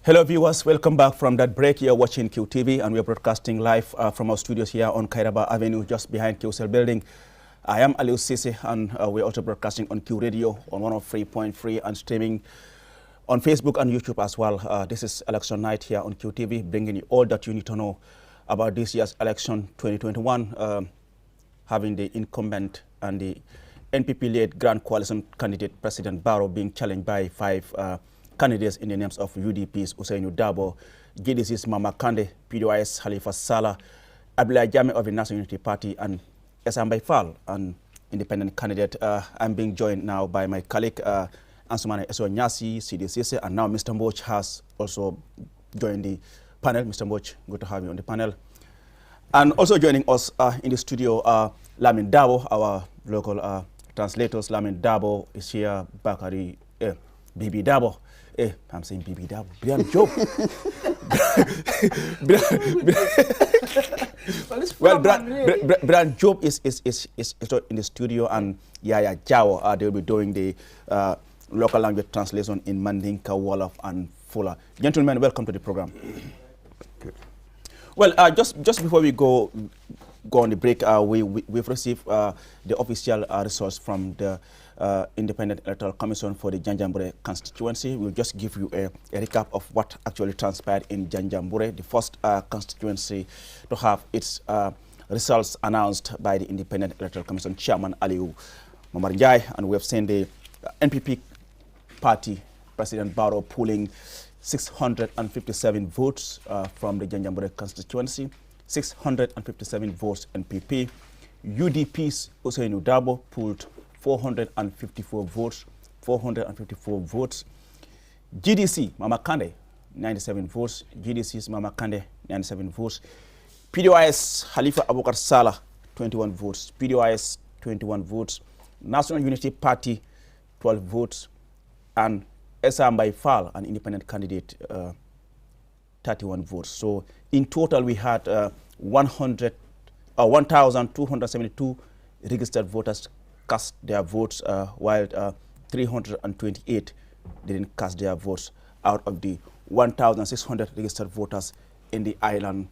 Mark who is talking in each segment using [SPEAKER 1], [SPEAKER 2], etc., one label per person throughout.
[SPEAKER 1] Hello viewers, welcome back from that break. You're watching QTV and we're broadcasting live from our studios here on Kairaba Avenue, just behind QCell building. I am Aliou Sisi and we're also broadcasting on Q Radio on 103.3 and streaming on Facebook and YouTube as well. This is election night here on QTV, bringing you all that you need to know about this year's election 2021, having the incumbent and the NPP-led Grand Coalition candidate President Barrow being challenged by five candidates in the names of UDP's Usainu Dabo, GDC's Mama Kande, PDOI's Halifa Sallah, Abdullah Jame of the National Unity Party, and Esambay Fall, an independent candidate. I'm being joined now by my colleague, Ansumane Eso Nyasi, CDCC, and now Mr. Mboch has also joined the panel. Mr. Mboch, good to have you on the panel. And also joining us in the studio, Lamin Dabo, our local translators. Lamin Dabo is here, Bakari, Bibi Dabo. I'm saying Bibi Dabo. Brian Job. Well, Brian Job is in the studio, and Yaya Jao, they'll be doing the local language translation in Mandinka, Wolof, and Fula. Gentlemen, welcome to the program. Well, just before we go on the break, we've received the official results from the Independent Electoral Commission for the Janjanbureh constituency. We'll just give you a recap of what actually transpired in Janjanbureh, the first constituency to have its results announced by the Independent Electoral Commission Chairman Aliou Momar Njie, and we have seen the NPP party, President Barrow, pulling 657 votes from the Janjanbureh constituency, 657 votes NPP. UDP's Usainu Dabo pulled 454 votes, GDC, Mama Kande, 97 votes, GDC's Mama Kande, 97 votes, PDOI's Halifa Abubakar Sallah, 21 votes, PDOI's 21 votes, National Unity Party, 12 votes, and Esambay Fall, an independent candidate, 31 votes. So in total, we had 1,272 registered voters cast their votes, while 328 didn't cast their votes out of the 1,600 registered voters in the island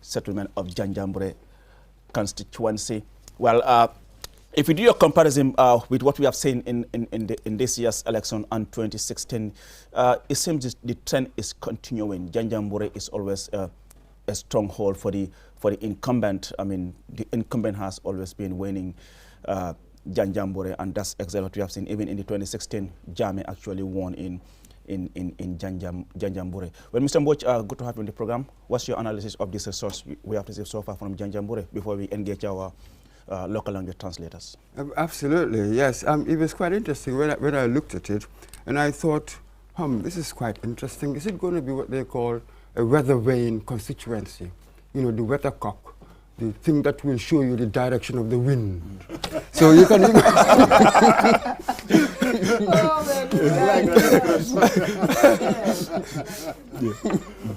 [SPEAKER 1] settlement of Janjanbureh constituency. Well, if you do a comparison with what we have seen in this year's election and 2016, it seems the trend is continuing. Janjanbureh is always a stronghold for the incumbent. I mean, the incumbent has always been winning Janjanbureh, and that's exactly what we have seen. Even in the 2016, Jame actually won in Janjanbureh. Well, Mr. Mboch, good to have you on the program. What's your analysis of these results we have received so far from Janjanbureh before we engage our local language translators?
[SPEAKER 2] Absolutely, yes. It was quite interesting when I looked at it, and I thought, this is quite interesting. Is it going to be what they call a weather vane constituency? You know, the weathercock, the thing that will show you the direction of the wind. So you can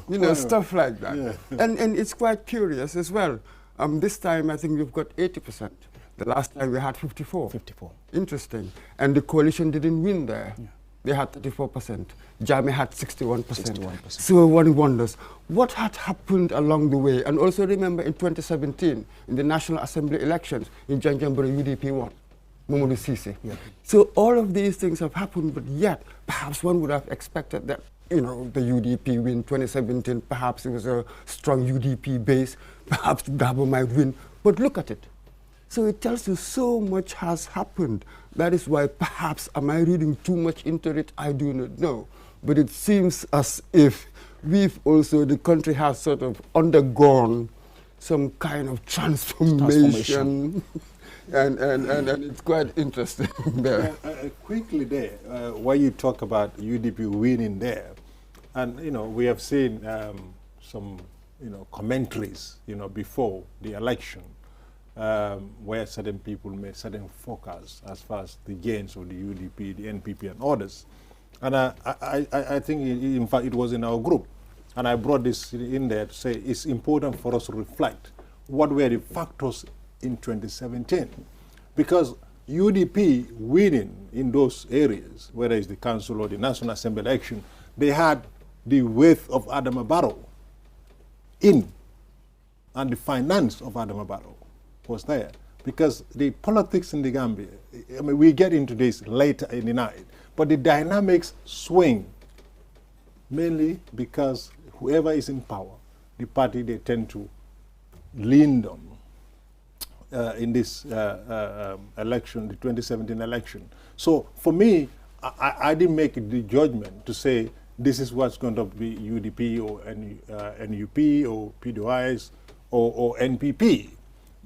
[SPEAKER 2] you know, stuff like that. Yeah. And it's quite curious as well. This time I think we've got 80%. The last time we had 54.
[SPEAKER 1] 54.
[SPEAKER 2] Interesting. And the coalition didn't win there. Yeah. They had 34%. Jame had 61%. 61%. So one wonders what had happened along the way. And also remember in 2017, in the National Assembly elections, in Janjanbureh, UDP won. Mamadou Cissé. Yeah. So all of these things have happened, but yet perhaps one would have expected that, you know, the UDP win 2017, perhaps it was a strong UDP base, perhaps Dabo might win. But look at it. So it tells you so much has happened. That is why perhaps, am I reading too much into it? I do not know. But it seems as if the country has sort of undergone some kind of transformation. and it's quite interesting there.
[SPEAKER 3] Quickly there, while you talk about UDP winning there, and, you know, we have seen some, you know, commentaries, you know, before the election, where certain people made certain forecasts as far as the gains of the UDP, the NPP, and others. And I think, in fact, it was in our group, and I brought this in there to say it's important for us to reflect what were the factors in 2017. Because UDP winning in those areas, whether it's the council or the National Assembly election, they had the weight of Adama Barrow in and the finance of Adama Barrow was there. Because the politics in the Gambia, I mean, we get into this later in the night, but the dynamics swing mainly because whoever is in power, the party they tend to lean on in this election, the 2017 election. So for me, I didn't make the judgment to say this is what's going to be UDP or NUP or PDOIs or NPP,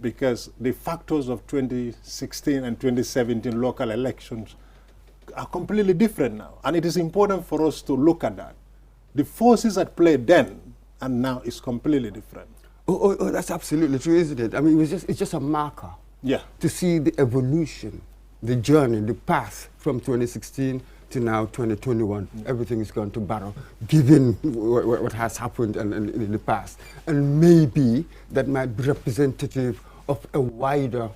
[SPEAKER 3] because the factors of 2016 and 2017 local elections are completely different now. And it is important for us to look at that. The forces at play then and now is completely different.
[SPEAKER 2] Oh, that's absolutely true, isn't it? I mean, it's just a marker to see the evolution, the journey, the path from 2016 to now 2021. Everything is going to Barrow, given what has happened in the past. And maybe that might be representative of a wider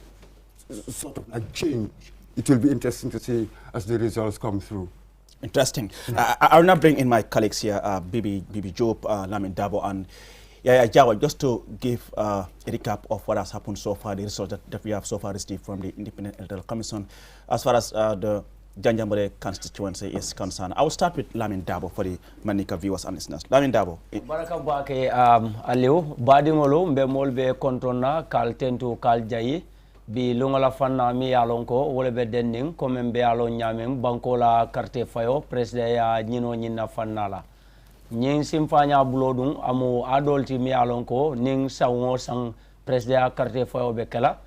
[SPEAKER 2] sort of a change. It will be interesting to see as the results come through.
[SPEAKER 1] Interesting. I will now bring in my colleagues here, Bibi Job, Lamin Dabo, and Yaya Jawa, just to give a recap of what has happened so far, the results that we have so far received from the Independent Electoral Commission, as far as the Janjanbureh constituency is concerned. I will start with Lamin Dabo for the Manika viewers and listeners. Lamin Dabo.
[SPEAKER 4] Baraka bake Aliou, badingolo mbe molbe kontona kal tentu kal jayi bi lungola fanna mi yalonko wole be denning comme mbe yalo nyamem bankola carte fayo president ya nyino nyina fannala nyin simfanya bulodun amu adolti mi yalonko ning sawo sang president carte fayo be kala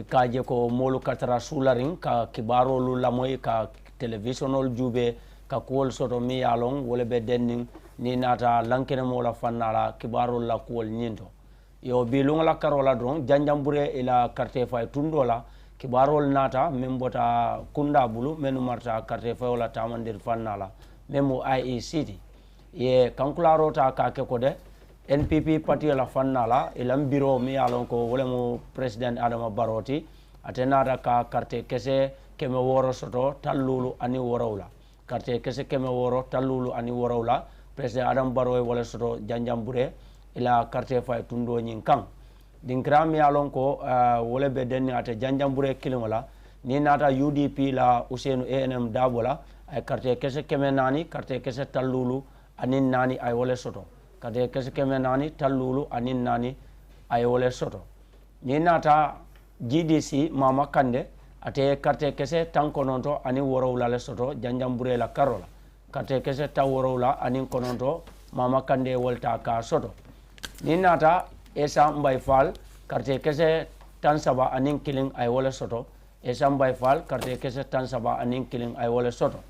[SPEAKER 4] kaje ko molu katara sularing ka kibaro lu lamoy ka televisionol jube ka kol soto mi yalon wole be denning ni nata lankene mola fannala kibaro la kol nyinto yo bi lungola karola don Janjanbureh ila carte fay tundola kibarol nata membota kunda bulu menu marta carte fay wala tamandir fannala memu IECT ye kankularo ta ka ke kode NPP parti la fannala ilam biro mi alon ko wala mu president Adama Baroti atenada ka carte kese keme woro soto tallulu ani worawla carte kese keme woro tallulu ani worawla president Adama Barrow wala soto Janjanbureh ila carte fay tundo nyin kan dinkram ya lon ko wala be den ata Janjanbureh kilimola ni nata UDP la Ousseynou ANM Dabola ay carte kese keme nani carte kese tallulu anin nani ay wala soto carte kese keme nani tallulu anin nani ay wala soto ni nata GDC Mama Kande ate carte kese tankononto ani worowla le soto Janjanbureh la karola carte kese ta worowla anin kononto Mama Kande wolta ka soto ni nata Esa Mbay Fall carte kese tan saba anin killing ay wala soto Esa Mbay Fall carte kese tan saba anin killing ay wala soto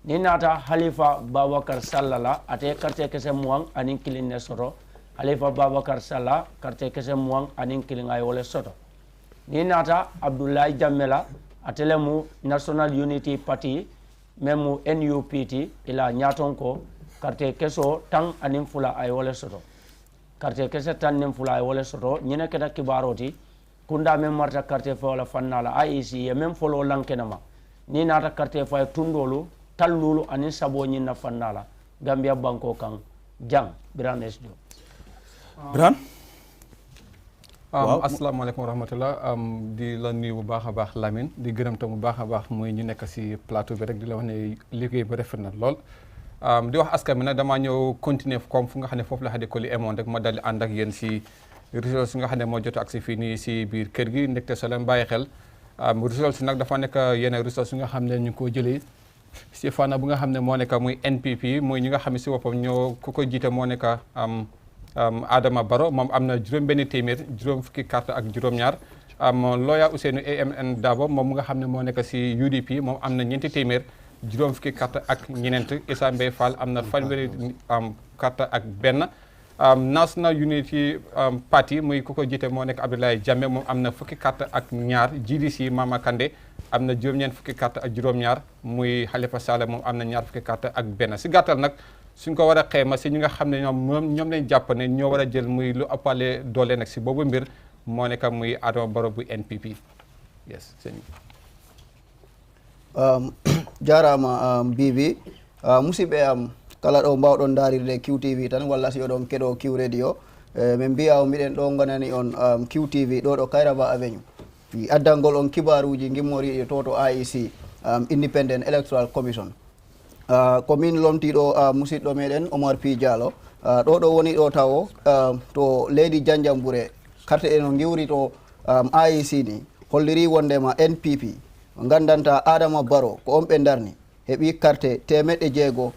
[SPEAKER 4] ni nata Halifa Babakar Sallala ate carte kese muang anin killing ne soto Halifa Babakar Salla carte kese muang anin killing ay wala soto ni nata Abdoulaye Jammela atelemu National Unity Party memu NUPT ila nyatonko carte keso tang anin fula ay wala soto carte kese tan nim fula ay wala soto nyina keda kibaroti kunda mem marta carte fa wala fannala IEC ye mem folo lankenama ni nata carte fa tundolu tallulu anin sabo nyina fannala Gambia banko kan jang Biran SDO
[SPEAKER 1] Biran
[SPEAKER 5] asalaamaaleykum wa rahmatullah di la nuyu bu baax a baax Lamine di gërëm tam bu baax a baax mooy ñu nekk si plateau bi rek di la wax ne liggéey ba rafet na lool di wax askan bi nag damaa ñëw continuer comme fu nga xam ne foofu la xade ko li emoon rek ma dal di ànd ak yéen si résultats si nga xam ne moo jot ak si fii nii si biir kër gi ndekte soo leen bàyyi xel résultats si nag dafa nekk yenn résultats si nga xam ne ñu ngi ko jëlee si fànn bu nga xam ne moo nekk muy NPP muy ñi nga xam ne si boppam ñoo ku ko jiite moo nekk Adama Barrow moom am na juróom-benn téeméer juróom fukki carte ak juróom-ñaar lawyer Ousseynou AMN Dabo moom mu nga xam ne moo nekk si UDP moom am na ñeenti téeméer juróom fukki carte ak ñeneent Essa Mbay Fall am na fanweeri carte ak benn National Unity Party muy ku ko jiite moo nekk Abdoulaye Jammeh moom am na fukki carte ak ñaar GDC Mama Kandeh am na juróom-ñeent fukki carte ak juróom-ñaar muy Halifa Sallah moom am na ñaar fukki carte ak benn si gàttal nag suñ ko war a xeema si ñi nga xam ne ñoom lañ jàpp ne ñoo war a jël muy lu ëppale doole nag si boobu mbir moo nekk muy Adama Barrow bu NPP yes sëñ
[SPEAKER 6] jarama bibi musidɓe am kala ɗo mbawɗon darirde QTV tan walla si oɗon keɗo Q radio min mbiya o miɗen ɗo gonani on QTV ɗo ɗo Kairaba Avenue addangol on kibaruji gimmoriɗi to IEC Independent Electoral Commission ko min lomtiɗo musidɗo meɗen Omar P Diallo ɗo woni ɗo tawo to leydi Janjanbureh carte ɗe no giwri to IEC ni holliri wondema NPP gandanta Adama Barrow ko on ɓe darni heɓi carte 657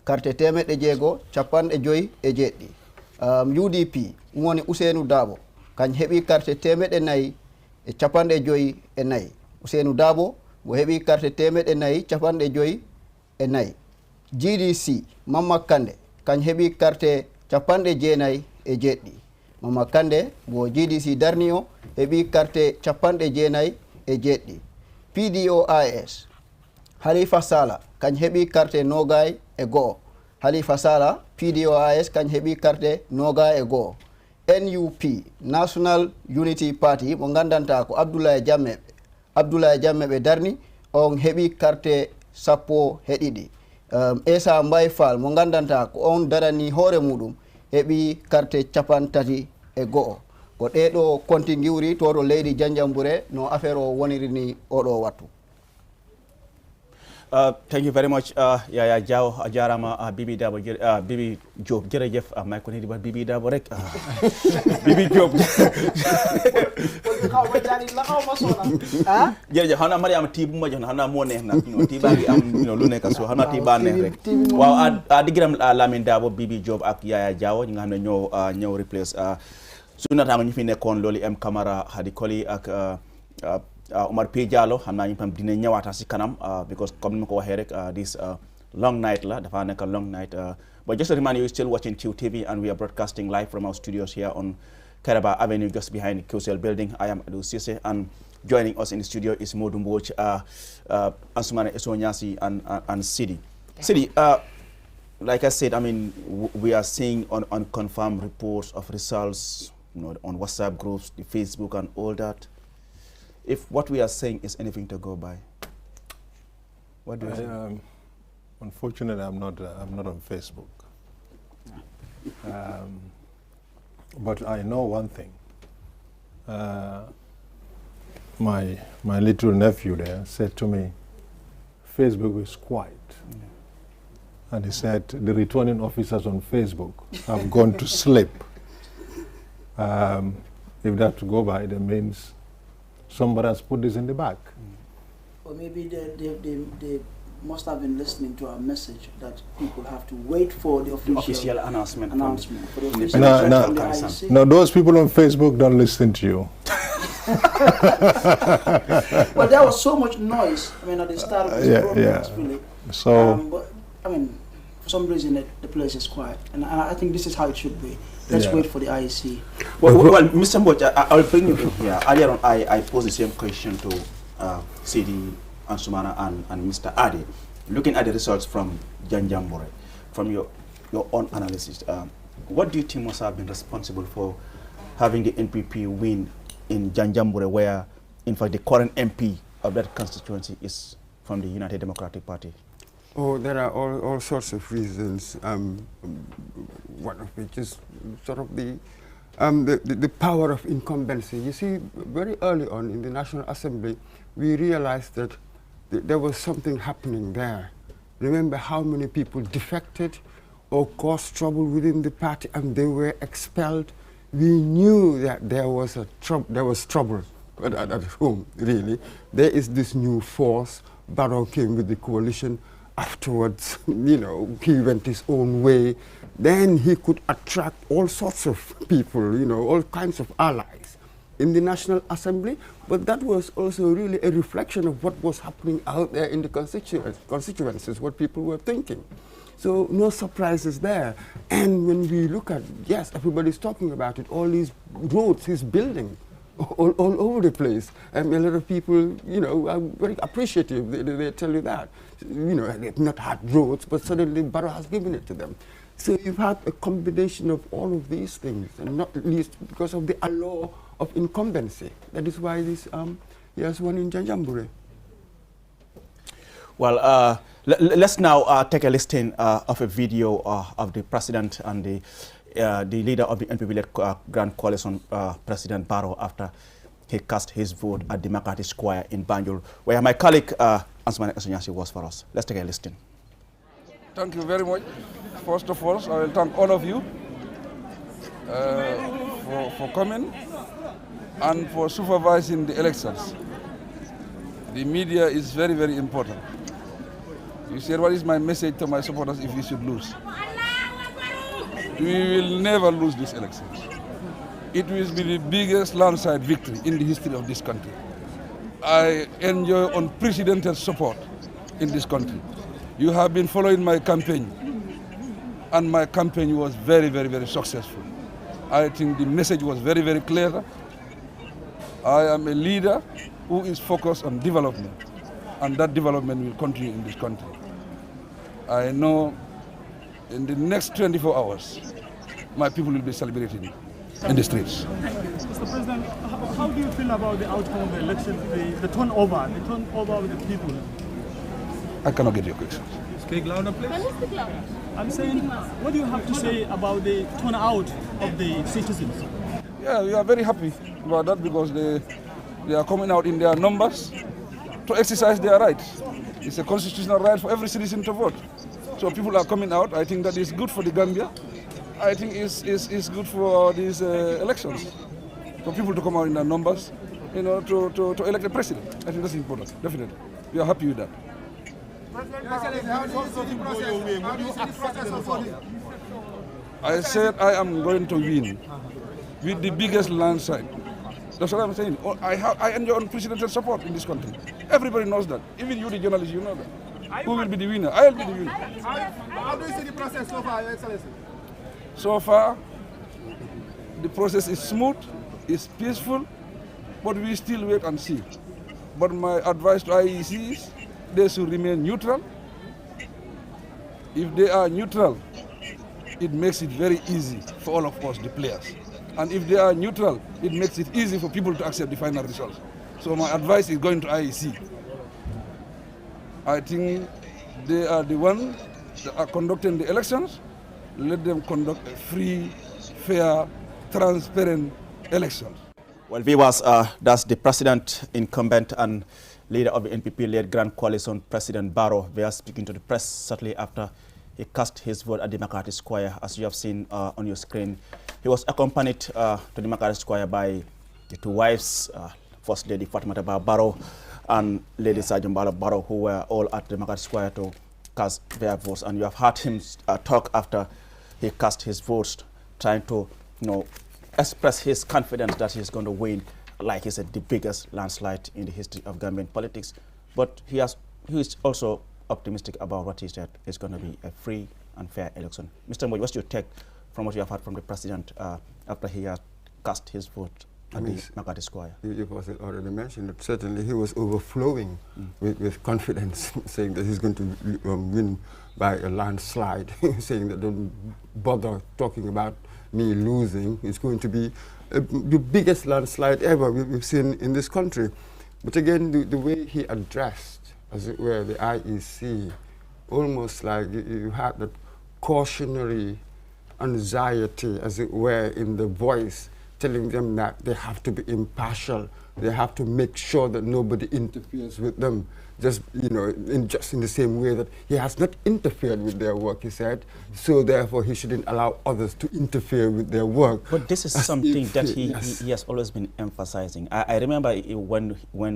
[SPEAKER 6] carte 657 UDP woni Ousseynou Dabo kañ heɓi carte 454 Ousseynou Dabo mo heɓi carte 454 GDC Mamma Kande kañ heɓi carte 97 Mamma Kande mo GDC darni o heɓi carte 97 PDOIS Halifa Sala kañ heɓi carte 21 Halifa Sala PDOIS kañ heɓi carte 21 NUP National Unity Party mo gandanta ko Abdoulaye Jammeh ɓe darni on heɓi carte 12 Esa Mbaye Fall mo gandanta ko on darani hoore muɗum heɓi carte 31 ko ɗeɗo konti giwri to leydi Janjanbureh no affaire o woniri ni oɗo wattu.
[SPEAKER 1] Thank you very much, Yaya Diaw, Ajarama, Bibi Dabo, Bibi Job, Jerejef, Michael Hidi, Bibi Dabo, Rek, Bibi Job. Jerejef, Hana Mariam Tibu Majon, Hana Mone, Tibagi, Luneka, so Hana Tibane, wow, Adigram Lamin Dabo, Bibi Job, Ak Yaya Diaw, you have no replace. Sooner time you finish con Loli M Camara, Hadikoli, Ak Omar P Diallo xamna ñu tam dina ñëwaata ci kanam because comme ni ko waxee rek this long night la dafa nekk long night but just a reminder, you're still watching QTV and we are broadcasting live from our studios here on Kairaba Avenue just behind the QCL building. I am Adu Sise and joining us in the studio is Modou Mbodj, Ansumane Esonyasi and Sidi. Sidi, like I said, I mean we are seeing unconfirmed reports of results, on WhatsApp groups, the Facebook and all that. If what we are saying is anything to go by, what do you think?
[SPEAKER 3] Unfortunately, I'm not on Facebook. But I know one thing. My little nephew there said to me, Facebook is quiet. And he said the returning officers on Facebook have gone to sleep. If that to go by, that means somebody has put this in the bag.
[SPEAKER 7] Or maybe they must have been listening to our message that people have to wait for the official
[SPEAKER 1] announcement.
[SPEAKER 7] For the official
[SPEAKER 3] No, those people on Facebook don't listen to you.
[SPEAKER 7] Well, there was so much noise, at the start of this program, really.
[SPEAKER 3] So,
[SPEAKER 7] but, for some reason, the place is quiet. And I think this is how it should be. Let's wait for the IEC.
[SPEAKER 1] Well, Mr. Mbodj, I'll bring you in here. Earlier on, I posed the same question to Sidi Ansumana and Mr. Adi. Looking at the results from Janjanbureh, from your own analysis, what do you think must have been responsible for having the NPP win in Janjanbureh, where, in fact, the current MP of that constituency is from the United Democratic Party?
[SPEAKER 2] Oh, there are all sorts of reasons. One of which is sort of the power of incumbency. You see, very early on in the National Assembly, we realized that there was something happening there. Remember how many people defected or caused trouble within the party and they were expelled? We knew that there was trouble at home, really. There is this new force. Barrow came with the coalition. Afterwards, he went his own way. Then he could attract all sorts of people, all kinds of allies in the National Assembly. But that was also really a reflection of what was happening out there in the constituencies, what people were thinking. So no surprises there. And when we look at, yes, everybody's talking about it, all these roads he's building all over the place. And a lot of people, are very appreciative. They tell you that. They've not had roads, but suddenly Barrow has given it to them. So you've had a combination of all of these things, and not least because of the allure of incumbency. That is why he has won in Janjanbureh.
[SPEAKER 1] Well, let's now take a listen of a video of the president and the leader of the NPP-led Grand Coalition, President Barrow, after he cast his vote at the Makati Square in Banjul, where my colleague Ansman Esonyasi was for us. Let's take a listen.
[SPEAKER 8] Thank you very much. First of all, I will thank all of you for coming and for supervising the elections. The media is very, very important. You said, what is my message to my supporters if we should lose? We will never lose these elections. It will be the biggest landslide victory in the history of this country. I enjoy unprecedented support in this country. You have been following my campaign, and my campaign was very, very, very successful. I think the message was very, very clear. I am a leader who is focused on development, and that development will continue in this country. I know in the next 24 hours, my people will be celebrating in the streets.
[SPEAKER 9] Mr. President, how do you feel about the outcome of the election, the turnover of the people?
[SPEAKER 8] I cannot get your question.
[SPEAKER 9] Speak louder, please. I'm saying, what do you have to say about the turnout of the citizens?
[SPEAKER 8] Yeah, we are very happy about that because they are coming out in their numbers to exercise their rights. It's a constitutional right for every citizen to vote. So people are coming out. I think that is good for the Gambia. I think it's good for these elections. For people to come out in their numbers, you know, to elect a president. I think that's important, definitely. We are happy with that. I said I am going to win with the biggest landslide. That's what I'm saying. I enjoy unprecedented support in this country. Everybody knows that. Even you, the journalists, you know that. Who will be the winner? I will be the winner.
[SPEAKER 9] How do you see the process so far, Your Excellency?
[SPEAKER 8] So far, the process is smooth, it's peaceful, but we still wait and see. But my advice to IEC is they should remain neutral. If they are neutral, it makes it very easy for all of us, the players. And if they are neutral, it makes it easy for people to accept the final results. So my advice is going to IEC. I think they are the ones that are conducting the elections. Let them conduct a free, fair, transparent elections.
[SPEAKER 1] Well, viewers, that's the president, incumbent, and leader of the NPP-led Grand Coalition, President Barrow. They are speaking to the press shortly after he cast his vote at the Makati Square, as you have seen on your screen. He was accompanied to the Makati Square by the two wives, First Lady Fatimata Barrow and Lady Sergeant Barrow, who were all at the Makati Square to cast their votes. And you have heard him talk after he cast his votes, trying to, express his confidence that he's going to win, like he said, the biggest landslide in the history of Gambian politics. But he is also optimistic about what he said is going to be a free and fair election. Mr. Moy, what's your take from what you have heard from the president after he has cast his vote at the Makati Square?
[SPEAKER 2] You already mentioned that certainly he was overflowing with confidence, saying that he's going to win by a landslide, saying that don't bother talking about me losing. It's going to be the biggest landslide ever we've seen in this country. But again, the way he addressed, as it were, the IEC, almost like you had that cautionary anxiety, as it were, in the voice, telling them that they have to be impartial. They have to make sure that nobody interferes with them. Just, in the same way that he has not interfered with their work, he said. So therefore, he shouldn't allow others to interfere with their work.
[SPEAKER 1] But this is something that he has always been emphasizing. I remember when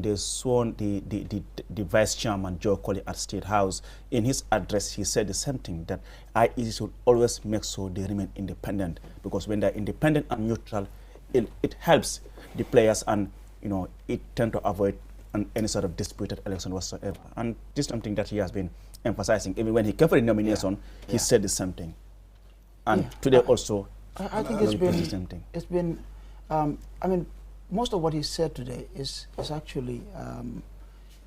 [SPEAKER 1] they sworn the vice chairman, Joe Colley, at State House, in his address, he said the same thing, that IEC should always make sure they remain independent, because when they're independent and neutral, it helps the players, and it tend to avoid any sort of disputed election whatsoever. And this is something that he has been emphasizing. Even when he came for the nomination, he said the same thing. And today also,
[SPEAKER 7] I think it's been, I mean, most of what he said today is actually,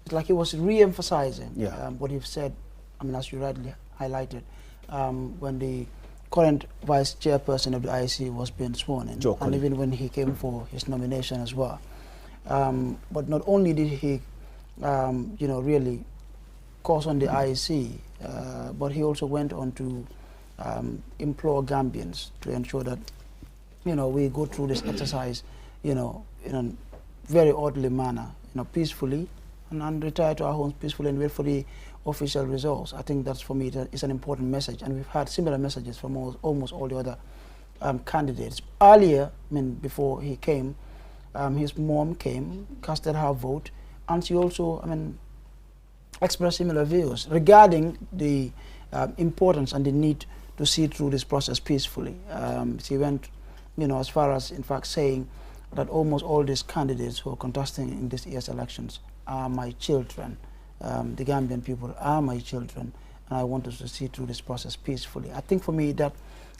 [SPEAKER 7] it's like he was re-emphasizing what he said, I mean, as you rightly highlighted, when the current vice chairperson of the IEC was being sworn in, and even when he came for his nomination as well. But not only did he, really course on the IEC, but he also went on to implore Gambians to ensure that, we go through this exercise, in a very orderly manner, peacefully, and retire to our homes peacefully and wait for the official results. I think that's, for me, it's an important message, and we've had similar messages from almost all the other candidates. Earlier, before he came, his mom came, casted her vote, and she also, expressed similar views regarding the importance and the need to see through this process peacefully. She went, as far as, in fact, saying that almost all these candidates who are contesting in this year's elections are my children. The Gambian people are my children, and I want us to see through this process peacefully. I think, for me, that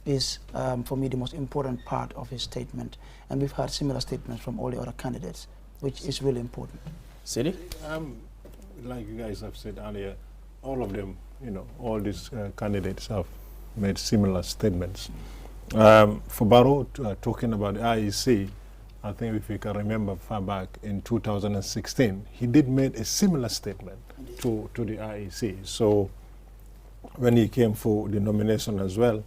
[SPEAKER 7] is, for me, the most important part of his statement, and we've heard similar statements from all the other candidates, which is really important.
[SPEAKER 1] Sidi?
[SPEAKER 3] Like you guys have said earlier, all of them, all these candidates have made similar statements. For Barrow, talking about the IEC, I think if you can remember far back in 2016, he did make a similar statement to the IEC. So when he came for the nomination as well,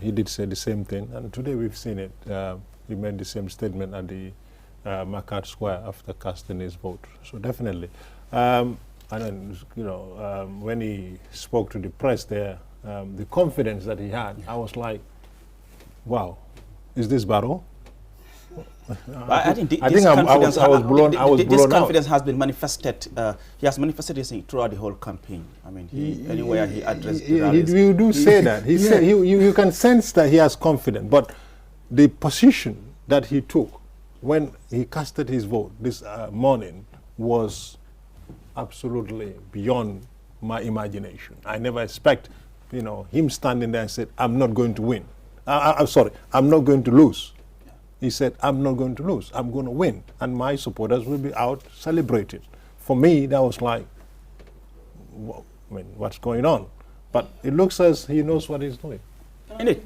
[SPEAKER 3] he did say the same thing. And today we've seen it. He made the same statement at the Market Square after casting his vote. So definitely. And then, when he spoke to the press there, the confidence that he had, I was like, wow, is this Barrow?
[SPEAKER 1] I think this confidence has been manifested. He has manifested this throughout the whole campaign. Anywhere he addressed the rallies.
[SPEAKER 3] You do say that. He said you can sense that he has confidence, but the position that he took when he casted his vote this morning was absolutely beyond my imagination. I never expect, him standing there and said, "I'm not going to win. I'm sorry, I'm not going to lose." He said, "I'm not going to lose. I'm going to win, and my supporters will be out celebrating." For me, that was like, what's going on? But it looks as he knows what he's doing.
[SPEAKER 1] Indeed.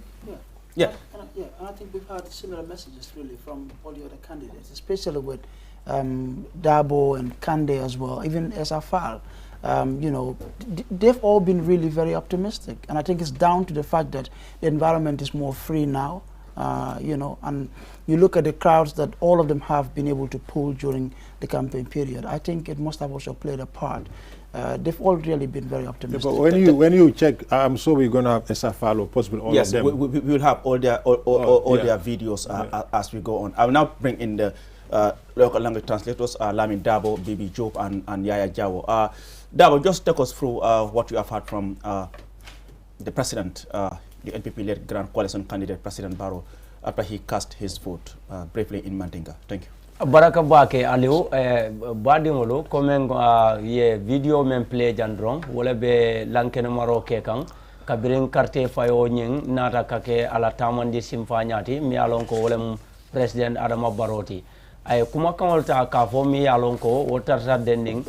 [SPEAKER 1] Yeah.
[SPEAKER 7] And I think we've had similar messages really from all the other candidates, especially with Dabo and Kande as well, even SFR. They've all been really very optimistic, and I think it's down to the fact that the environment is more free now. And you look at the crowds that all of them have been able to pull during the campaign period. I think it must have also played a part. They've all really been very optimistic.
[SPEAKER 3] Yeah, but when you check, I'm sure we're going to have SFL or possibly all of them.
[SPEAKER 1] Yes, we will have all their videos as we go on. I will now bring in the local language translators, Lamin Dabo, Bibi Job, and Yaya Jawo. Dabo, just take us through what you have heard from the president, the NPP-led Grand Coalition candidate, President Barrow, after he cast his vote briefly in Mandinga. Thank you.
[SPEAKER 4] Baraka bake aliou badingolo comme ye video men play jandron wala be lankene maro ke kan kabirin carte fayo nyin nata kake ala tamandi simfanyati mi alon ko wala president Adama Baroti ay kuma kanolta ka fo mi alon ko wotarta dending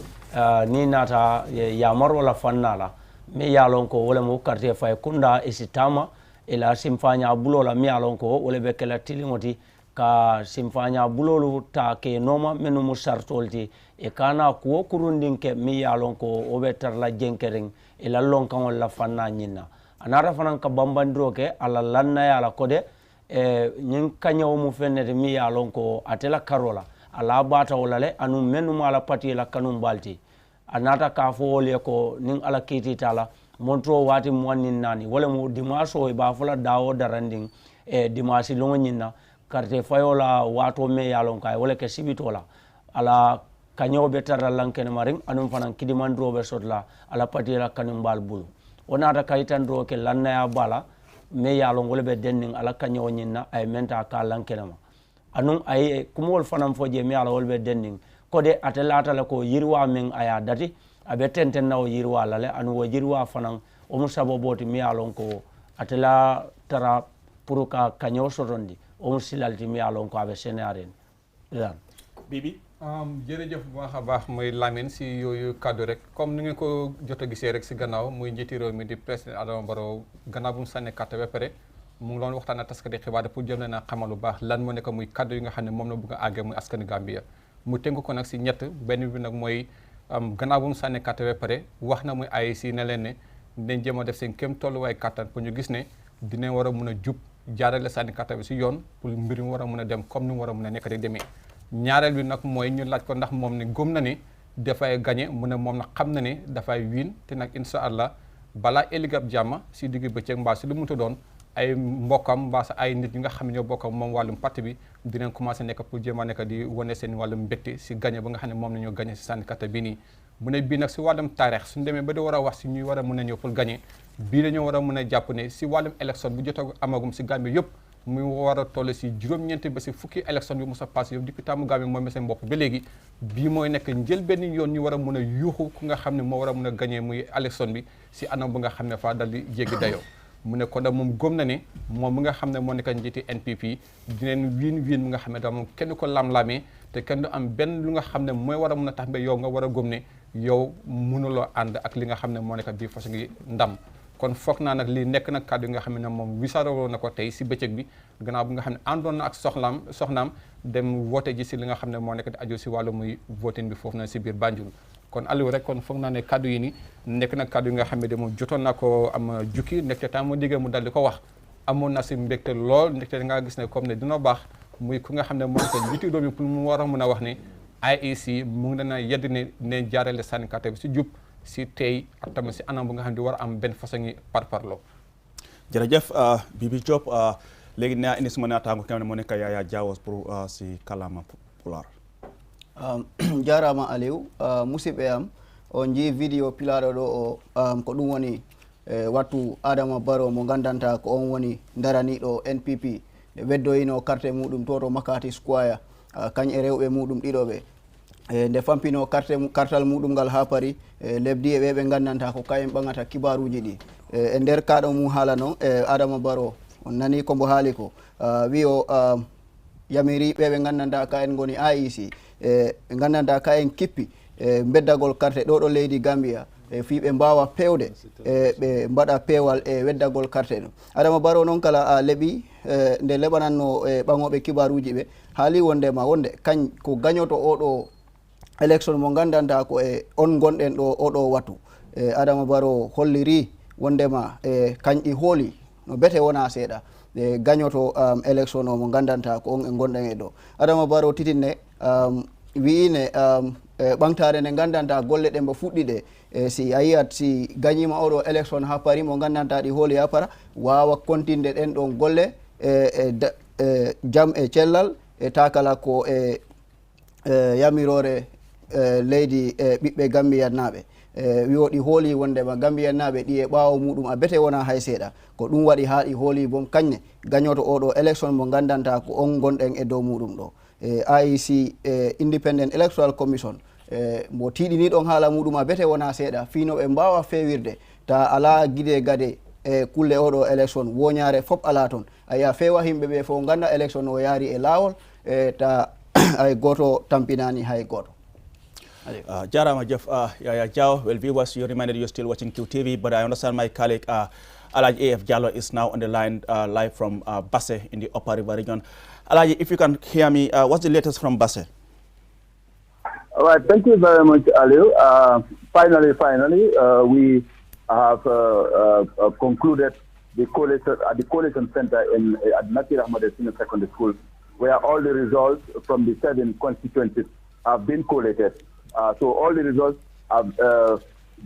[SPEAKER 4] ni nata yamar wala fannala mi yalon ko wala mo carte fay kunda isitama ila simfanya bulola mi alon ko wala be kala tilingoti ka simfanya bulolu ta ke noma menu musartolti e kana ko kurundin ke mi yalon ko o betar la jenkering e la lon kan la fanna nyina anara fanan ka bambandro ke ala lanna ya la kode e nyin kanyaw mu fenete mi yalon ko atela karola ala bata wolale anu menu mala pati la kanum balti anata ka fo le ko nin ala kiti tala montro wati monin nani wala mu dimaso e ba fula dawo daranding e dimasi longo nyina carte fayola wato me yalon kay wala ke sibitola ala kanyo betara lankene maring anum fanan kidimandro be sodla ala patira kanum bal bulu onata kayitandro ke lanna ya bala me yalon wala be denning ala kanyo nyinna ay menta ka lankene ma anum ay kumol fanan foje me yala wala be denning kode atelata la ko yirwa men aya dati abe tenten naw yirwa lale anu wo yirwa fanan o musabo boti me yalon ko atela tara puruka kanyo sorondi on silalti mi alon ko abe senaren lan
[SPEAKER 1] Bibi
[SPEAKER 5] jërëjëf bu baax a baax muy Lamine si yooyu cadeau rek comme ni ngeen ko jot a gisee rek si gannaaw muy njiiti réew mi di président Adama Barrow gannaaw bu mu sànni carte ba pare mu ngi doon waxtaan ak taskati xibaar pour jëm leen a xamal lu baax lan moo nekk muy cadeau yi nga xam ne moom la bëgg a àggee muy askani Gambia mu tënk ko nag si ñett benn bi nag mooy gannaaw bu mu sànni carte ba pare wax na muy AIC ne leen ne dinañ jéem a def seen kéem tolluwaay kattan pour ñu gis ne dinañ war a mun a jub jaarale sànni carte bi si yoon pour mbir mi war a mun a dem comme ni mu war a mun a nekk di demee. ñaareel bi nag mooy ñu laaj ko ndax moom ne gëm na ne dafay gagné mu ne moom nag xam na ne dafay wiin te nag incha allah balaa ëllëg ab jàmm si digg bëccëg mbaa si lu mu doon ay mbokkam mbaa sa ay nit ñi nga xam ne ñoo bokk moom wàllum parti bi dinañ commencé nekk pour jéem a nekk di wane seen wàllum mbégte si gagné ba nga xam ne moom la ñoo gagné si sànni carte bi nii. mu ne bii nag si wàllum taarix suñu demee ba di war a wax si ñuy war a mun a ñëw pour gagné bii dañoo war a mun a jàpp ne si wàllum élection bu jot a amagum si Gambie yëpp muy war a toll si juróom-ñeenti ba si fukki élection yu mos a passé yëpp depuis tàmmu Gambie mooy seen bopp ba léegi bii mooy nekk njël benn yoon ñu war a mun a yuuxu ku nga xam ne moo war a mun a gagné muy élection bi si anam bu nga xam ne faa dal di jéggi dayoo mu ne kon nag moom gëm na ne moom mi nga xam ne moo nekk njiiti NPP dineen wiin mu nga xam ne daal moom kenn ko lam-lamee te kenn du am benn lu nga xam ne mooy war a mun a tax ba yow nga war a gëm ne yow mënuloo ànd ak li nga xam ne moo nekk bii façon ngi ndam kon foog naa nag lii nekk nag kàddu yi nga xam ne moom wisaaroo na ko tey si bëccëg bi gannaaw bi nga xam ne àndoon na ak soxnaam dem voté ji si li nga xam ne moo nekk di aju si wàllu muy voting bi foofu na si biir Banjul kon Aliou rek kon foog naa ne kàddu yi ni nekk nag kàddu yi nga xam ne de moom jotoon naa ko am jukki nekk te temps mu diggee mu dal di ko wax amoon na si mbégte lool nekk da ngaa gis ne comme ne dina baax muy ku nga xam ne moo nekk njiitu réew mi pour mu war a mun a wax ne IEC mu ngi dana yedd ne jaarale sànni carte bi si jub si tey ak tamit si anam bu nga xam ne di war a am benn façon yi parparloo.
[SPEAKER 1] jërëjëf Bibi Diop léegi naa indi suma naataango kam ne moo nekk Yaya Jawo pour si kàllaama Pulaar.
[SPEAKER 6] jarama Aliou musidɓe am on jii vidéo pilaɗo ɗo o ko ɗum woni wattu Adama Barrow mo gandanta ko on woni daraniɗo NPP weddoyino carte muɗum to Makati Square kañ e rewɓe muɗum ɗiɗoɓe nde fampino kartal muɗum ngal ha paari lebdi e ɓe gandanta ko kayen ɓagata kibaruji ɗi e nder kaɗo mum haala noon Adama Barrow on nani kombo haali ko wi o yamiri ɓe gandanta ka en goni IEC ɓe gandanta ka en kippi beddagol carte ɗo leydi Gambia fi ɓe mbawa pewde ɓe mbaɗa peewal e weddagol carte ɗum Adama Barrow noon kala leeɓi nde leɓananno ɓaŋoɓe kibaruji ɓe haali wondema wonde kañ ko gañoto oɗo élection mo gandanta ko e on gonɗen ɗo oɗo wattu Adama Barrow holliri wondema kañƴi hooli no bete wona seeɗa gañoto élection o mo gandanta ko on e gonɗen e ɗo Adama Barrow titinne wiine ɓamtare nde gandanta golle ɗe mbo fuɗɗi ɗe si a yiyat si gañima oɗo élection ha paari mo gandanta ɗi hooli ha para wawa kontinde ɗen ɗon golle jaam e cellal e takala ko e yamirore leydi ɓiɓɓe Gambiyannaɓe wiwoɗi hooli wondema Gambiyannaɓe ɗi e ɓawo muɗum a bete wona hay seeɗa ko ɗum waɗi ha ɗi hooli bom kañne gañoto oɗo élection mo gandanta ko on gonɗen e dow muɗum ɗo IEC Independent Electoral Commission mo tiɗini ɗon haala muɗum a bete wona seeɗa fino ɓe mbawa fewirde ta ala guide gade e kulle oɗo élection woñare foof ala toon a yiya fewa himɓe ɓe fof ganda élection o yaari e lawol ta hay goto tampinani hay goto.
[SPEAKER 1] Jarama Jeff Yaya Jawo. Well, viewers, you're reminded you're still watching QTV, but I understand my colleague Alaji A.F. Jallo is now on the line live from Basse in the Upper River region. Alaji, if you can hear me, what's the latest from Basse?
[SPEAKER 10] All right, thank you very much, Aliu. Finally, we have concluded the coalition at the coalition center at Nakir Ahmad Senior Secondary School, where all the results from the 7 constituencies have been collated. So all the results have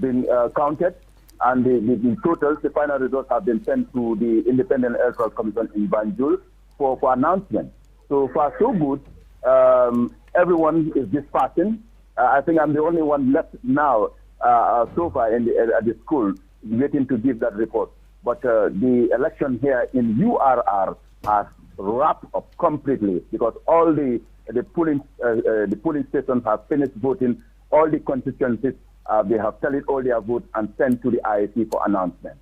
[SPEAKER 10] been counted, and the totals, the final results have been sent to the Independent Electoral Commission in Banjul for announcement. So far, so good. Everyone is dispersing. I think I'm the only one left now so far at the school waiting to give that report. But the election here in URR has wrapped up completely because all the polling stations have finished voting. All the constituencies, they have tallied all their votes and sent to the IEC for announcement.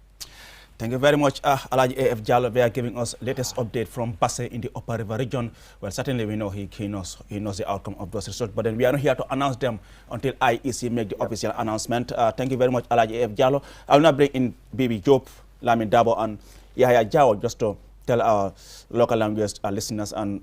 [SPEAKER 1] Thank you very much, Alaji A.F. Jallo. They are giving us latest update from Basse in the Upper River region. Well, certainly we know he knows the outcome of those results, but then we are not here to announce them until IEC make the official announcement. Thank you very much, Alaji A.F. Jallo. I will now bring in Bibi Diop, Lamin Dabo, and Yaya Jawo just to tell our local language listeners and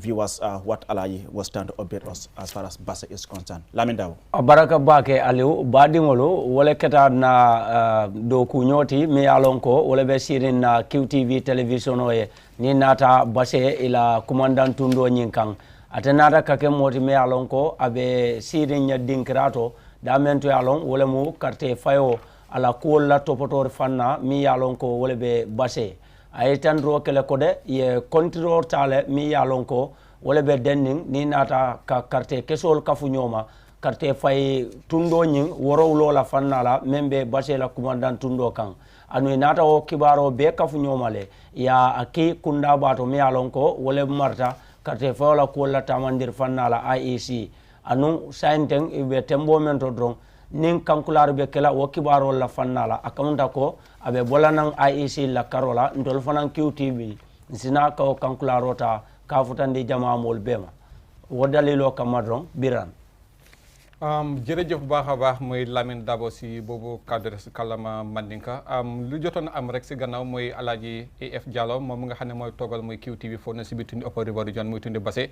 [SPEAKER 1] viewers what Alaji was trying to update us as far as Basse is concerned. Lamin Dawo.
[SPEAKER 4] Baraka bake Aliou badingolo wole keta na do kunyoti me alonko wole be sirin na QTV television oye ni nata Basse ila commandant tundo nyinkang atenata kake moti me alonko abe sirin nya dinkrato da mento alon wole mu carte fayo ala kuola topotor fanna mi alonko wole be Basse ay tandro kele kode ye control tale mi yalonko wala be denning ni nata ka carte kesol kafu nyoma carte fay tundo nyin worowlo la fannala membe Basse la commandant tundo kan anu nata o kibaro be kafu nyoma le ya aki kunda bato mi yalonko wala marta carte fay la ko la tamandir fannala IEC anu sainteng be tembo mento dron nin kankular be kala o kibaro la fannala akamunda ko abe bolanang IEC la karola ndol fanan QTV sina ko kankularo ta ka futandi jama mol bema wodalilo kamadron biran
[SPEAKER 5] jërëjëf bu baax a baax mooy Lamine Dabo si boobu cadre kalama mandinka lu jotoon am rek si gannaaw mooy Alaaji AF Diallo moom nga xam ne mooy toogal mooy QTV foofu na si biir tundi oppo river region muy tundi Basse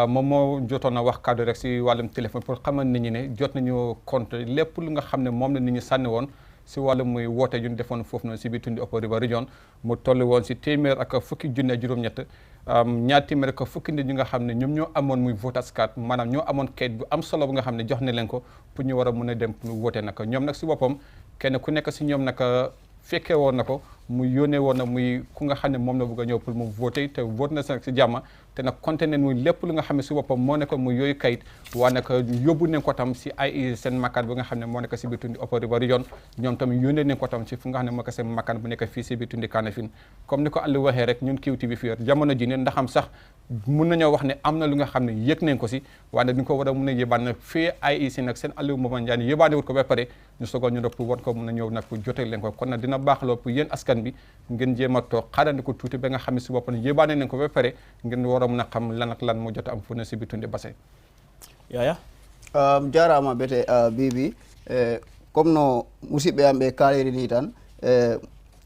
[SPEAKER 5] moom moo jotoon a wax cadre rek si wàllum téléphone pour xamal nit ñi ne jot nañu compte lépp lu nga xam ne moom la nit ñi sànni woon si wàllum muy woote yu ñu defoon foofu noonu si biir tundi oppo river region mu toll woon si téeméer ak fukki junne ak juróom-ñett ñaar téeméer ak fukki nit ñi nga xam ne ñoom ñoo amoon muy voters card maanaam ñoo amoon kayit bu am solo bu nga xam ne jox na leen ko pour ñu war a mën a dem pour voter naka ñoom nag si boppam kenn ku nekk si ñoom naka fekkee woon na ko mu yónnee woon na muy ku nga xam ne moom la bëgg a ñëw pour mu voter te vote na si jàmm te nag compté nañ muy lépp lu nga xam ne si boppam moo nekk muy yooyu kayit waa nag yóbbu nañ ko tam si ay seen makkaan bi nga xam ne moo nekk si biir tundi oppo river region ñoom tam yónnee nañ ko tam si fu nga xam ne moo nekk seen makkaan bu nekk fii si biir tundi Kanifing comme ni ko Aliou waxee rek ñun QTV fii jamono ji ne ndaxam sax mun nañoo wax ne am na lu nga xam ne yëg nañ ko si waaye nag ñu ko war a mun a yëbaan nag fii IEC nag seen Aliou Momar Njie yëbaane wut ko ba pare ñu sogoon ñu pour war ko mun a ñëw nag pour jotee leen ko kon nag dina baax loo pour yéen askan bi ngeen jéem a toog xaarandi ko tuuti ba nga xam ne si boppam yëbaane nañ ko ba pare ngeen war a mun a xam lan ak lan moo jot am fu ne si biir tundi Basse
[SPEAKER 1] Yaya
[SPEAKER 6] jarama bete bibi comme no musidɓe am ɓe kaliri ni tan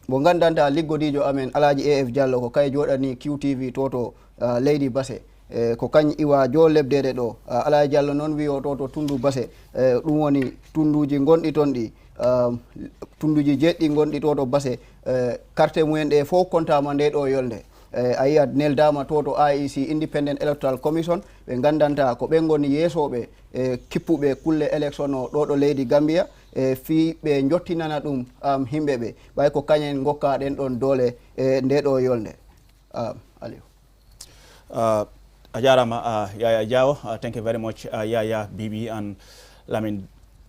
[SPEAKER 6] mo gandanta liggodijo amen Alaaji AF Diallo ko kay joɗani QTV toto leydi Basse ko kañ iwa jo lebdede ɗo Alaaji Diallo noon wi o toto tundu Basse ɗum woni tunduji gonɗi toon ɗi tunduji jeɗɗi gonɗi toto Basse carte mumen ɗe fof kontama nde ɗo yolde a yiyat neldama toto IEC Independent Electoral Commission ɓe gandanta ko ɓen goni yeesoɓe kippuɓe kulle élection o ɗo ɗo leydi Gambia fi ɓe jottinana ɗum himɓe ɓe ɓay ko kañen gokkaɗen ɗon doole nde ɗo yolde Aliou
[SPEAKER 1] a jarama Yaya Diawo, thank you very much Yaya, Bibi and Lamin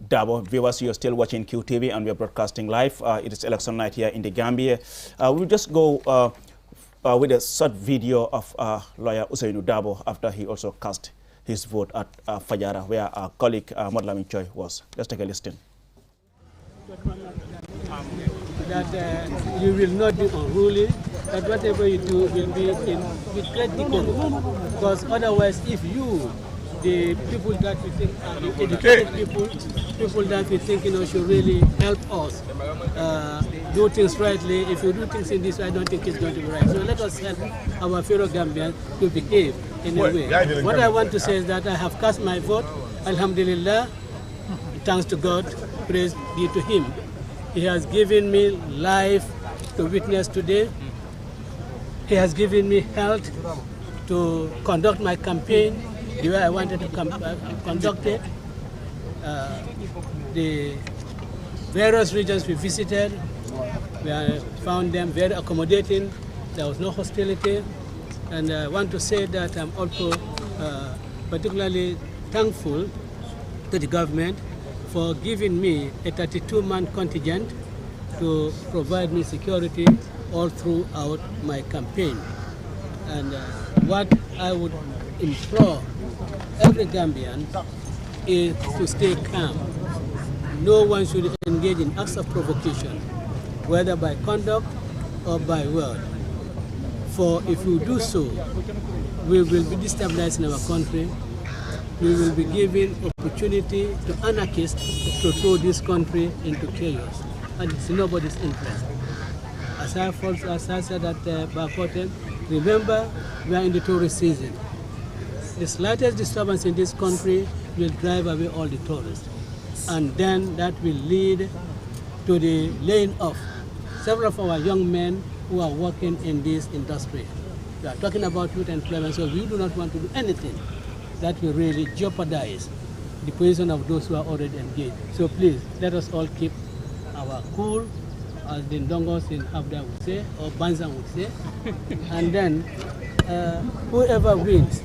[SPEAKER 1] Dabo. Viewers, you're still watching QTV and we're broadcasting live. It is election night here in the Gambia. We'll just go with a short video of lawyer Usainu Dabo after he also cast his vote at Fajara, where our colleague Modlamin Choi was. Let's take a listen.
[SPEAKER 11] That you will not be unruly, that whatever you do will be with great decorum. Because otherwise, if you, the people that we think are the educated people that we think should really help us do things rightly. If you do things in this way, I don't think it's going to be right. So let us help our fellow Gambians to behave in a way. What I want to say is that I have cast my vote. Alhamdulillah, thanks to God, praise be to Him. He has given me life to witness today. He has given me health to conduct my campaign the way I wanted to conduct it. The various regions we visited, we found them very accommodating. There was no hostility. And I want to say that I'm also particularly thankful to the government for giving me a 32-man contingent to provide me security all throughout my campaign. And what I would implore every Gambian is to stay calm. No one should engage in acts of provocation, whether by conduct or by word. For if you do so, we will be destabilizing our country. We will be giving opportunity to anarchists to throw this country into chaos. And it's in nobody's interest. As as I said at Bakoten, remember, we are in the tourist season. The slightest disturbance in this country will drive away all the tourists. And then that will lead to the laying off several of our young men who are working in this industry. We are talking about youth employment, so we do not want to do anything that will really jeopardize the position of those who are already engaged. So please, let us all keep our cool, as the Ndongos in Habda would say, or Banzan would say, and then whoever wins,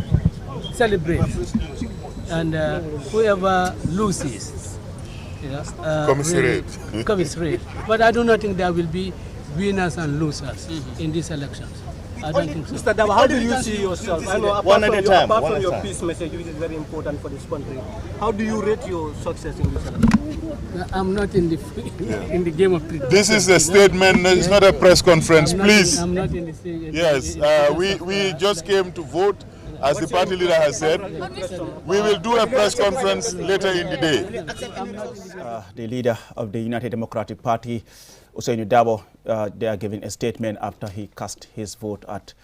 [SPEAKER 11] celebrates, and whoever loses, commiserate. But I do not think there will be winners and losers in these elections. I don't think so.
[SPEAKER 9] Mr. Daba, how do you see yourself? I know apart from your peace message, which is very important for this country, how do you rate your success in this election?
[SPEAKER 11] I'm not in the in the game of politics.
[SPEAKER 12] This is a statement, it's not a press conference, please.
[SPEAKER 11] I'm not in the
[SPEAKER 12] Yes, we just came to vote, as the party leader has said. We will do a press conference later in the day.
[SPEAKER 1] The leader of the United Democratic Party, Usainu Dabo, they are giving a statement after he cast his vote at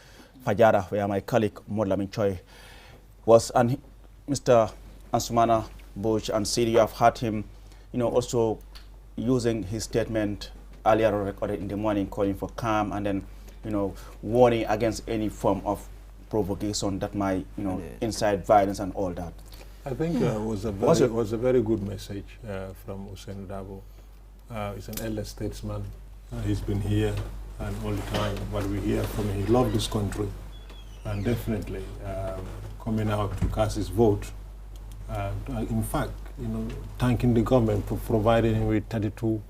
[SPEAKER 1] Fajara, where my colleague Modlamin Choi was. And Mr. Ansumana Bush and Siri, you have heard him, also using his statement earlier recorded in the morning, calling for calm and then, warning against any form of provocation that might, incite violence and all that.
[SPEAKER 3] I think it was a very good message from Usainu Dabo. He's an elder statesman. He's been here and all the time. What we hear from him, he loved this country, and definitely coming out to cast his vote. In fact, thanking the government for providing him with 32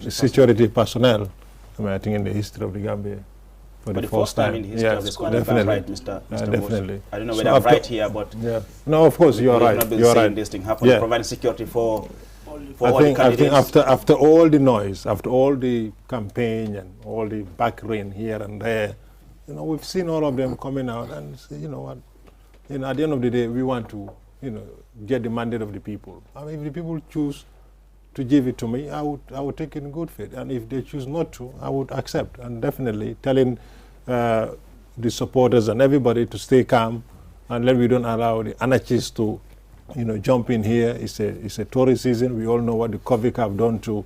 [SPEAKER 3] security personnel. I think in the history of the Gambia. For the first time in the history of this country. Definitely. Right, Mr.
[SPEAKER 1] Definitely. I don't know whether I'm right here, but
[SPEAKER 3] no, of course you are right.
[SPEAKER 1] You are right. This thing happened, providing security for all the candidates.
[SPEAKER 3] I think after all the noise, after all the campaign and all the back rain here and there, we've seen all of them coming out and say, at the end of the day, we want to, get the mandate of the people. I mean, if the people choose to give it to me, I would take it in good faith. And if they choose not to, I would accept. And definitely telling the supporters and everybody to stay calm and we don't allow the anarchists to, jump in here. It's a tourist season. We all know what the COVID have done to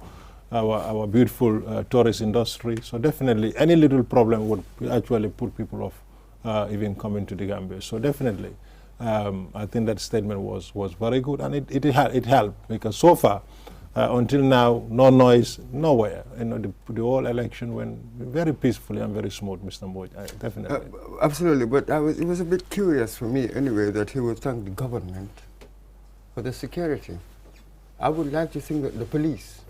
[SPEAKER 3] our beautiful tourist industry. So definitely any little problem would actually put people off even coming to the Gambia. So definitely, I think that statement was very good, and it helped, because so far, until now, no noise, nowhere. The whole election went very peacefully and very smooth, Mr. Mboj, definitely.
[SPEAKER 2] Absolutely, but it was a bit curious for me anyway that he would thank the government for the security. I would like to think that the police,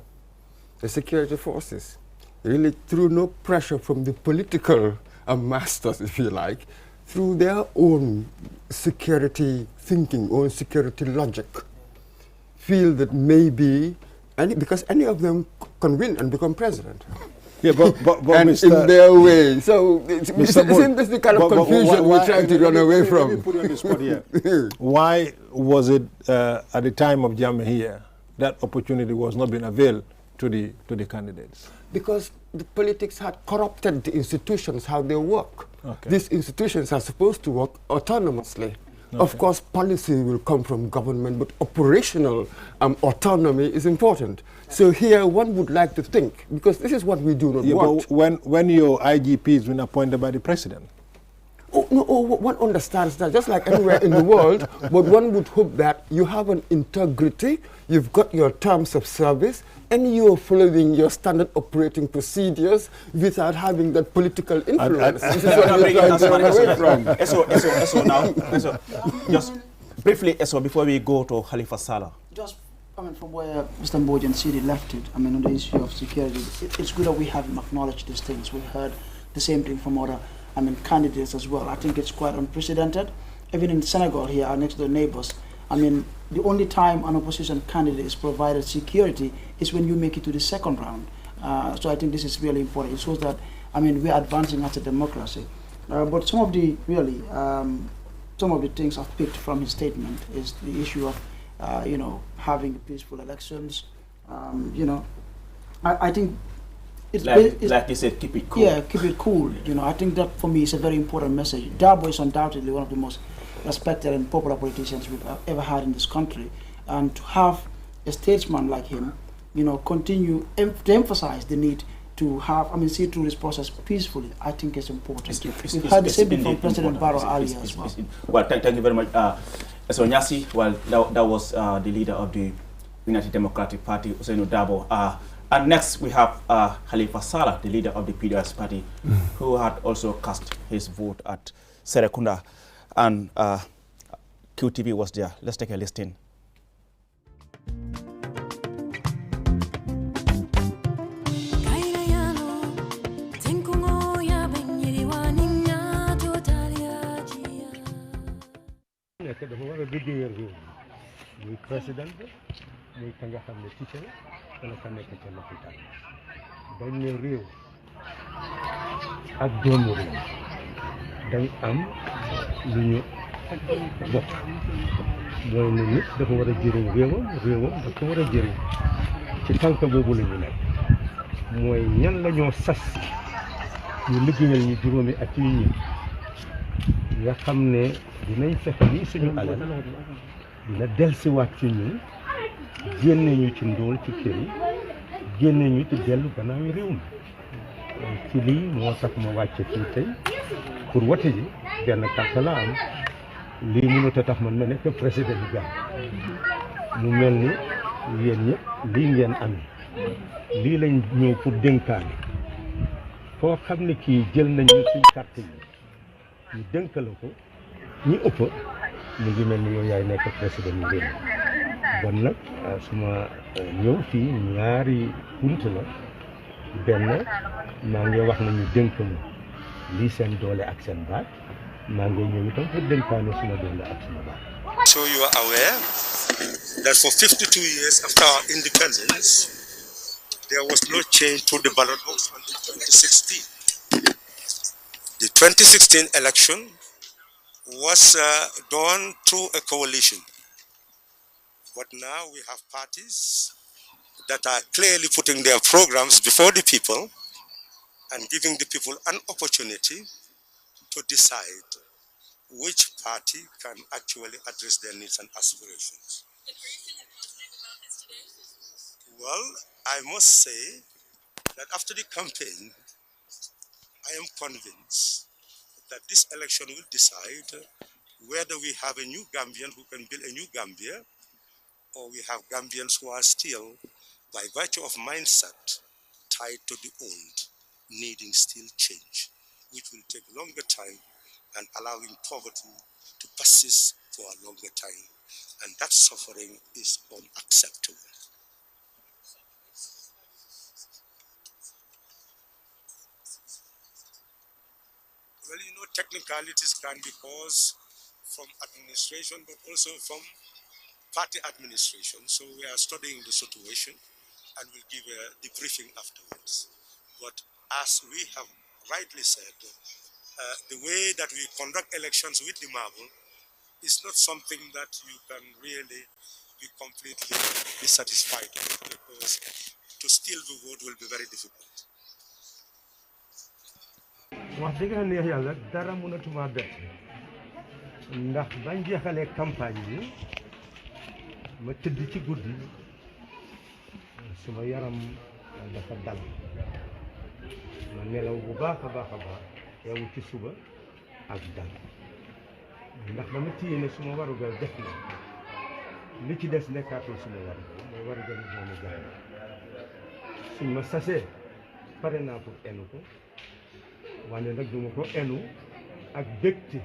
[SPEAKER 2] the security forces, really threw no pressure from the political masters, if you like, through their own security thinking, own security logic, feel that maybe, because any of them can win and become president.
[SPEAKER 3] Yeah, but
[SPEAKER 2] and
[SPEAKER 3] Mr.
[SPEAKER 2] in their way. So isn't this the kind of confusion we're trying to run away from?
[SPEAKER 3] Let me put you on the spot here. Why was it at the time of Jamahia that opportunity was not being availed to the candidates?
[SPEAKER 2] Because the politics had corrupted the institutions, how they work.
[SPEAKER 3] Okay.
[SPEAKER 2] These institutions are supposed to work autonomously.
[SPEAKER 3] Okay.
[SPEAKER 2] Of course, policy will come from government, but operational autonomy is important. So here, one would like to think, because this is what we do not want.
[SPEAKER 3] But when your IGP is been appointed by the president?
[SPEAKER 2] One understands that, just like anywhere in the world, but one would hope that you have an integrity, you've got your terms of service, and you're following your standard operating procedures without having that political influence. This is what we're trying to run away from.
[SPEAKER 1] Eso now. Just briefly, Eso, before we go to Khalifa Salah.
[SPEAKER 7] Just from where Mr. Mboj and Sidi left it, on the issue of security, it's good that we have acknowledged these things. We've heard the same thing from other candidates as well. I think it's quite unprecedented. Even in Senegal here, our next door neighbors, the only time an opposition candidate is provided security is when you make it to the second round. So I think this is really important. It shows that, we're advancing as a democracy. But some of the things I've picked from his statement is the issue of, having peaceful elections. I think
[SPEAKER 1] like you said, keep it cool.
[SPEAKER 7] Yeah, keep it cool. You know, I think that for me is a very important message. Dabo is undoubtedly one of the most respected and popular politicians we've ever had in this country, and to have a statesman like him, you know, continue to emphasize the need to have, see through this process peacefully, I think is important. We've had the same thing from President Barrow earlier as well.
[SPEAKER 1] Well, thank you very much. So Nyasi, well, that was the leader of the United Democratic Party, Ousainou Dabo. And next we have Halifa Sallah, the leader of the PDS party, who had also cast his vote at Serekunda. And QTV was there. Let's take a listen.
[SPEAKER 13] dafa war a liggéeyal réew muy président muy ka nga xam ne teacher wala ka nekk ca lopitaan dañ ne réew ak doomu réew dañ am lu ñu bokk mooy ne nit dafa war a jëriñ réewam dafa war a jëriñ ci tànk boobu la ñu nekk mooy ñan la ñoo sas ñu liggéeyal ñu juróomi at yi ñi nga xam ne dinañ fexe ni suñu alal dina dellusiwaat ci ñun génne ñu ci ndóol ci kër yi génne ñu ci dellu gannaaw réew mi ci lii moo tax ma wàcce fii tey pour wote ji benn carte la am lii mënut a tax man ma nekk président bi gàmm mu mel ni yéen ñëpp lii ngeen amee lii lañ ñëw pour dénkaane foo xam ne kii jël nañu suñ carte yi ñu dénk la ko ñi ëpp mu ngi mel ni yow yaay nekk président yi réew bon nag suma ñëw fii ñaari punt la benn maa ngi wax nañu dénk ma lii seen doole ak seen baat maa ngi ñëw itam pour dénkaane suma doole ak suma baat.
[SPEAKER 14] So you are aware that for 52 years after our independence there was no change to the ballot box until 2016. The 2016 election was done through a coalition. But now we have parties that are clearly putting their programs before the people and giving the people an opportunity to decide which party can actually address their needs and aspirations. Well, I must say that after the campaign, I am convinced that this election will decide whether we have a new Gambian who can build a new Gambia, or we have Gambians who are still, by virtue of mindset, tied to the old, needing still change, which will take longer time and allowing poverty to persist for a longer time. And that suffering is unacceptable. Well, you know, technicalities can be caused from administration, but also from party administration. So we are studying the situation and we'll give a debriefing afterwards. But as we have rightly said, the way that we conduct elections with the marble is not something that you can really be completely dissatisfied with, because to steal the vote will be very difficult.
[SPEAKER 13] wax dëgg neex yàlla dara mënatuma bett ndax bañ jeexalee campagne yi ma tëdd ci guddi suma yaram dafa dal ma nelaw bu baax a baax yeewu ci suba ak dal ndax dama téye ne suma warugal def na li ci des nekkaatul suma warugal mooy warugal doomu Gambie suñ ma sasee pare naa pour enu ko wane nag duma ko enu ak bégte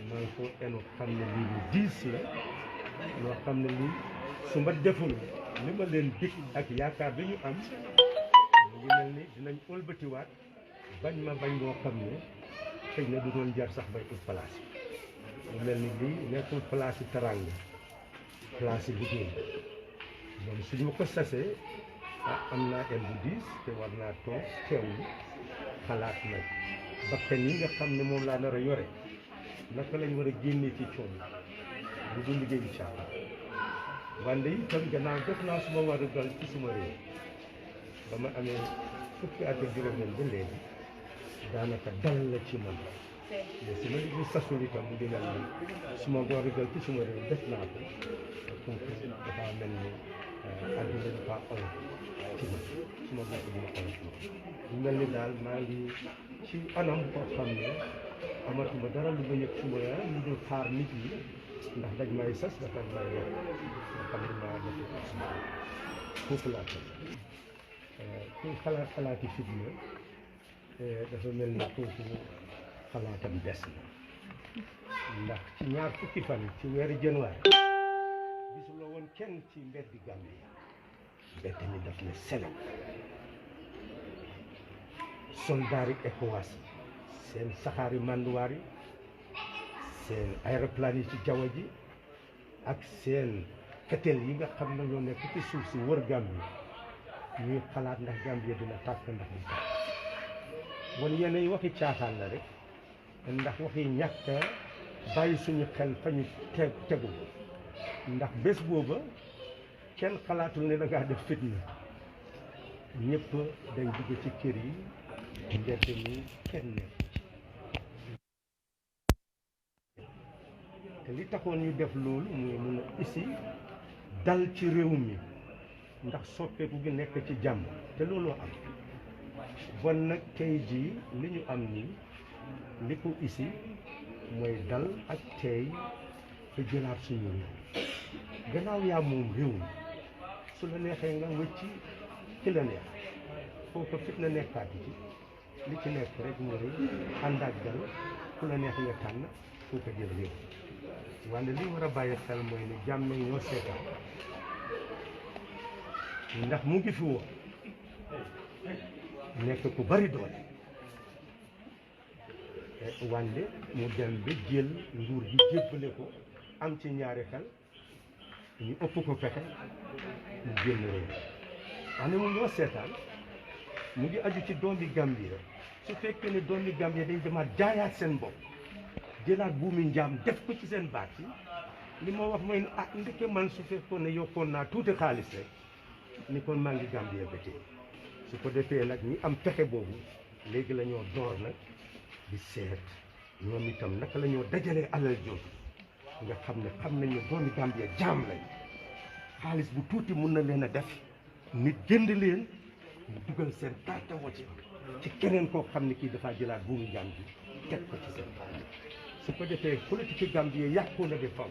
[SPEAKER 13] maa ko enu xam ne lii lu diis la loo xam ne lii su ma deful li ma leen dig ak yaakaar bi ñu am mu ngi mel ni dinañ ëlbatiwaat bañ ma bañ boo xam ne xëy na du doon jar sax bay ut place mu mel ni lii nekkul place yi taranga place yi liggéey donc suñu ma ko sasee am naa el bu diis te war naa toog teewlu xalaat nag bakkan yi nga xam ne moom laa nar a yore naka lañ war a génnee ci coono bu du liggéey incha allah wante itam gannaaw def naa suma war a dal ci suma réew ba ma amee fukki at ak juróom-benn ba léegi daanaka dal la ci man mais su ma di sasul itam di mel ni su ma góor gal ci suma réew def naa ko donc dafa mel ni àdduna dafa oyof ci man su ma bopp dina oyof mu mel ni daal maa ngi ci anam boo xam ne amatuma dara lu ma yëg suma yaram lu dul xaar nit yi ndax dañ may sas dafa may wax nga xam ne maa def foofu laa ko kuy xalaati fitna dafa mel ni kooku xalaatam des na ndax ci ñaar fukki fan ci weeru janvier gisuloo woon kenn ci mbeddi Gambie mbedd mi daf ne selo soldaari ECOWAS seen saxaari manduwaar yi seen aéroplane yi ci jaww ji ak seen fetel yi nga xam ne ñoo nekk ci suuf si wër Gambie ñuy xalaat ndax Gambie dina tàkk ndax du tàkk wan yenn waxi caaxaan la rek ndax waxi ñàkk bàyyi suñu xel fa ñu tegu ndax bés booba kenn xalaatul ne da ngaa def fitna ñëpp day dugg ci kër yi mbedd mi kenn nekk te li taxoon ñu def loolu muy mun a isi dal ci réew mi ndax soppeeku gi nekk ci jàmm te looloo am bon nag tey jii li ñu am nii li ko isi mooy dal ak tey te jëlaat suñu réew gannaaw yaa moom réew mi su la neexee nga wëcci ci la neex foofu fitna nekkaati ci li ci nekk rek mooy ànd ak dal ku la neex nga tànn foofu jël réew wante li war a bàyyi xel mooy ne jàmm ñoo seetaan ndax mu ngi fi woon nekk ku bari doole wante mu dem ba jël nguur gi jébbale ko am ci ñaari xel ñu ëpp ko pexe mu génn réew wante mu ñoo seetaan mu ngi aju ci doomi Gambie su fekkee ne doomi Gambie dañ demaat jaayaat seen bopp jëlaat buumi njaam def ko ci seen baat yi li ma wax mooy ah ndeke man su fekkoon ne yokkoon naa tuuti xaalis rek ni kon maa ngi Gambie ba tey su ko defee nag ñi am pexe boobu léegi la ñoo door nag di seet ñoom itam naka la ñoo dajalee alal jooju nga xam nañ ne doomi Gambie jaam lañ xaalis bu tuuti mun na leen a def nit jënd leen mu dugal seen carte wocc ci keneen koo xam ne kii dafaa jëlaat buumu jaam bi teg ko ci seen xaalis su ko defee politique Gambie yàqu na de faw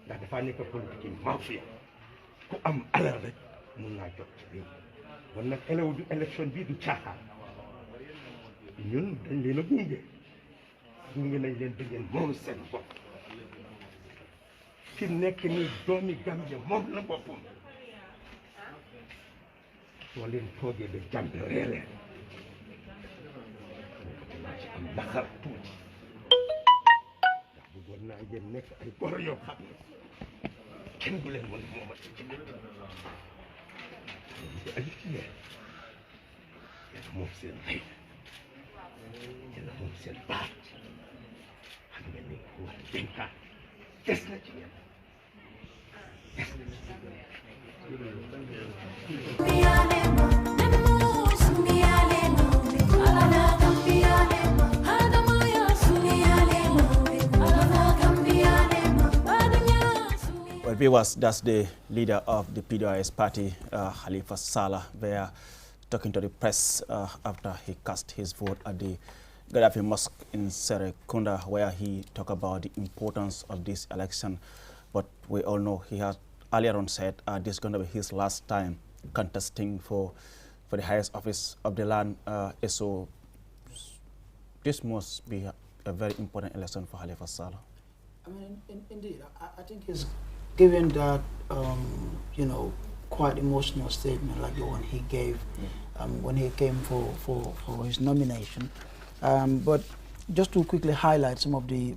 [SPEAKER 13] ndax dafaa nekk politique mafia ku am alal rek mun naa jot ci réew kon nag élection bii du caaxaan ñun dañ leen a gunge nañ leen ba ngeen moom seen bopp fi nekk ni doomi Gambie moom la boppam soo leen toogee ba jàmm reeree dinaa ci am naqar tuuti ndax bëggoon naa ngeen nekk ay goro yoo xam ne kenn du leen mën a moomati ci aju ci yéen yéen moom seen xëy yéen moom seen baat xam nga ni wax dénkaan des na ci yéen des na ci
[SPEAKER 1] Well, viewers, that's the leader of the PDIS party, Halifa Sallah, there talking to the press after he cast his vote at the Gaddafi Mosque in Serekunda, where he talked about the importance of this election. But we all know he has earlier on said this is going to be his last time contesting for the highest office of the land. So this must be a very important election for Halifa Sallah.
[SPEAKER 7] I mean, indeed, I think he's given that, you know, quite emotional statement like the one he gave when he came for his nomination. But just to quickly highlight some of the,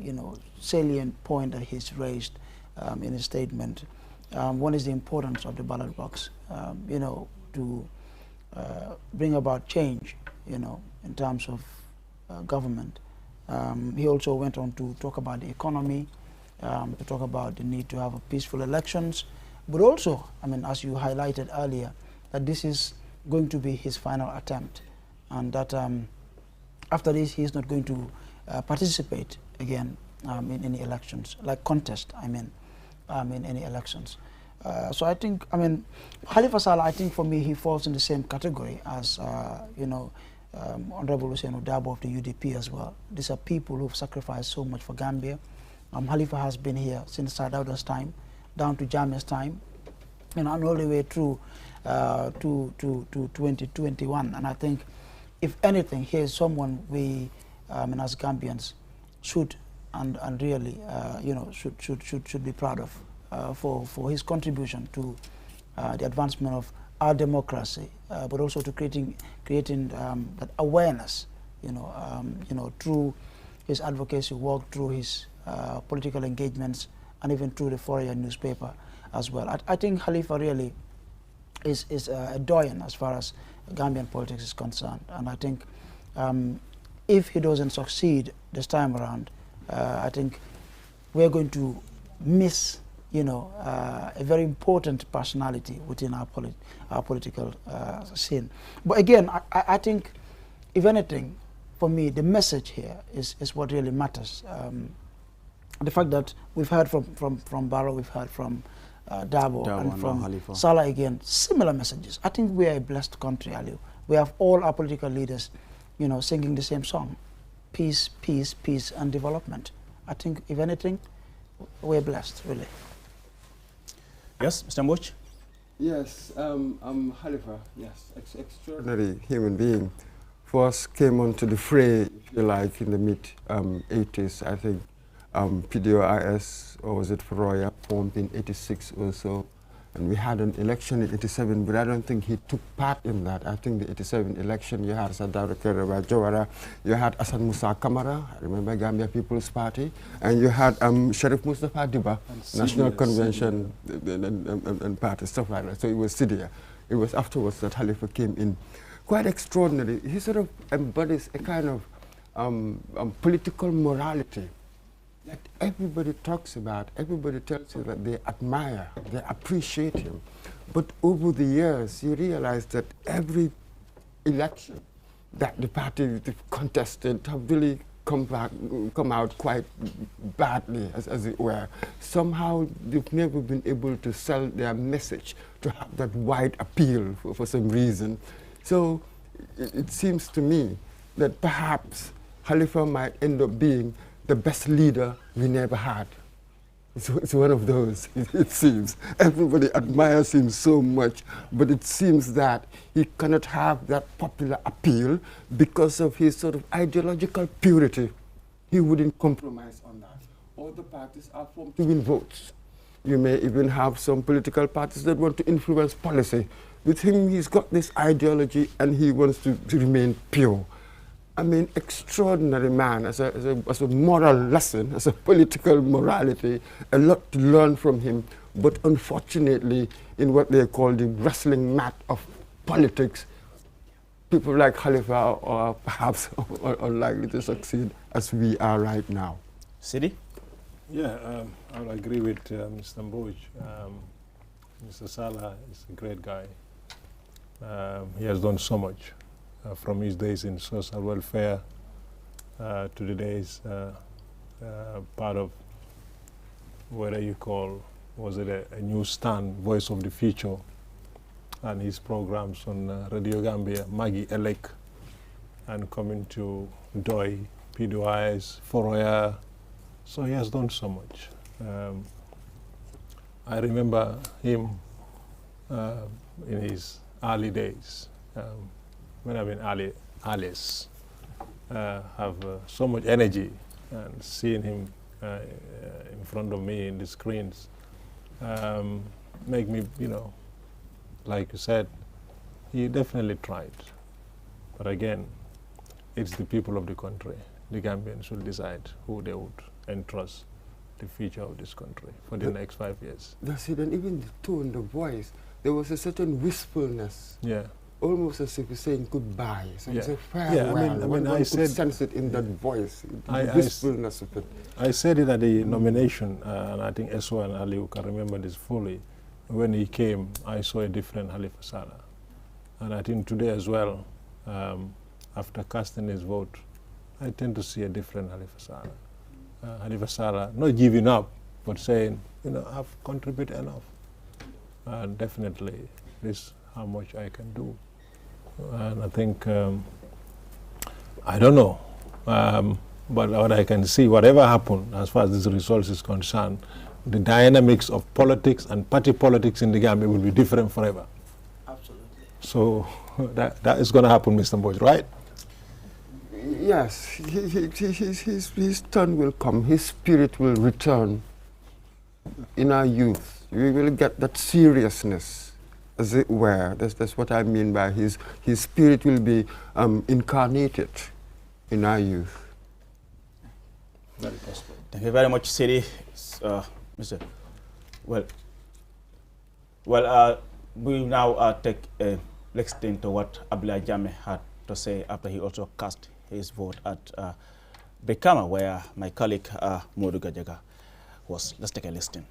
[SPEAKER 7] you know, salient point that he's raised in his statement. One is the importance of the ballot box, you know, to bring about change, you know, in terms of government. He also went on to talk about the economy, to talk about the need to have a peaceful elections, but also, I mean, as you highlighted earlier, that this is going to be his final attempt, and that after this he is not going to participate again in any elections, like contest, I mean, in any elections. So I think, I mean, Halifa Sallah, I think for me, he falls in the same category as, you know, Honorable Hussein Dabo of the UDP as well. These are people who've sacrificed so much for Gambia. Halifa has been here since Sadauda's time, down to Jammeh's time, you know, and all the way through to 2021. And I think, if anything, he is someone we, as Gambians, should and really, you know, should be proud of for his contribution to the advancement of our democracy, but also to creating that awareness, you know, through his advocacy work, through his political engagements, and even through the foreign newspaper as well. I think Halifa really is a doyen as far as Gambian politics is concerned, and I think if he doesn't succeed this time around, I think we're going to miss, you know, a very important personality within our political scene. But again, I think, if anything, for me, the message here is what really matters. The fact that we've heard from Barrow, we've heard from Dabo and from Sallah again, similar messages. I think we are a blessed country, Aliu. We have all our political leaders, you know, singing the same song: peace, peace, peace, and development. I think, if anything, we're blessed, really.
[SPEAKER 1] Yes, Mr. Mboch?
[SPEAKER 2] Yes, Halifa, yes, extraordinary human being. First came onto the fray, if you like, in the mid-80s, I think. PDOIS, or was it Feroya, formed in 86 or so. And we had an election in 87, but I don't think he took part in that. I think the 87 election, you had Sadara Kereba Jawara, you had Asan Musa Kamara, I remember Gambia People's Party, and you had Sheriff Mustafa Diba, National Convention and party, stuff like that. So it was Sidia. It was afterwards that Halifa came in. Quite extraordinary. He sort of embodies a kind of political morality that everybody talks about, everybody tells you that they admire, they appreciate him. But over the years, you realize that every election that the party contested have really come out quite badly, as it were. Somehow they've never been able to sell their message, to have that wide appeal for some reason. So it seems to me that perhaps Halifa might end up being the best leader we never had. It's one of those, it seems. Everybody admires him so much, but it seems that he cannot have that popular appeal because of his sort of ideological purity. He wouldn't compromise on that. All the parties are formed to win votes. You may even have some political parties that want to influence policy. With him, he's got this ideology and he wants to remain pure. I mean, extraordinary man, as a moral lesson, as a political morality, a lot to learn from him. But unfortunately, in what they call the wrestling mat of politics, people like Halifa are perhaps unlikely to succeed as we are right now.
[SPEAKER 1] Sidi?
[SPEAKER 3] Yeah, I'll agree with Mr. Mboch. Mr. Sallah is a great guy. He has done so much. From his days in social welfare to the days part of whether you call, was it a newsstand, Voice of the Future, and his programs on Radio Gambia, Maggie Elek, and coming to Doi, PDOIS, Foroya. So he has done so much. I remember him in his early days. When I've been Alice, have so much energy, and seeing him in front of me in the screens make me, you know, like you said, he definitely tried. But again, it's the people of the country. The Gambians will decide who they would entrust the future of this country for the next 5 years.
[SPEAKER 2] That's it, and even the tone, the voice, there was a certain wistfulness.
[SPEAKER 3] Yeah.
[SPEAKER 2] Almost as if you're saying goodbye. So
[SPEAKER 3] Yeah.
[SPEAKER 2] it's a farewell.
[SPEAKER 3] I mean,
[SPEAKER 2] I
[SPEAKER 3] said,
[SPEAKER 2] could sense it in that voice, the wistfulness of it.
[SPEAKER 3] I said it at the nomination, and I think Eswa and Aliu can remember this fully. When he came, I saw a different Halifa Sallah. And I think today as well, after casting his vote, I tend to see a different Halifa Sallah. Halifa Sallah not giving up, but saying, I've contributed enough. And definitely, this is how much I can do. And I think, I don't know, but what I can see, whatever happened, as far as this result is concerned, the dynamics of politics and party politics in the Gambia will be different forever.
[SPEAKER 7] Absolutely.
[SPEAKER 3] So that is going to happen, Mr. Boyd, right?
[SPEAKER 2] Yes, his turn will come. His spirit will return in our youth. We will get that seriousness, as it were. That's what I mean by his spirit will be incarnated in our youth.
[SPEAKER 1] Very possible. Thank you very much, Siri. Mr. Well, we now take a listen to what Abdullah Jammeh had to say after he also cast his vote at Brikama, where my colleague Modu Gajaga was. Let's take a listen.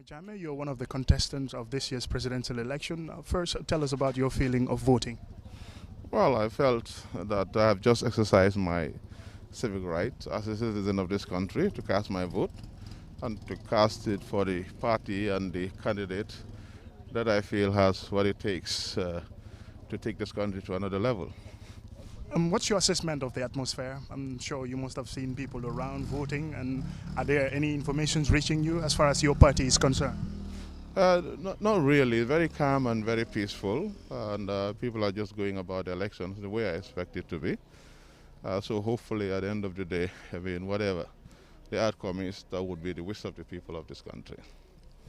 [SPEAKER 15] Jammeh, you're one of the contestants of this year's presidential election. First, tell us about your feeling of voting.
[SPEAKER 16] Well, I felt that I have just exercised my civic right as a citizen of this country to cast my vote and to cast it for the party and the candidate that I feel has what it takes to take this country to another level.
[SPEAKER 15] What's your assessment of the atmosphere? I'm sure you must have seen people around voting, and are there any information reaching you as far as your party is concerned?
[SPEAKER 16] Not really. Very calm and very peaceful, and people are just going about the elections the way I expect it to be. So hopefully at the end of the day, I mean, whatever the outcome is, that would be the wish of the people of this country.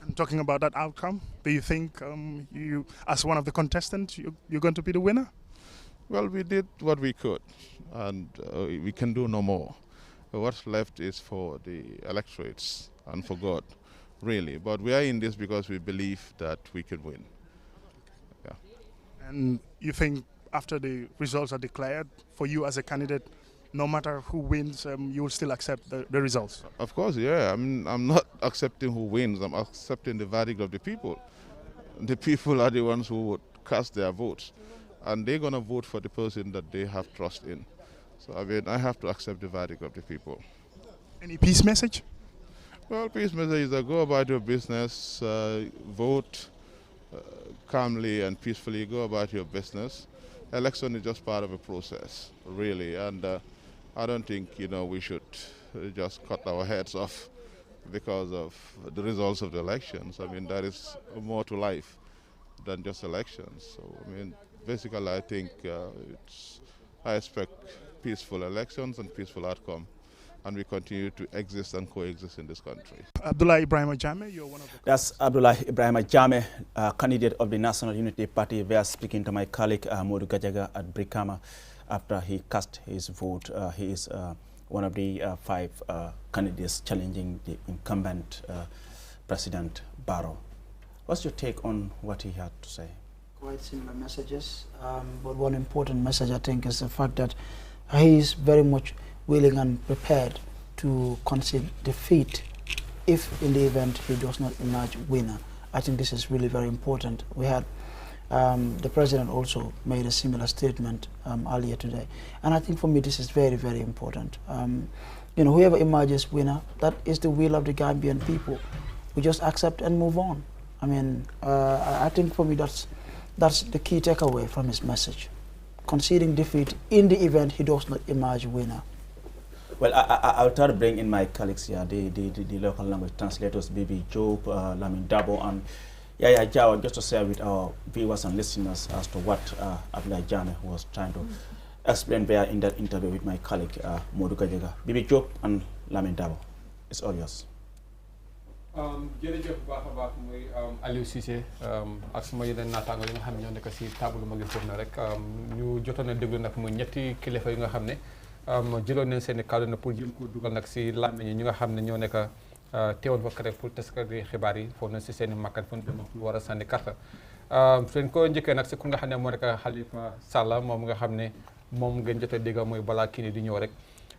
[SPEAKER 15] And talking about that outcome, do you think you, as one of the contestants, you're going to be the winner?
[SPEAKER 16] Well, we did what we could, and we can do no more. What's left is for the electorates and for God, really. But we are in this because we believe that we can win. Yeah.
[SPEAKER 15] And you think after the results are declared, for you as a candidate, no matter who wins, you will still accept the results?
[SPEAKER 16] Of course, yeah. I'm not accepting who wins. I'm accepting the verdict of the people. The people are the ones who would cast their votes, and they're going to vote for the person that they have trust in. So, I mean, I have to accept the verdict of the people.
[SPEAKER 15] Any peace message?
[SPEAKER 16] Well, peace message is that go about your business, vote calmly and peacefully, go about your business. Election is just part of a process, really, and I don't think, we should just cut our heads off because of the results of the elections. I mean, there is more to life than just elections. So, I mean, basically, I think I expect peaceful elections and peaceful outcome, and we continue to exist and coexist in this country.
[SPEAKER 15] Abdullah Ibrahim Jammeh, you're one of the...
[SPEAKER 1] That's Abdullah Ibrahim Jammeh, candidate of the National Unity Party. We are speaking to my colleague Modu Gajaga at Brikama after he cast his vote. He is one of the 5 candidates challenging the incumbent President Barrow. What's your take on what he had to say?
[SPEAKER 7] Quite similar messages, but one important message I think is the fact that he is very much willing and prepared to concede defeat if in the event he does not emerge winner. I think this is really very important. We had the president also made a similar statement earlier today, and I think for me this is very, very important. Whoever emerges winner, that is the will of the Gambian people. We just accept and move on. I mean, I think for me that's the key takeaway from his message. Conceding defeat in the event he does not emerge winner.
[SPEAKER 1] Well, I'll try to bring in my colleagues here, the local language translators, Bibi Job, Lamin Dabo, and Yaya Jawa, just to share with our viewers and listeners as to what Abdullah Jammeh was trying to explain there in that interview with my colleague, Modu Gajaga. Bibi Job and Lamin Dabo, it's all yours.
[SPEAKER 5] jërëjëf bu baax a baax muy Aliou Cissé ak suma yeneen naataango yi nga xam ne ñoo nekk si table ma ngi foofu na rek ñu jotoon a déglu nag muy ñetti kilifa yi nga xam ne jëloon nañ seen i kàddu na pour jëm ko dugal nag si làmmiñ yi ñi nga xam ne ñoo nekk teewoon fa rek pour taskati xibaar yi foofu na si seen i makkat fu ñu war a sànni carte suñ ko njëkkee nag si ku nga xam ne moo nekk Halifa Sallah moom nga xam ne moom ngeen jot a dégg mooy balaa kii di ñëw rek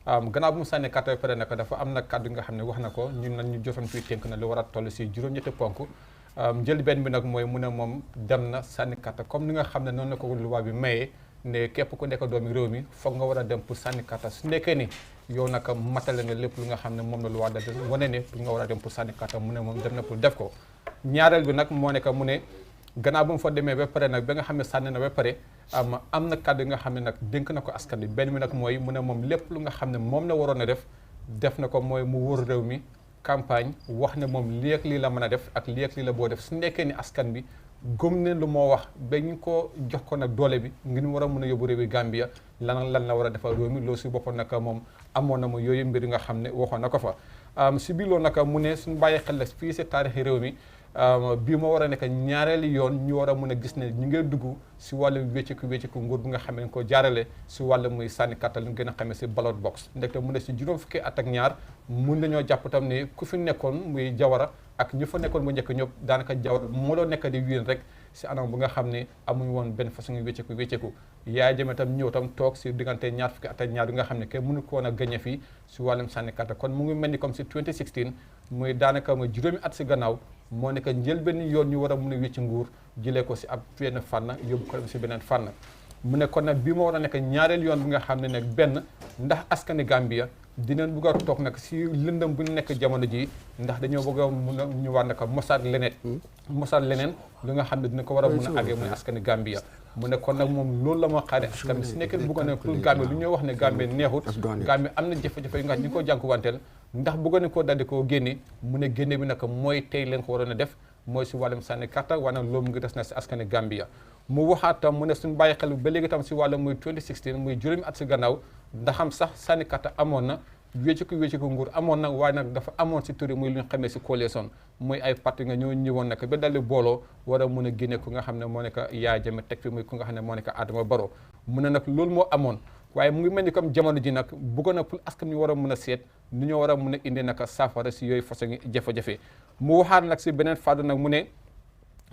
[SPEAKER 5] gannaaw bu mu sànni kàddu ba pare nag dafa am na kàddu nga xam ne wax na ko ñun nag ñu jotoon fii tënk na lu war a toll si juróom-ñetti ponk njël benn bi nag mooy mu ne moom dem na sànni carte comme ni nga xam ne noonu la ko loi bi mayee ne képp ku nekk doomi réew mi foog nga war a dem pour sànni carte su nekkee ni yow nag matale nga lépp lu nga xam ne moom la loi da wane ne pour nga war a dem pour sànni carte mu ne moom dem na pour def ko ñaareel bi nag moo nekk mu ne gannaaw bu mu fa demee ba pare nag ba nga xam ne sànni na ba pare am na kàddu yi nga xam ne nag dénk na ko askan bi benn bi nag mooy mu ne moom lépp lu nga xam ne moom la waroon a def na ko mooy mu wër réew mi campagne wax ne moom lii ak lii la mën a def ak lii ak lii la boo def su nekkee ni askan bi gëm ne lu moo wax ba ñu ko jox ko nag doole bi ngir war a mën a yóbbu réewi Gambia lan la war a defal réew mi loolu si boppam nag moom amoon na mu yooyu mbir yi nga xam ne waxoon na ko fa si biir loolu nag mu ne suñu bàyyi xel la fii si taarixi réew mi bii moo war a nekk ñaareeli yoon ñu war a mën a gis ne ñu ngi dugg si wàllu wécciku nguur bi nga xam ne ko jaarale si wàllu muy sànni kàttal lu gën a xamee si ballot box ndekte mu ne si juróom fukki at ak ñaar mun nañoo jàpp tam ne ku fi nekkoon muy Jawara ak ñu fa nekkoon bu njëkk ñëpp daanaka Jawara moo doon nekk di wiin rek si anam bu nga xam ne amuñ woon benn façon wécceeku Yaaya Jammeh tam ñëw tam toog si diggante ñaar fukki at ak ñaar yi nga xam ne kenn mënu ko woon a gañe fii si wàllum sànni kàttal kon mu ngi mel ni comme si 2016 muy daanaka muy juróomi at si gannaaw moo nekk njëlbéen yoon ñu war a mun a wécci nguur jëlee ko si ab benn fànn yóbbu ko si beneen fànn mu ne kon nag bii moo war a nekk ñaareel yoon bi nga xam ne nag benn ndax askani Gambia dinañ bëgg a toog nag si lëndëm bu ñu nekk jamono ji ndax dañoo bëgg a mun a ñu war nag mosaat leneen lu nga xam ne dina ko war a mun a àggee muy askani Gambia mu ne kon nag moom loolu la moo xaare askan bi si nekkee bëgg ne pour Gambia lu ñuy wax ne Gambia neexut Gambia am na jafe-jafe yu nga xam ne ñu ko jànkuwanteel ndax bëgg na koo daldi koo génne mu ne génne bi nag mooy tey leen ko waroon a def mooy si wàllum sànni karta waaye nag loolu mu ngi des na si askani Gambia mu waxaat tam mu ne suñu bàyyi xel ba léegi tam si wàllum muy 2016 muy juróomi at si gannaaw ndaxam sax sànni karta amoon na wécciku nguur amoon na waaye nag dafa amoon si turi muy lu ñu xamee si coalition muy ay parti nga ñoo ñëwoon nag ba daldi booloo war a mun a génne ku nga xam ne moo nekk Yaaya Jammeh teg fi muy ku nga xam ne moo nekk Adama Barrow mu ne nag loolu moo amoon waaye mu ngi mel ni comme jamono ji nag bëggoon na pour askan ñu war a mun a seet nu ñoo war a mun a indi nag saafara si yooyu façon jafe-jafe mu waxaat nag si beneen fàddu nag mu ne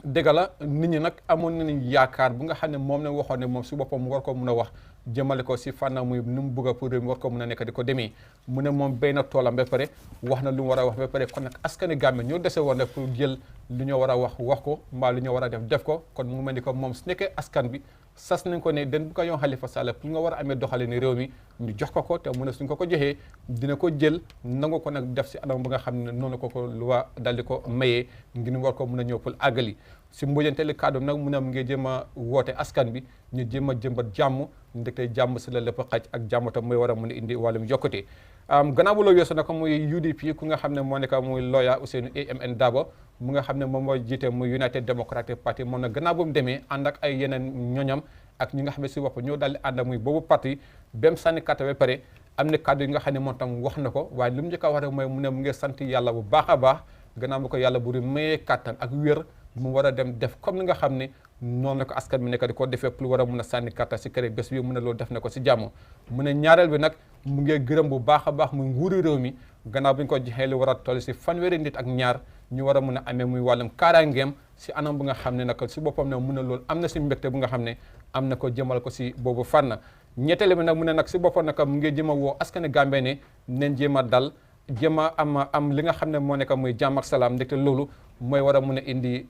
[SPEAKER 5] dëgg la nit ñi nag amoon nañu yaakaar bu nga xam ne moom la waxoon ne moom si boppam mu war ko mun a wax jëmale ko si fànn muy nu mu bëgg a pour réew mi war ko mun a nekk di ko demee mu ne moom béy na toolam ba pare wax na lu mu war a wax ba pare kon nag askani Gambie ñoo dese woon rek pour jël lu ñoo war a wax ko mbaa lu ñoo war a def ko kon mu mel ni ko moom su nekkee askan bi sas nañ ko ne den bu ko yoon Halifa Sallah pour nga war a amee doxale ni réew mi ñu jox ko te mu ne suñ ko joxee dina ko jël nangu ko nag def si anam ba nga xam ne noonu ko luwa dal di ko mayee ngir war ko mun a ñëw pour àggali si mbojanteli kàddu nag mu ne mu ngi jéem a woote askan bi ñu jéem a jëmbat jàmm ndekte jàmm si la lépp xaj ak jàmm tam mooy war a mun a indi wàllum yokkute gannaaw bu loolu weesoo nag muy UDP ku nga xam ne moo nekk muy lawyer Ousainou AMN Darboe mu nga xam ne moom mooy jiite muy United Democratic Party moom nag gannaaw bu mu demee ànd ak ay yeneen ñoñam ak ñi nga xam ne si bopp ñoo daal di ànd ak muy boobu parti bem sànni kàtta ba pare am na kàddu yi nga xam ne moom tam wax na ko waaye lu mu njëkk a wax rek mooy mu ne mu ngi sant yàlla bu baax a baax gannaaw bu ko yàlla bu di mayee kàttan ak wér mu war a dem def comme ni nga xam ne noonu la ko askan bi nekk di ko defee pour war a mun a sànni kàtta si kër bés bi mu ne loolu def na ko si jàmm mu ne ñaareel bi nag mu ngi gërëm bu baax a baax muy nguuri réew mi gannaaw bi ñu ko joxee lu war a toll si fanweeri nit ak ñaar ñu war a mun a amee muy wàllum kaaraangeem si anam bu nga xam ne nag si boppam ne mu ne loolu am na si mbégte bu nga xam ne am na ko jëmal ko si boobu fànn ñetteel bi nag mu ne nag si boppam nag mu ngi jëm a woo askani Gambie ne nañ jéem a dal jéem a am li nga xam ne moo nekk muy jàmm ak salaam ndekte loolu mooy war a mun a indi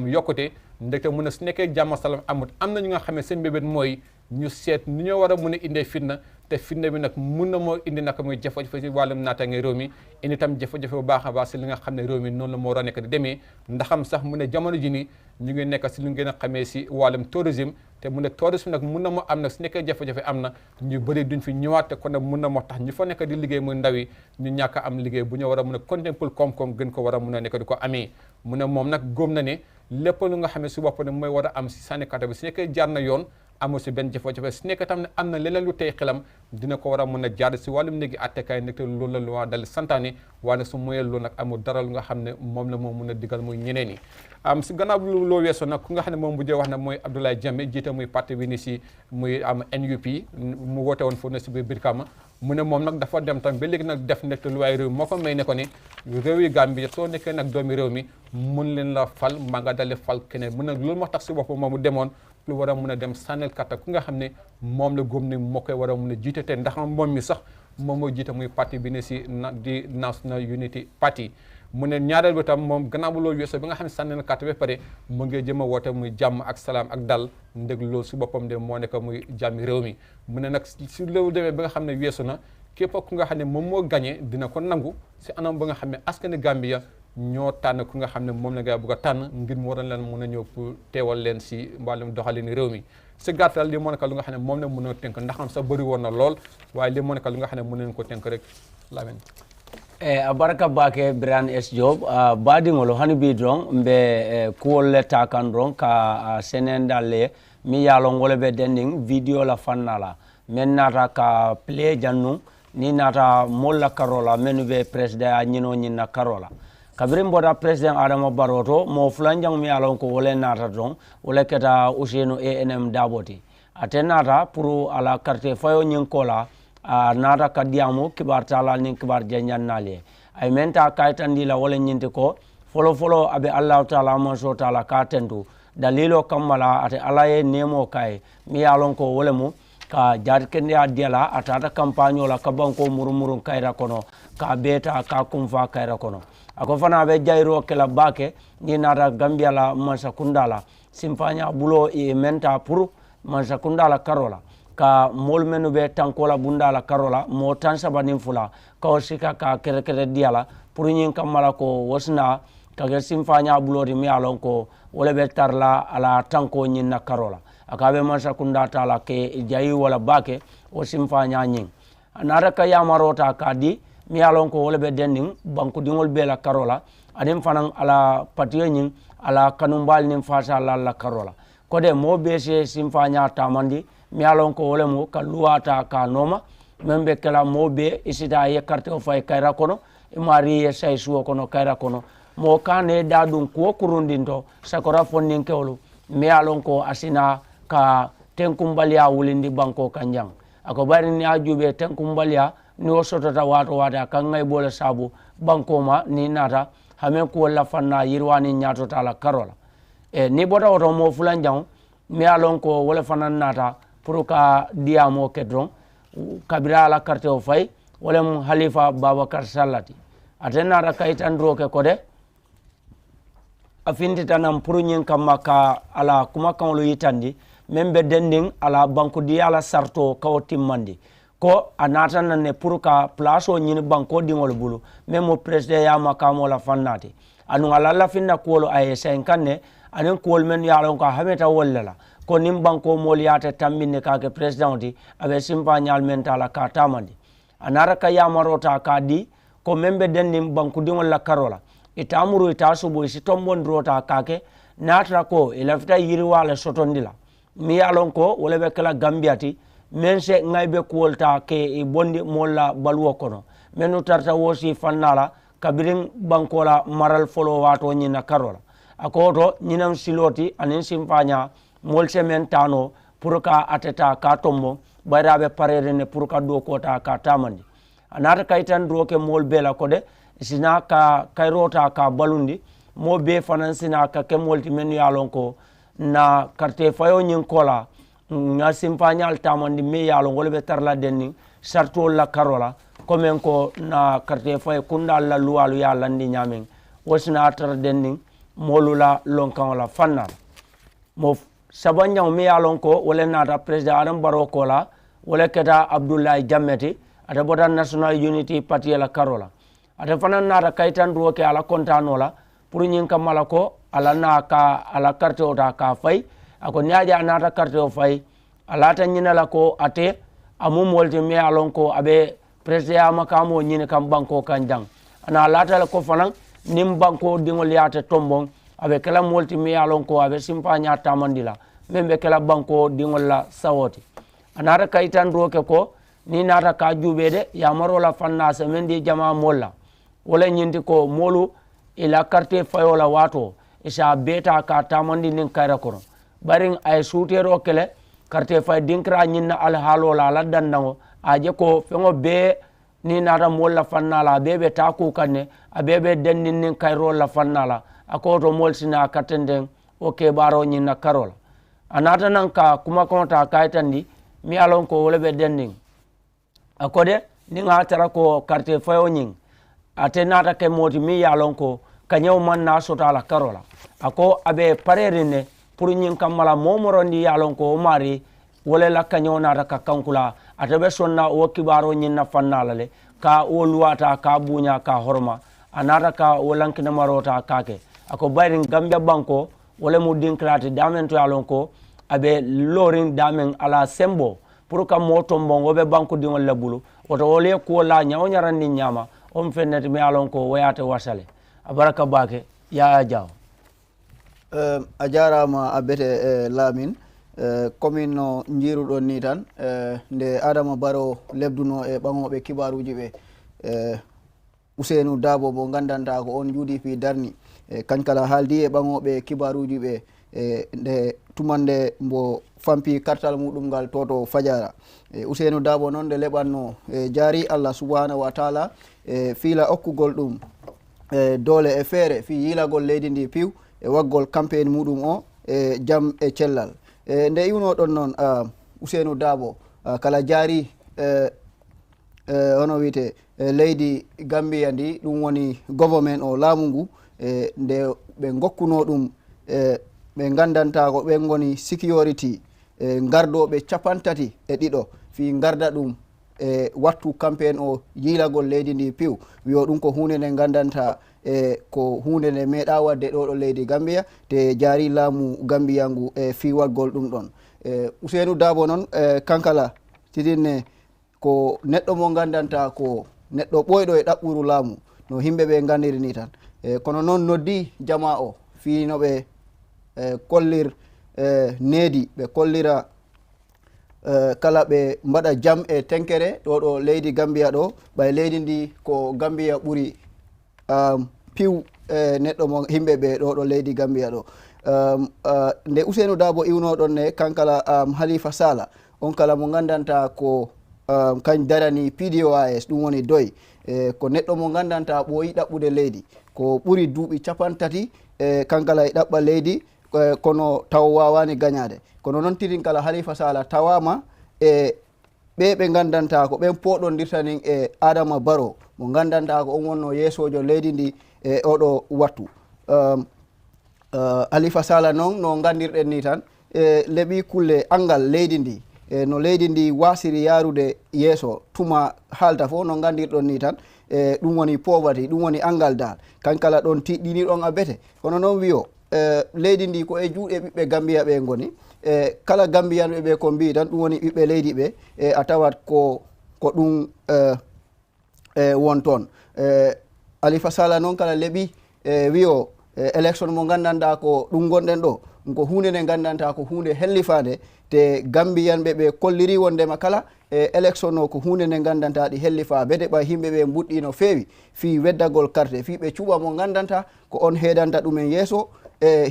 [SPEAKER 5] yokkute ndekte mun a su nekkee jàmm ak salaam amut am na ñu nga xam ne seen mbébét mooy ñu seet ni ñoo war a mun a indee fitna te fitna bi nag mun na moo indi nag muy jafe-jafe si wàllum naataange réew mi indi tam jafe-jafe bu baax a baax si li nga xam ne réew mi noonu la moo war a nekk di demee ndaxam sax mu ne jamono ji nii ñu ngi nekk si lu ngeen a xamee si wàllum tourisme te mu ne tourisme nag mun na moo am nag su nekkee jafe-jafe am na ñu bëri duñ fi ñëwaat te kon nag mun na moo tax ñu fa nekk di liggéey muy ndaw yi ñu ñàkk a am liggéey bu ñu war a mun a contempler koom-koom gën ko war a mun a nekk di ko amee mu ne moom nag góom na ne lépp lu nga xam ne si bopp ne mooy war a am si sànni kàtta bi su nekkee jaar na yoon amul si benn jafe-jafe su nekkee tam ne am na leneen lu tey xelam dina ko war a mën a jaar si wàllum néegi attekaay nekk loolu la lu waa dal santaane waaye su moyee loolu nag amul dara lu nga xam ne moom la moo mun a digal muy ñeneen yi si gannaaw loo weesoo nag ku nga xam ne moom bu jee wax ne mooy Abdoulaye Jammeh jiite muy parti bi ni si muy am NUP mu woote woon foofu ne si biir Brikama mu ne moom nag dafa dem tam ba léegi nag def nekk lu waay réew moo ko may ne ko ni réew yi Gambie soo nekkee nag doomi réew mi mun leen la fal maa nga dale fal keneen mu ne loolu moo tax si boppam moomu demoon lu war a mun a dem sànnel kàtta ku nga xam ne moom la góom ni moo koy war a mun a jiite te ndax moom mi sax moom mooy jiite muy parti bi ne si di National Unity Party mu ne ñaareel bi tam moom gannaaw bu loolu weesoo bi nga xam ne sànni na carte ba pare mu ngi jëm a woote muy jàmm ak salaam ak dal ndég loolu si boppam de moo nekk muy jàmmi réew mi mu ne nag si loolu demee ba nga xam ne weesu na képp ku nga xam ne moom moo gagné dina ko nangu si anam ba nga xam ne askani Gambia ñoo tànn ku nga xam ne moom la nga bëgg a tànn ngir mu waroon leen mën a ñëw pour teewal leen si wàllum doxalin réew mi si gàttal li moo nekk lu nga xam ne moom la mën a tënk ndax am sa bëri woon na lool waaye li moo nekk lu nga xam ne mën nañu ko tënk rek Lamin
[SPEAKER 4] abaraka bake Brian S. Job badingolo hani bi dron mbe kuolle takan dron ka senendale mi yalon wole be dending video la fannala men nata ka play jannu ni nata molla karola menu be president nyino nyina karola kabrim boda president Adama Baroto mo flanjang mi yalon ko wole nata dron wole keta Usenu ANM Daboti atenata pour ala carte fayo nyin kola nata kadiamo kibar talal nin kibar janjannale ay menta kaytandi la wala nyinte ko folo abe Allah taala man so taala ka tentu dalilo kammala ate alaye nemo kay mi yalon ko wala mu ka jar kende adiala atata campagne la kabanko murumurun kayra kono ka beta ka kumfa kayra kono ako fana be jayro kala bake ni nata Gambia la masakundala simfanya bulo e menta pour masakundala karola ka mol menu be tankola bundala karola mo tan sabanin fula ka sika ka kere diala pour nyin kamala ko wasna ka ge simfanya bulori mi alon ko wala be tarla ala tanko nyin na karola akabe mansa kunda tala ke jayi wala bake o simfanya nyin anara ka yamarota ka di mi alon ko wala be dending banku dingol be la karola adim fanan ala patiyo nyin ala kanumbal nim fasa la karola ko de mo be se simfanya tamandi mi alon ko wala mo kaluata ka noma membe kala mobe isita ye carte o fay kayra kono e mari ye say suwo kono kayra kono mo kane dadum ko kurundinto sakora fonnin kewlu mi alon ko asina ka tenkumbalia wulindi banko kanjang ako bari ni ajube tenkumbalia ni osotota wata kan ngay bole sabu banko ma ni nata hamen ko la fanna yirwani nyato tala karola e ni bota oto mo fulanjang mi alon ko wala fanan nata pour ka diamo kedron kabira ala carte o fay wala Halifa Babakar Sallati atena ra kaytan roke kode afindi tanam pour nyin kamma ka ala kuma kan lo yitandi membe dending ala banko di ala sarto kaw timmandi ko anata nanne pour ka place o nyin banko dingol bulu memo president ya makamo la fannati anu ala la finna ko ay 50 anen ko men ya lon ka hameta wallala ko nim banko moliyata tambinne kake president di abe simpa nyal mentala ka tamandi anara ka yamarota ka di ko membe dennim banku dingol la karola itamuru itasubo isi tombondrota kake natra ko ilafita yiriwala sotondila mi yalon ko wala be kala gambiati mense ngaybe kuolta ke e bondi molla balwo kono menu tarta wosi fannala kabirin bankola maral folo wato nyina karola akoto nyinam siloti anin simpanya mol semen tano pour ka ateta ka tombo bayrabe parere ne pour ka do kota ka tamandi anata kaytan do ke mol bela kode sina ka kayrota ka balundi mo be finansina ka ke molti men yalon ko na carte fayo nyin kola nga simpanyal tamandi me yalon golbe tarla denni sarto la karola komen ko na carte fayo kunda la luwalu ya landi nyamen wasna tar denni molula lonkan la fanna mo sabanya mi yalon ko wala nata president Adam Barrow kola wala keta Abdoulaye Jammeh ata bota National Unity Party la karola ata fanan nata kaytan do ke ala kontanola pour nyin kamala ko ala na ka ala carte o ta ka fay ako nyaaja nata carte o fay ala ta nyina la ko ate amu molti mi yalon ko abe president makamo nyine kam banko kanjang ana lata ko fanan nim banko dingol yaata tombon abe kala molti mi yalon ko abe simpanya tamandila membe kala banko dingol la sawoti anara kaytan roke ko ni nata ka jubede ya marola fanna se mendi jama molla wala nyindi ko molu ila carte fayola wato isa beta ka tamandi nin kayra kono barin ay sutero kele carte fay dinkra nyinna al halola la dandango aje ko fengo be ni nata molla fanna la bebe taku kanne abebe dennin nin kayro la fanna la akoto molsina katenden oke baro nyinna karola anata nan ka kuma konta kaytandi mi alon ko wala be denning akode ni nga tara ko carte fayo nyin ate nata ke moti mi yalon ko kanyew man na sota la karola ako abe parerine pour nyin kamala momorondi yalon ko mari wala la kanyew nata ka kankula atabe sonna o kibaro nyin na fannalale ka o luwata ka bunya ka horma anata ka wolankina marota kake ako bayrin Gambia banko wala mu dinkrati damen to yalon ko abe lorin damen ala sembo pour ka moto mbongo be banko di wala bulu oto wole ko la nyaw nyaran ni nyama on fennet mi yalon ko wayate wasale abaraka bake ya jaw
[SPEAKER 6] a jarama abete lamin commune no jiruɗon ni tan nde Adama Barrow lebduno e ɓaŋoɓe kibaruji ɓe Ousseynou Dabo mo gandanta ko on UDP darni kankala haaldi e ɓaŋoɓe kibaruji ɓe nde tumande mbo fampi kartal muɗum ngal toto Fajara Ousseynou Dabo noon nde leɓanno jaari Allah subhanahu wa taala fiila okkugol ɗum doole e feere fi yilagol leydi ndi piw e waggol campagne muɗum o e jaam e cellal nde iwnoɗon noon Ousseynou Dabo kala jaari hono wiyete leydi Gambia ndi ɗum woni government o laamu ngu nde ɓe gokkuno ɗum ɓe gandanta ko ɓen goni sécurité gardoɓe 33 fi garda ɗum e wattu campagne o yilagol leydi ndi piw wiyo ɗum ko hunde nde gandanta ko hunde nde meeɗa wadde ɗo leydi Gambia te jaari laamu Gambia ngu fi waggol ɗum ɗon Ousseynou Dabo noon kankala tidinne ko neɗɗo mo gandanta ko neɗɗo ɓoyɗo e ɗaɓɓuru laamu no himɓe ɓe gandiri ni tan kono noon noddi jama o fi no ɓe kollir needi ɓe kollira kala ɓe mbaɗa jaam e tenkere ɗo leydi Gambia ɗo ɓay leydi ndi ko Gambia ɓuri piw neɗɗo mo himɓe ɓe ɗo leydi Gambia ɗo nde Ousseynou Dabo iwnoɗon ne kankala Halifa Sallah on kala mo gandanta ko kañ darani PDOIS ɗum woni doy ko neɗɗo mo gandanta ɓooyi ɗaɓɓude leydi ko ɓuri duuɓi 30 kankala e ɗaɓɓa leydi kono taw wawani gañade kono noon tirin kala Halifa Sallah tawama e ɓe gandanta ko ɓen poɗondirtanin e Adama Barrow mo gandanta ko on wonno yeesojo leydi ndi e oɗo wattu Halifa Sallah noon no gandirɗen ni tan leeɓi kulle angal leydi ndi no leydi ndi wasiri yarude yeeso tuma haalta fof no gandirɗon ni tan ɗum woni poverty ɗum woni angal dal kankala ɗon tiɗɗini ɗon a bete kono noon wiyo leydi ndi ko e juuɗe ɓiɓɓe Gambia ɓe goni kala Gambiyanɓe ɓe ko mbi tan ɗum woni ɓiɓɓe leydi ɓe a tawat ko ɗum won toon Halifa Sallah noon kala leeɓi wiyo élection mo gandanta ko ɗum gonɗen ɗo ko hunde nde gandanta ko hunde hellifade te Gambiyanɓe ɓe kolliri wondema kala élection o ko hunde nde gandanta ɗi hellifa bede ɓa himɓe ɓe mbuɗɗi no feewi fi weddagol carte fi ɓe cuuɓa mo gandanta ko on heedanta ɗumen yeeso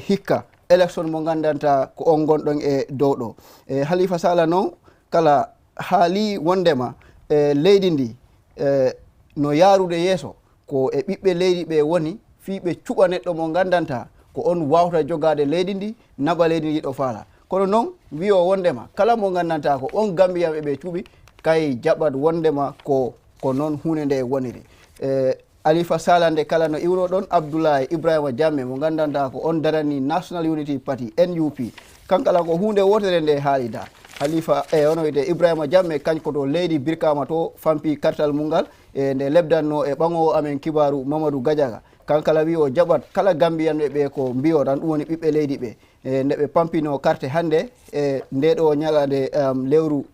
[SPEAKER 6] hikka élection mo gandanta ko on gonɗon e dow ɗo Halifa Sallah noon kala haali wondema leydi ndi no yarude yeeso ko e ɓiɓɓe leydi ɓe woni fi ɓe cuɓa neɗɗo mo gandanta ko on wawta jogade leydi ndi naɓa leydi ndi ɗo faala kono noon wiyo wondema kala mo gandanta ko on Gambiyaɓe ɓe cuuɓi kay jaɓat wondema ko noon hunde nde woniri Halifa Sallah nde kala no iwno ɗon Abdoulaye Ibrahima Jammeh mo gandanta ko on darani National Unity Party NUP kankala ko hunde wotere nde haalida Halifa ono wiyete Ibrahima Jammeh kañko to leydi Birkama to fampi kartal mungal nde lebdanno e ɓaŋowo amen kibaru Mamadou Gadiaga kankala wi o jaɓat kala Gambiyanɓe ɓe ko mbiyo tan ɗum woni ɓiɓɓe leydi ɓe nde ɓe pampino carte hannde nde ɗo ñalade lewru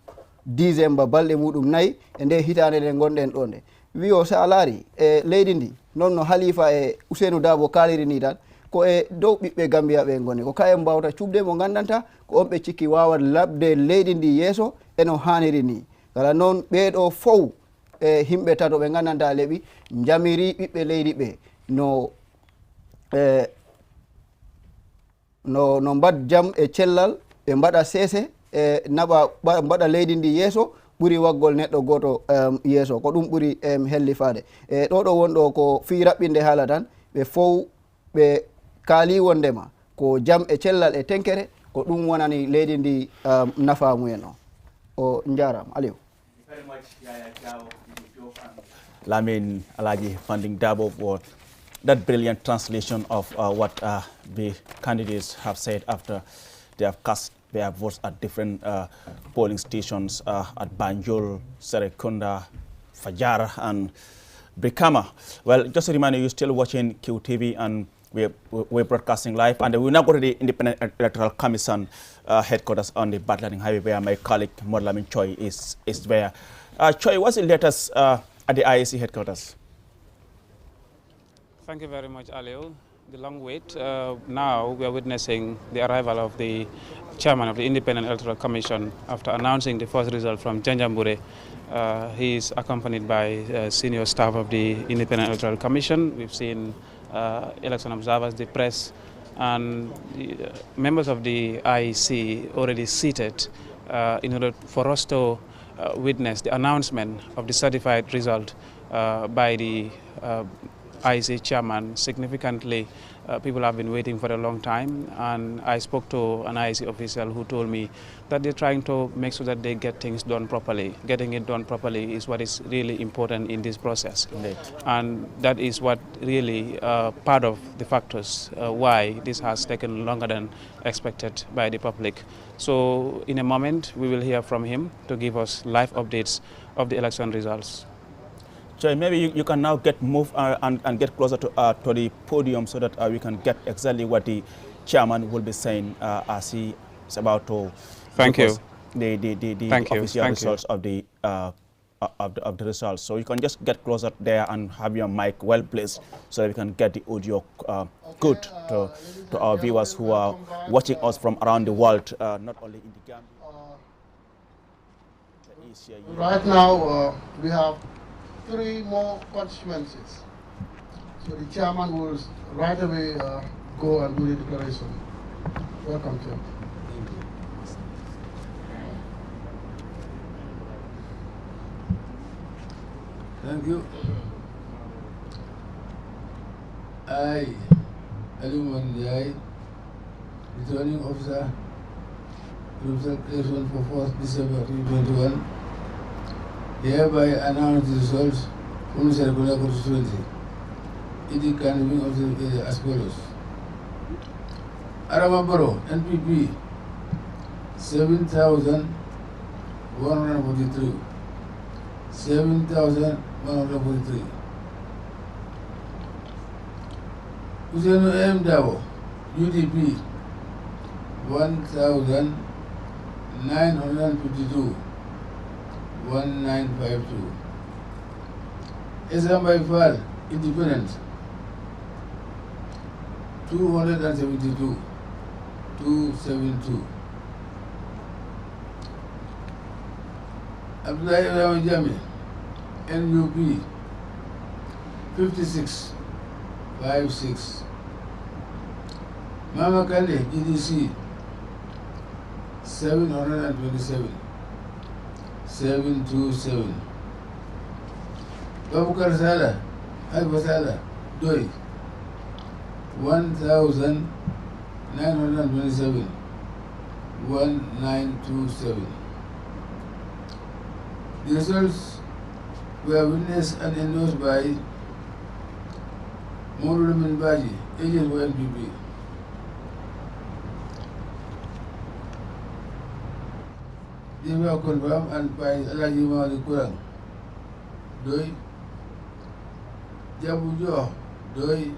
[SPEAKER 6] décembre balɗe muɗum 4 e nde hitande nde gonɗen ɗo nde wi o sa laari leydi ndi noon no Halifa e Ousseynou Dabo kaliri ni tan ko e dow ɓiɓɓe Gambia ɓe goni ko kayen mbawta cuɓde mo gandanta ko on ɓe cikki wawat labde leydi ndi yeeso eno haniri ni kala noon ɓeɗo fow himɓe tato ɓe gandanta leeɓi jamiri ɓiɓɓe leydi ɓe no mbad jaam e cellal ɓe mbaɗa seese naɓa mbaɗa leydi ndi yeeso ɓuri waggol neɗɗo goto yeeso ko ɗum ɓuri hellifade ɗo wonɗo ko fi raɓɓinde haala tan ɓe fow ɓe kaali wondema ko jaam e cellal e tenkere ko ɗum wonani leydi ndi nafa mumen o jarama Aliou.
[SPEAKER 1] Lamin Alaji Funding Dabo for that brilliant translation of what the candidates have said after they have cast their votes at different polling stations at Banjul, Serekunda, Fajar, and Brikama. Well, just a reminder, you're still watching QTV, and we're broadcasting live, and we're now going to the Independent Electoral Commission headquarters on the Batlaning Highway, where my colleague Modlamin Choi is there. Choi, what's the latest at the IEC headquarters?
[SPEAKER 17] Thank you very much, Aleo. The long wait. Now we are witnessing the arrival of the chairman of the Independent Electoral Commission after announcing the first result from Janjambure. He is accompanied by senior staff of the Independent Electoral Commission. We've seen election observers, the press, and the members of the IEC already seated in order for us to witness the announcement of the certified result by the IEC chairman. Significantly, people have been waiting for a long time, and I spoke to an IEC official who told me that they're trying to make sure that they get things done properly. Getting it done properly is what is really important in this process.
[SPEAKER 1] Indeed.
[SPEAKER 17] And that is what really part of the factors why this has taken longer than expected by the public. So in a moment, we will hear from him to give us live updates of the election results.
[SPEAKER 1] So maybe you can now move and get closer to the podium so that we can get exactly what the chairman will be saying as he is about to
[SPEAKER 17] Thank you.
[SPEAKER 1] The official results of the results. So you can just get closer there and have your mic well placed so that we can get the audio good to our viewers who are watching us from around the world, not only in the Gambia.
[SPEAKER 18] Right now we have 3 more constituencies. So the chairman will right away go and do the declaration. Welcome, Chair.
[SPEAKER 19] Thank you. I, Aliman Jai, returning officer, election for 4th December 2021, hereby announce the results from the Serekunda constituency. It is convening of the area as follows. Aramabaro, NPP, 7,143. 7,143. Useno M. Davo, UDP, 1,952. 1952. Esam Fal, Independent, 272. 272. Abdullah Jami, NUP, 56. 56. Mama Kande, GDC, 727. 727. Babukar Sala, Alba Sala, Doi, 1,927. 1927. The results were witnessed and endorsed by Mouramin Baji, agent of NPP. They were confirmed and by Alaji Mawali Kurang. Doi Jabujo, Doi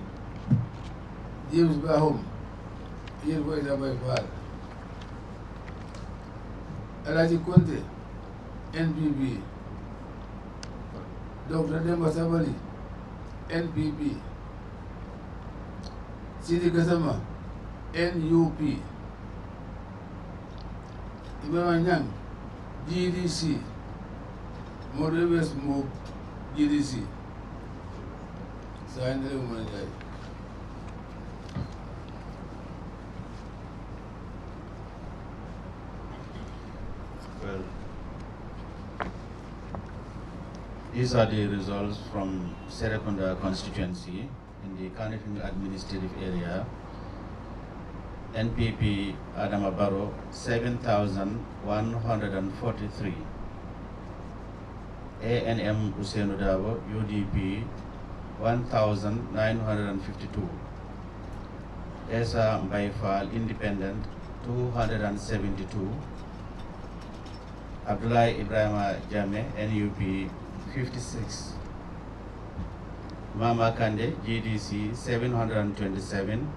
[SPEAKER 19] James Bahum, agent of Fal. Alaji Conte, NPP. Dr. Demba Sabali, NPP. Sidi Kasama, NUP. Ibrahim Nyang, GDC. Moreves Move, GDC. Signed the Umanjai.
[SPEAKER 20] Well, these are the results from Serekunda constituency in the Kanifing administrative area. NPP Adama Barrow, 7,143. ANM Usainu Dabo, UDP 1,952. Esa Mbaifal, Independent 272. Abdullah Ibrahim Jame, NUP 56. Mama Kande, GDC 727.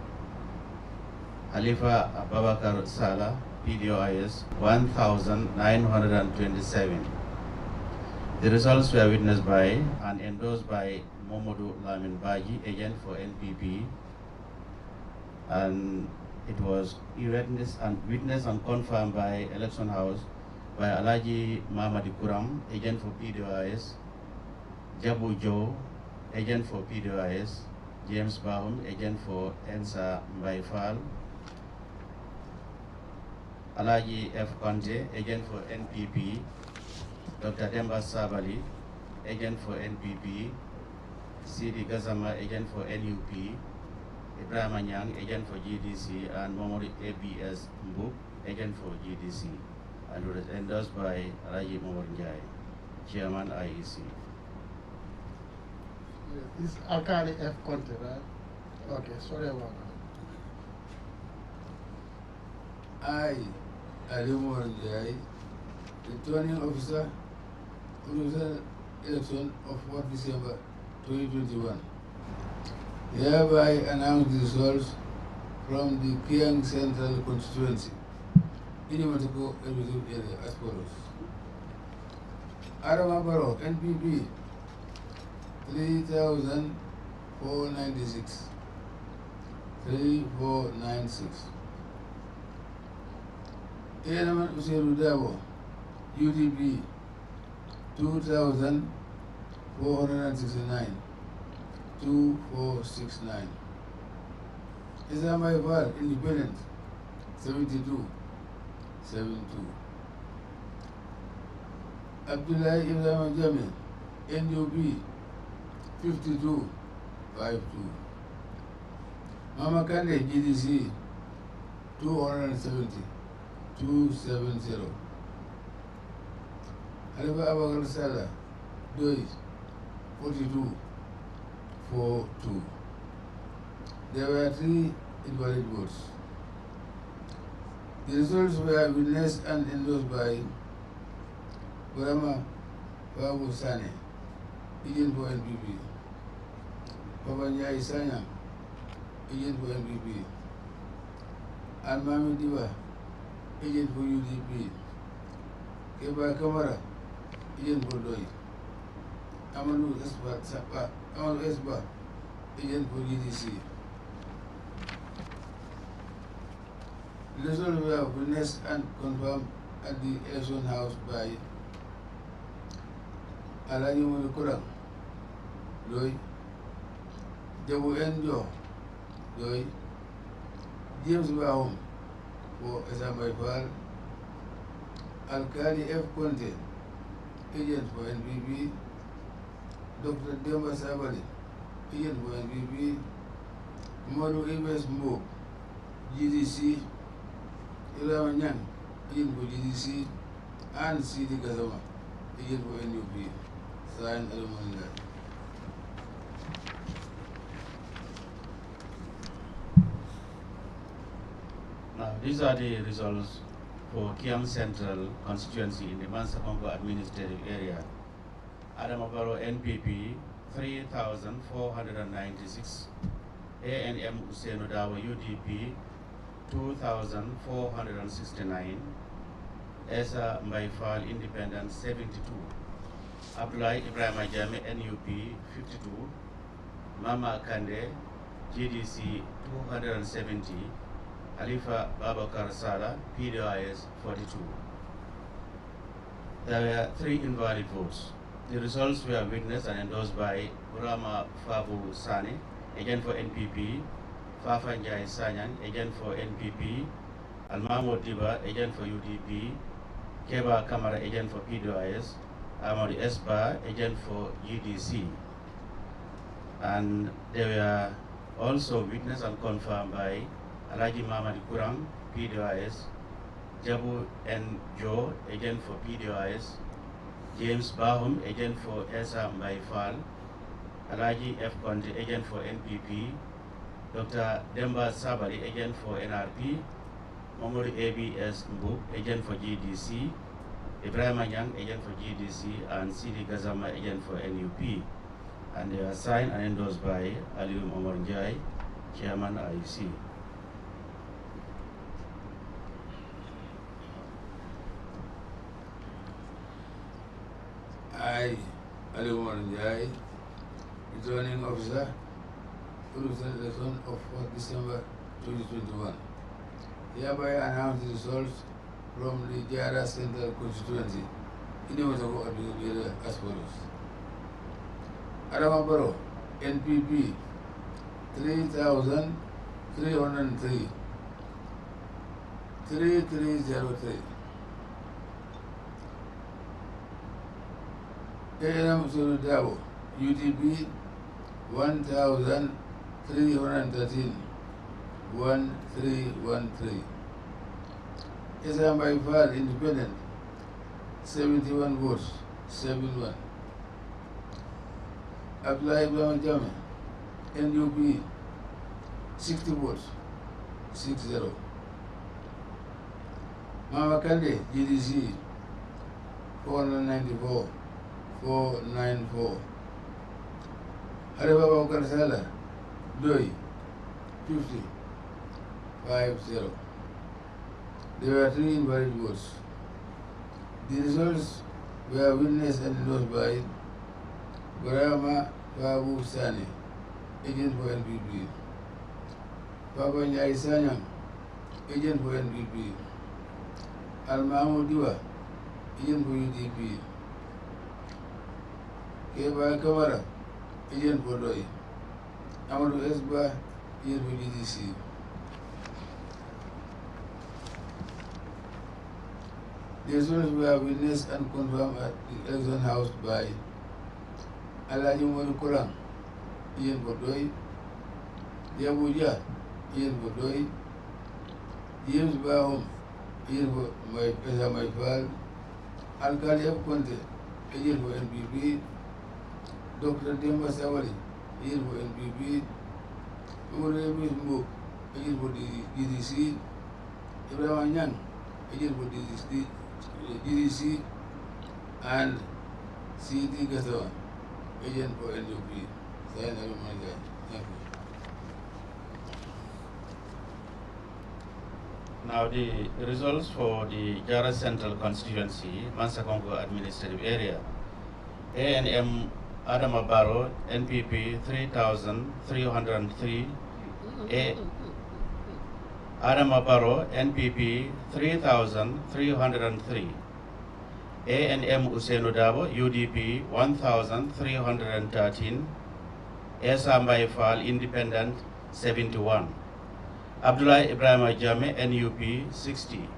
[SPEAKER 20] Halifa Abubakar Salah, PDOIS 1,927. The results were witnessed by and endorsed by Momodu Lamin Baji, agent for NPP, and it was witnessed and confirmed by Election House by Alaji Mamadi Kuram, agent for PDOIS, Jabu Joe, agent for PDOIS, James Bahum, agent for ENSA Mbaifal, Alaji F. Conte, agent for NPP, Dr. Demba Sabali, agent for NPP, Sidi Gazama, agent for NUP, Ibrahim Anyang, agent for GDC, and Momori ABS Mbuk, agent for GDC, and was endorsed by Alaji Momor Njai, chairman IEC.
[SPEAKER 18] This is Alkali F. Conte, right? Okay, sorry about that.
[SPEAKER 19] I, Ali Momor Njai, returning officer, Provincial election of 4 December 2021. Hereby announce the results from the Kiang Central Constituency, Inimatoko Executive Area as follows. Aramabaro, NPP, 3,496. 3496. Enaman Useru Dabo, UDP, 2,469. 2469. Islamabad Independent 72. 72. Abdullah Ibrahim Jami NUP 52. 52. Mama Kande GDC 270. 270. Halifa Abakar Salah Doi 42. 42. There were 3 invalid votes. The results were witnessed and endorsed by Burama Babu Sane, agent for NPP, Babanya Isanya, agent for NPP, and Mami Diva, agent for UDP, Keba Kamara, agent for Doi, Amadou Esba, agent for GDC. The results were witnessed and confirmed at the election house by Alaji Mulukurang, Doi, Jabu Enjo, Doi, James Bahum for Esambaifal, Alkali F. Conte, agent for NPP, Dr. Demba Sabali, agent for NPP, Modu Ibes Mbo, GDC, Ilawan Yang, agent for GDC, and Sidi Gazama, agent for NUP. Signed, Alamanila.
[SPEAKER 20] Now, these are the results for Kiang Central constituency in the Mansakongo administrative area. Adamabaro NPP 3,496, ANM Usainu Dawa UDP 2,469, Esa Mbaifal Independent 72, Abdullah Ibrahim Ajame NUP 52, Mama Kande GDC 270, Halifa Babakar Sala PDIS 42. There were 3 invalid votes. The results were witnessed and endorsed by Burama Fabu Sane, agent for NPP, Fafanjai Sanyang, agent for NPP, Almamo Diba, agent for UDP, Keba Kamara, agent for PDIS, Amadi Esba, agent for GDC. And they were also witnessed and confirmed by Alaji Mamadi Kurang, PDIS, Jabu N. Joe, agent for PDIS, James Bahum, agent for Esa Mbaifal, Alaji F. Conte, agent for NPP, Dr. Demba Sabari, agent for NRP, Momodu ABS Mbuk, agent for GDC, Ibrahim Anyang, agent for GDC, and Sidi Gazama, agent for NUP. And they are signed and endorsed by Alium Omar Njai, Chairman IEC.
[SPEAKER 19] I, Alium Omar Njai, returning officer, Police election of 4th December 2021. Hereby announce the results from the Jara Central constituency in the Motoko area as follows. Adama Baro, NPP, 3,303. 3303. AM Surudabo, UTP, 1,313. 1313. Islam by far independent, 71 votes, 71. Abdullah Ibrahim Jame, NUP, 60 votes, 60. Mama Kande, GDC, 494, 494. Haribaba Karsala, Doi, 50, 50. There were 3 invalid votes. The results were witnessed and endorsed by Barama Babu Sani, agent for NPP, Papa Nyai Sanyang, agent for NPP, Al-Mahmoud Diwa, agent for UDP, Keba Kamara, agent for Doi, Amadou Esba, agent for GDC. The results were witnessed and confirmed at the election house by Alaji Modu Kurang, Ian Bodoi, Yabuja, Ian Bodoi, James Bahum, Ian for my file, Alkali F. Conte, Ian for NPP, Dr. Demba Savali, Ian for NPP, Umar Mbuk, Ian for GDC, Ibrahim Anyang, Ian for GDC, and CD Gazawa, agent for NUP. Thank you.
[SPEAKER 20] Now the results for the Jara Central constituency, Mansakongo administrative area. A&M Adama Barrow, NPP 3,303. Adama Barrow, NPP 3,303. A&M Usenu Dabo, UDP 1,313. Esa Mbaifal, Independent 71. Abdullah Ibrahim Jame, NUP 60.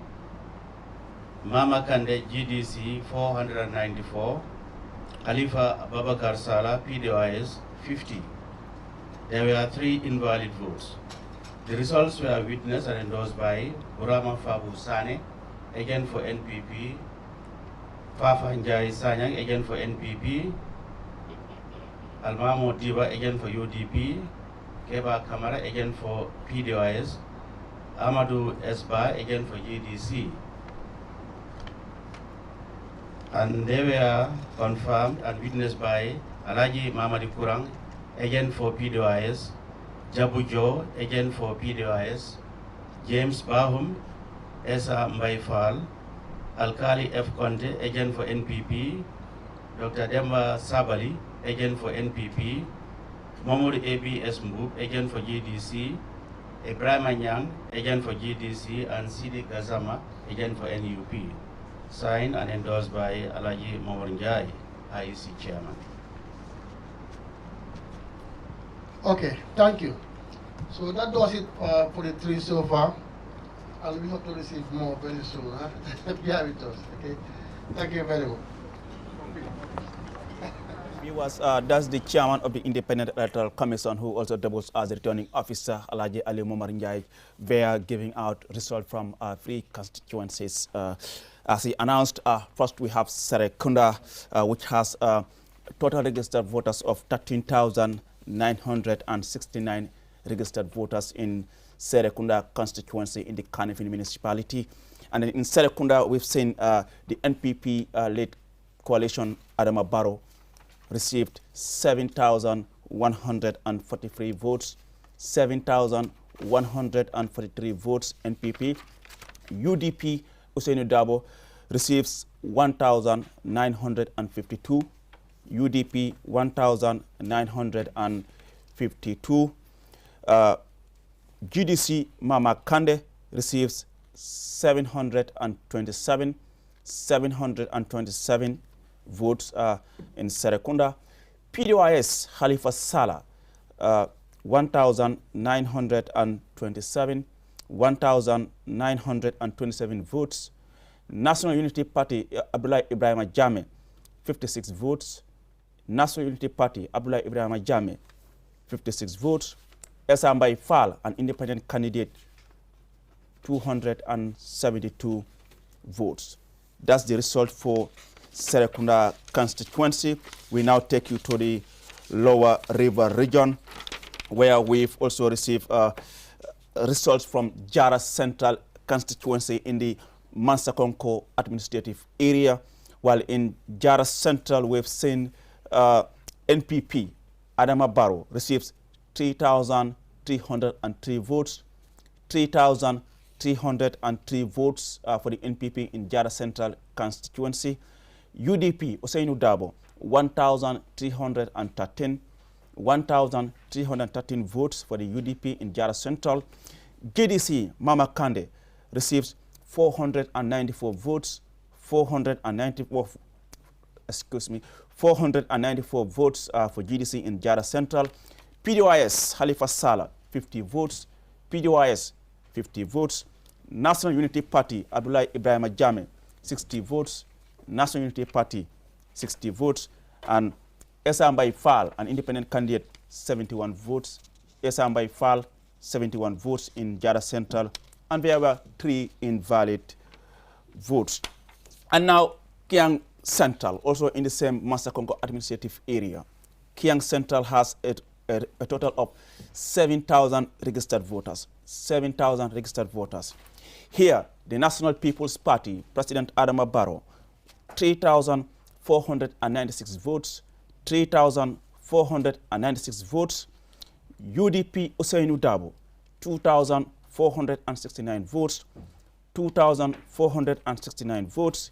[SPEAKER 20] Mama Kande, GDC 494. Khalifa Babakar Sala, PDOIS 50. There were 3 invalid votes. The results were witnessed and endorsed by Burama Fabu Sane, agent for NPP, Fafa Njai Sanyang, agent for NPP, Almamo Diba, agent for UDP, Keba Kamara, agent for PDOIS, Amadou Esba, agent for GDC. And they were confirmed and witnessed by Alaji Mamadi Kurang, agent for PDOIS, Jabujo, agent for PDOIS, James Bahum, Esa Mbaifal, Alkali F. Conte, agent for NPP, Dr. Demba Sabali, agent for NPP, Momodu ABS Mbuk, agent for GDC, Ibrahim Anyang, agent for GDC, and Sidi Gazama, agent for NUP. Signed and endorsed by Alaji Momorinjai, IEC chairman.
[SPEAKER 18] Okay, thank you. So that does it for the 3 so far. And we hope to receive more very soon. Huh? Bear with us, okay? Thank you very much.
[SPEAKER 1] Viewers, that's the chairman of the Independent Electoral Commission, who also doubles as the returning officer, Alaji Ali Momarinjai. They are giving out results from 3 constituencies. As he announced, first we have Serekunda, which has total registered voters of 13,969 registered voters in Serekunda constituency in the Kanifing municipality. And in Serekunda, we've seen the NPP-led coalition, Adama Barrow, received 7,143 votes, 7,143 votes NPP. UDP, Usainu Dabo, receives 1,952. UDP 1,952. GDC Mama Kande receives 727 votes in Serekunda. PDYS Khalifa Salah 1,927 votes. National Unity Party Abdullah Ibrahim Jame 56 votes. National Unity Party Abdullah Ibrahim Jame 56 votes. Esambai Fall, an independent candidate, 272 votes. That's the result for Serekunda constituency. We now take you to the Lower River region, where we've also received results from Jara Central constituency in the Mansakonko administrative area. While in Jara Central, we've seen NPP, Adama Barrow, receives 3,303 votes. 3,303 votes for the NPP in Jara Central constituency. UDP, Usainu Dabo, 1,313. 1,313 votes for the UDP in Jara Central. GDC, Mama Kande, receives 494 votes. 494 votes for GDC in Jara Central. PDYS, Khalifa Salah, 50 votes. PDYS, 50 votes. National Unity Party, Abdullah Ibrahim Jame, 60 votes. National Unity Party, 60 votes. And Esambai Fall, an independent candidate, 71 votes. Esambai Fall, 71 votes in Jara Central. And there were 3 invalid votes. And now, Kiang Central, also in the same Mansakonko administrative area. Kiang Central has a total of 7,000 registered voters. 7,000 registered voters. Here, the National People's Party, President Adama Barrow, 3,496 votes. 3,496 votes. UDP Usainu Dabo, 2,469 votes. 2,469 votes.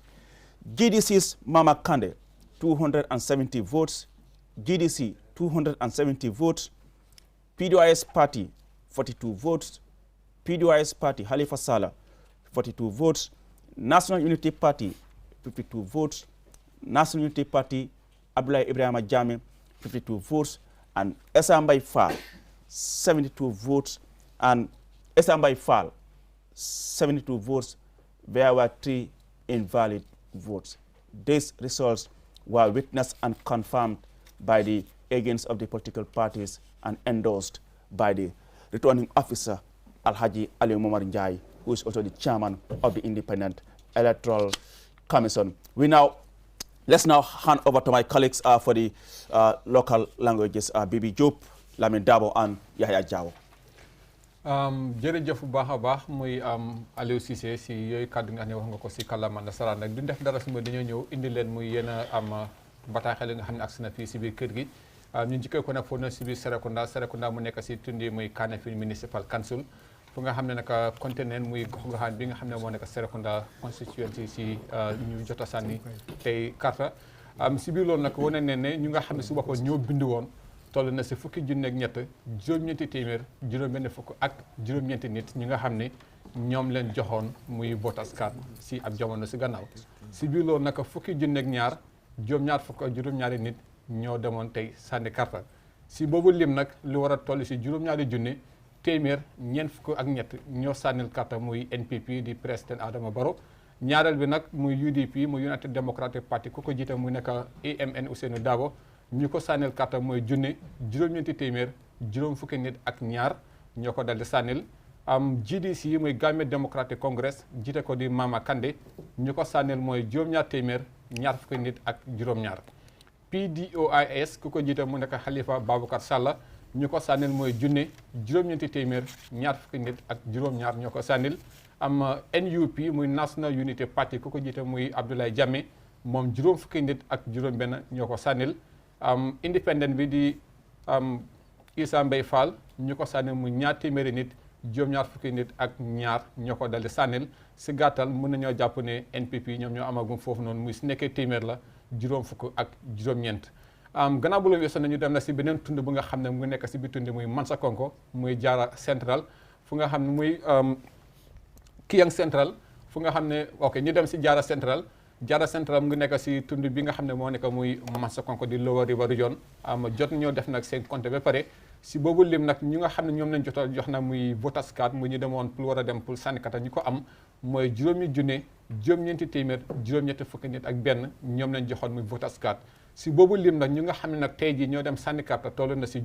[SPEAKER 1] GDC's Mama Kande, 270 votes. GDC, 270 votes. PDYS Party, 42 votes. PDYS Party, Khalifa Salah, 42 votes. National Unity Party, 52 votes. National Unity Party, Abdullah Ibrahim Jame, 52 votes. And Esambai Fall, 72 votes. And Esambai Fall, 72 votes. There were 3 invalid votes. These results were witnessed and confirmed by the agents of the political parties and endorsed by the returning officer, Alhaji Ali Momar Njai, who is also the chairman of the Independent Electoral Commission. Let's now hand over to my colleagues for the local languages, Bibi Diop, Lamin Dabo, and Yahya Jawo.
[SPEAKER 5] jërëjëf bu baax a baax muy Aliou Cissé si yooyu kàddu nga xam ne wax nga ko si kàllaama nasaraan nag duñ def dara su ma dañoo ñëw indi leen muy yéen a am bataaxel yi nga xam ne agsi na fii si biir kër gi ñu njëkkee ko nag foofu na si biir Serekunda mu nekk si tundi muy Kanifing Municipal Council fu nga xam ne nag conteneen muy gox-goxaan bi nga xam ne moo nekk Serekunda constituency si ñu jot a sànni tey carte si biir loolu nag wane ne ne ñu nga xam ne si boppam ñoo bindu woon toll na si fukki junne ak ñett juróom-ñeenti téeméer juróom-benn fukk ak juróom-ñeenti nit ñi nga xam ne ñoom leen joxoon muy voters card si ab jamono si gannaaw si biir loolu nag fukki junne ak ñaar juróom-ñaar fukk ak juróom-ñaari nit ñoo demoon tey sànni carte si boobu lim nag lu war a toll si juróom-ñaari junne téeméer ñeent fukk ak ñett ñoo sànnil carte muy NPP di président Adama Barrow ñaareel bi nag muy UDP muy United Democratic Party ku ko jiite muy nekk AMN Ousainou Darboe ñu ko sànnil carte mooy junne juróom-ñeenti téeméer juróom fukki nit ak ñaar ñoo ko dal di sànnil GDC muy Gambia Democratic Congress jiite ko di Mama Kandeh ñu ko sànnil mooy juróom-ñaar téeméer ñaar fukki nit ak juróom-ñaar PDOIS ku ko jiite mu nekk Halifa Baboucarr Sallah ñu ko sànnil mooy junne juróom-ñeenti téeméer ñaar fukki nit ak juróom-ñaar ñoo ko sànnil NUP muy National Unity Party ku ko jiite muy Abdoulaye Jammeh moom juróom fukki nit ak juróom-benn ñoo ko sànnil independent bi di Issa Mbey Fall ñu ko sànnil muy ñaar téeméeri nit juróom-ñaar fukki nit ak ñaar ñoo ko daldi sànnil si gàttal mën nañoo jàpp ne NPP ñoom ñoo amagum foofu noonu muy si nekkee téeméer la juróom fukk ak juróom-ñeent gannaaw bu loolu weesoo nañu dem na si beneen tund bu nga xam ne mu nekk si biir tund muy Mansakonko muy Jara Central fu nga xam ne muy Kiyang Central fu nga xam ne ok ñu dem si Jara Central mu ngi nekk si tund bi nga xam ne moo nekk muy Mansakonko di Lower River Region jot ñoo def nag seen compte ba pare si boobu lim nag ñi nga xam ne ñoom lañ jot a jox na muy voters card mu ñu demoon pour war a dem pour sànni kata ñi ko am mooy juróom-ñeenti téeméer juróom-ñetti fukki nit ak benn ñoom lañ joxoon muy voters card si boobu lim nag ñu nga xam ne nag tey jii ñoo dem sànni carte toll na si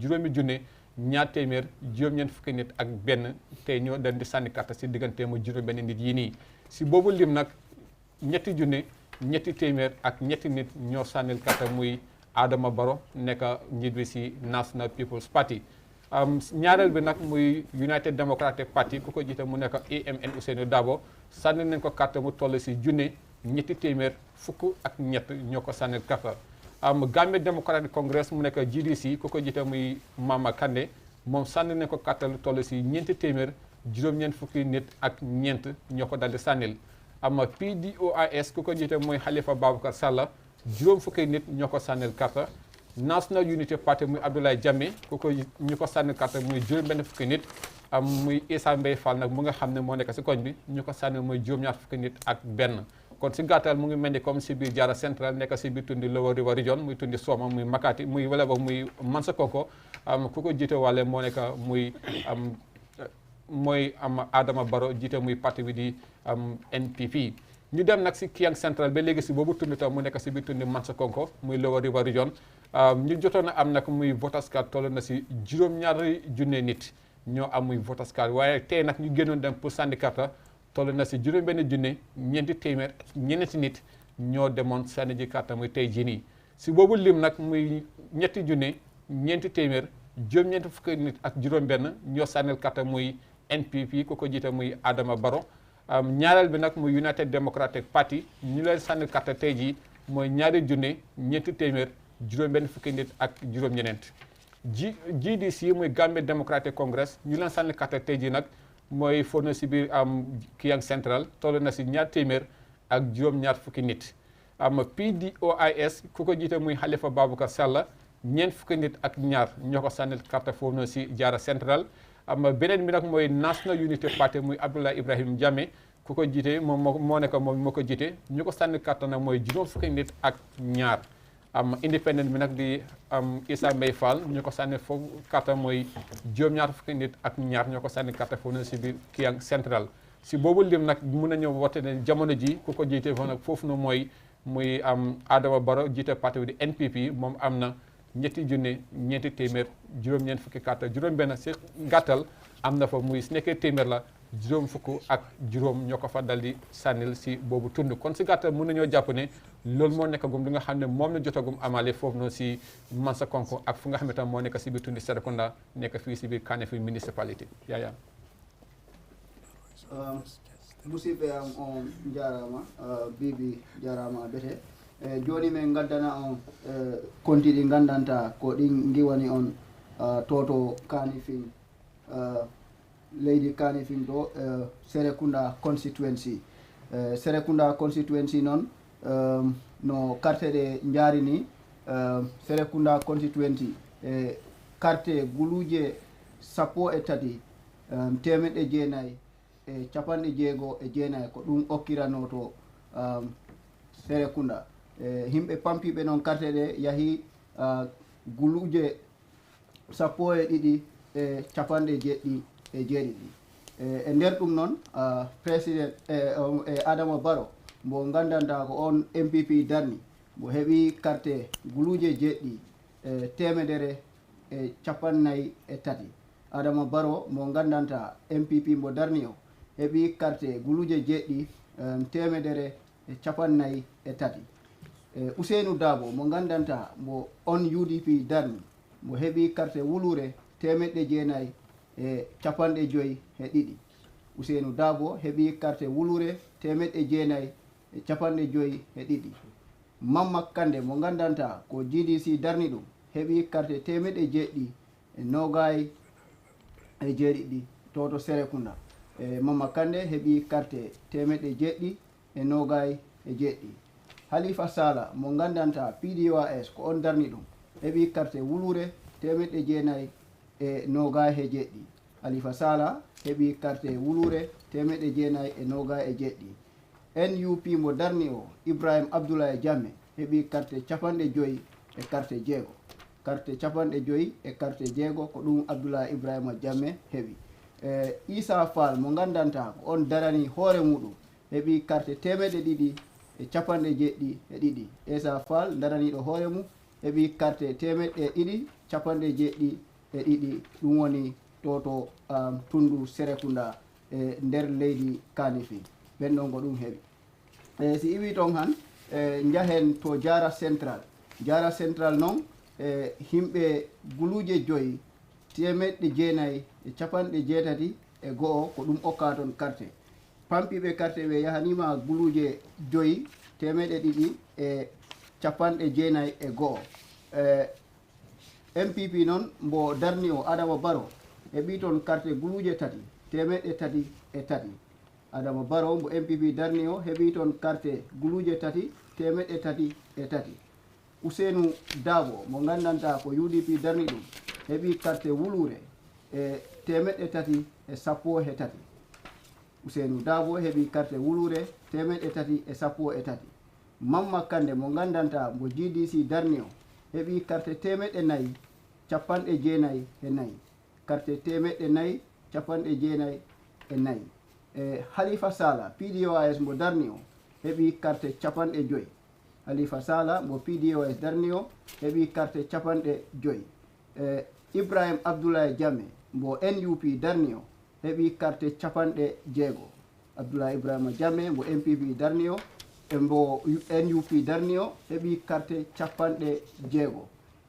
[SPEAKER 5] ñaar téeméer juróom-ñeent fukki nit ak benn tey ñoo dem di sànni carte si diggante mu juróom-benn nit yii nii si boobu lim nag ñetti téeméer ak ñetti nit ñoo sànnil carte muy Adama Barrow nekk njiit bi si National People's Party ñaareel bi nag muy United Democratic Party ku ko jiite mu nekk AMN Ousainou Darboe sànni nañ ko carte mu toll si ñetti téeméer fukk ak ñett ñoo ko sànnil carte Gambia Democratic Congress mu nekk GDC ku ko jiite muy Mama Kandeh moom sànni nañ ko carte lu toll si ñeenti téeméer juróom-ñeent fukki nit ak ñeent ñoo ko daldi sànnil PDOIS ku ko jiite mooy Halifa Baboucarr Sallah juróom fukki nit ñoo ko sànnil carte National Unity Party muy Abdoulaye Jammeh ku ko ñu ko sànnil carte muy juróom-benn fukki nit muy Issa Mbey Fall nag mu nga xam ne moo nekk si koñ bi ñu ko sànnil mooy juróom-ñaar fukki nit ak benn kon si gàttal mu ngi mel ni comme si biir Jara Central nekk si biir tundi Lower River Region muy tundi Soma muy Makati muy wala boog muy Mansakonko ku ko jiite wàlle moo nekk mooy Adama Barrow jiite muy parti bi di NPP ñu dem nag si Kiyang Central ba léegi si boobu tundi tam mu nekk si biir tundi Mansakonko muy Lower River Region ñu jotoon a am nag muy voters card toll na si juróom-ñaari junne nit ñoo am muy voters card waaye tey nag ñu génnoon dem pour sànni carte toll na si juróom-benn junne ñeenti téeméer ñeneenti nit ñoo demoon sànni ji carte muy tey jii nii si boobu lim nag muy ñetti junne ñeenti téeméer juróom-ñeenti fukki nit ak juróom-benn ñoo sànnil carte muy NPP ku ko jiite muy Adama Barrow ñaareel bi nag muy United Democratic Party ñu leen sànnil carte tey jii mooy ñaari junne ñeenti téeméer juróom-benn fukki nit ak juróom-ñeneent GDC muy Gambia Democratic Congress ñu leen sànnil carte tey jii nag mooy fóor na si biir Kiyang Central toll na si ñaar téeméer ak juróom-ñaar fukki nit PDOIS ku ko jiite muy Halifa Baboucarr Sallah ñeent fukki nit ak ñaar ñoo ko sànnil carte foofu na si Jara Central beneen bi nag mooy National Unity Party muy Abdoulaye Ibrahim Jammeh ku ko jiite moom moo nekk moom moo ko jiite ñu ko sànnil carte nag mooy juróom fukki nit ak ñaar independent bi nag di Issa Mbey Fall ñu ko sànni foofu carte mooy juróom-ñaar fukki nit ak ñaar ñoo ko sànni carte foofu na si biir Kiyang Central si boobu lim nag mun nañu woote ne jamono ji ku ko jiite foofu nag foofu na muy Adama Barrow jiite parti bi di NPP moom am na ñetti junne ñeenti téeméer juróom-ñeent fukki carte juróom-benn si gàttal am na fa muy si nekkee téeméer la juróom fukk ak juróom ñoo ko fa dal di sànnil si boobu tund kon si gàttal mën nañoo jàpp ne loolu moo nekkagum li nga xam ne moom la jotagum amale foofu noonu si Mansakonko ak fu nga xam ne tam moo nekk si biir tundi Serekunda nekk fii si biir Kanifing municipality yaaya
[SPEAKER 6] musidɓe am on jarama bibi jarama bete joni min gaddana on konti ɗi gandanta ko ɗin giwani on toto Kanifing leydi Kanifing ɗo Serekunda constituency Serekunda constituency noon no carte ɗe jaari ni Serekunda constituency carte guluje 13 temeɗɗe 9 capanɗe 6 ko ɗum okkirano to Serekunda himɓe pampiɓe noon carte ɗe yahi guluje 12 capanɗe 7 e nder ɗum noon président Adama Barrow mo gandanta ko on MPP darni mo heɓi carte guluje 7 temedere 53 Adama Barrow mo gandanta MPP mo darni o heɓi carte guluje jeɗɗi temedere e capannayyi e tati. Ousseynou Dabo mo gandanta mo on UDP darni mo heɓi carte wulure temeɗɗe jeenayyi e capanɗe joyyi e ɗiɗi. Ousseynou Dabo heɓi carte wulure temeɗɗe jeenayyi e capanɗe joyyi e ɗiɗi. Mamma Kande mo gandanta ko GDC darni ɗum heɓi carte temeɗɗe jeɗɗi e nogayi e jeeɗiɗi toto Serekunda. Mamma Kande heɓi carte temeɗɗe jeɗɗi e nogayi e jeɗɗi. Halifa Sala mo gandanta PDOIS ko on darni ɗum heɓi carte wulure temeɗɗe jeenayyi e nogayi e jeɗɗi. Halifa Sala heɓi carte wulure temeɗɗe jeenayyi e nogayi e jeɗɗi. NUP mo darni o Ibrahim Abdoulaye Jammeh heɓi carte capanɗe joyyi e carte jeego. Carte capanɗe joyyi e carte jeego ko ɗum Abdoulaye Ibrahima Jammeh heɓi. Issa Fall mo gandanta ko on darani hoore muɗum heɓi carte temeɗɗe ɗiɗi e capanɗe jeɗɗi e ɗiɗi. Issa Fall daraniɗo hoore mum heɓi carte temeɗɗe ɗiɗi capanɗe jeɗɗi e ɗiɗi. Ɗum woni toto Tundu Serekunda e nder leydi Kanifing. ɓen ɗon ko ɗum heɓi. Si iwi ton han jahen to Jara Central. Jara Central noon himɓe guluje joyyi temeɗɗe jeenayyi e capanɗe jeetati e go'o ko ɗum okka ton carte. Pampiɓe carte ɓe yahanima guluje joyyi temeɗɗe ɗiɗi e capanɗe jeenayyi e go'o. MPP noon mbo darni o Adama Barrow heɓi toon carte guluje tati temeɗɗe tati e tati. Adama Barrow mbo MPP darni o heɓi toon carte guluje tati temeɗɗe tati e tati. Ousseynou Dabo mo gandanta ko UDP darni ɗum heɓi carte wulure e temeɗɗe tati e sappo e tati. Ousseynou Dabo heɓi carte wulure temeɗɗe tati e sappo e tati. Mamma Kande mo gandanta mbo GDC darni o heɓi carte temeɗɗe nayyi capanɗe jeenayyi e nayyi. Carte temeɗɗe nayyi capanɗe jeenayyi e nayyi. Halifa Sala PDOIS mo darni o heɓi carte capanɗe joyyi. Halifa Sala mo PDOIS darni o heɓi carte capanɗe joyyi. Ibrahim Abdoulaye Jammeh mbo NUP darni o heɓi carte capanɗe jeego. Abdoulaye Ibrahima Jammeh mbo MPP darni o mbo NUP darni o heɓi carte capanɗe jeego.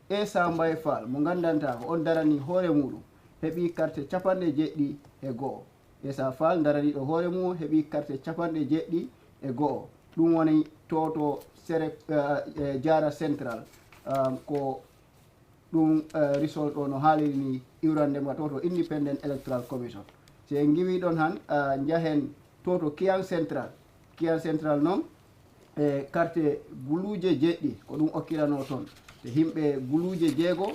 [SPEAKER 6] Essa Mbaye Fall mo gandanta ko on darani hoore muɗum heɓi carte capanɗe jeɗɗi e go'o. Essa Fall daraniɗo hoore mum heɓi carte capanɗe jeɗɗi e go'o. ɗum woni toto Jara Central ko ɗum result o no haaliri ni iwrandema toto Independent Electoral Commission. si en giwi ɗon han jahen toto Kiyan Central. Kiyan Central noon carte guluje jeɗɗi ko ɗum okkirano toon. te himɓe guluje jeego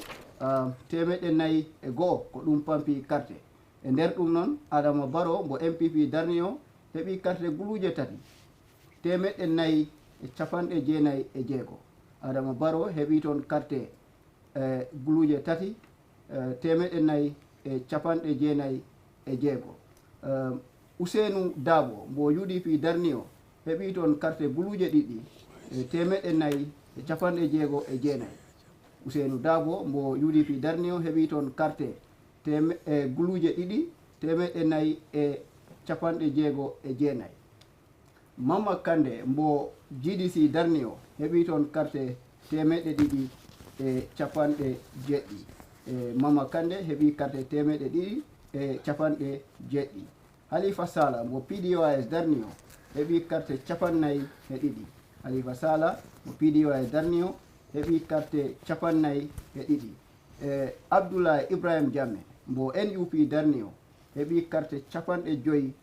[SPEAKER 6] temeɗɗe nayyi e go'o ko ɗum pampi carte. e nder ɗum noon Adama Barrow mbo MPP darni o heɓi carte guluje tati temeɗɗe nayyi e capanɗe jeenayyi e jeego. Adama Barrow heɓi toon carte guluje tati temeɗɗe nayyi e capanɗe jeenayyi e jeego. Ousseynou Dabo mbo UDP darni o heɓi toon carte guluje ɗiɗi temeɗɗe nayyi e capanɗe jeego e jeenayyi. Ousseynou Dabo mbo UDP darni o heɓi toon carte guluje ɗiɗi temeɗɗe nayyi e capanɗe jeego e jeenayyi. Mamma Kande mbo GDC darni o heɓi toon carte temeɗɗe ɗiɗi e capanɗe jeɗɗi. Mamma Kande heɓi carte temeɗɗe ɗiɗi e capanɗe jeɗɗi. Halifa Sala mbo PDOIS darni o heɓi carte capannayyi e ɗiɗi. Halifa Sala mbo PDOIS darni o heɓi carte capannayyi e ɗiɗi. Abdoulaye Ibrahim Jammeh mbo NUP darni o heɓi carte capanɗe joyyi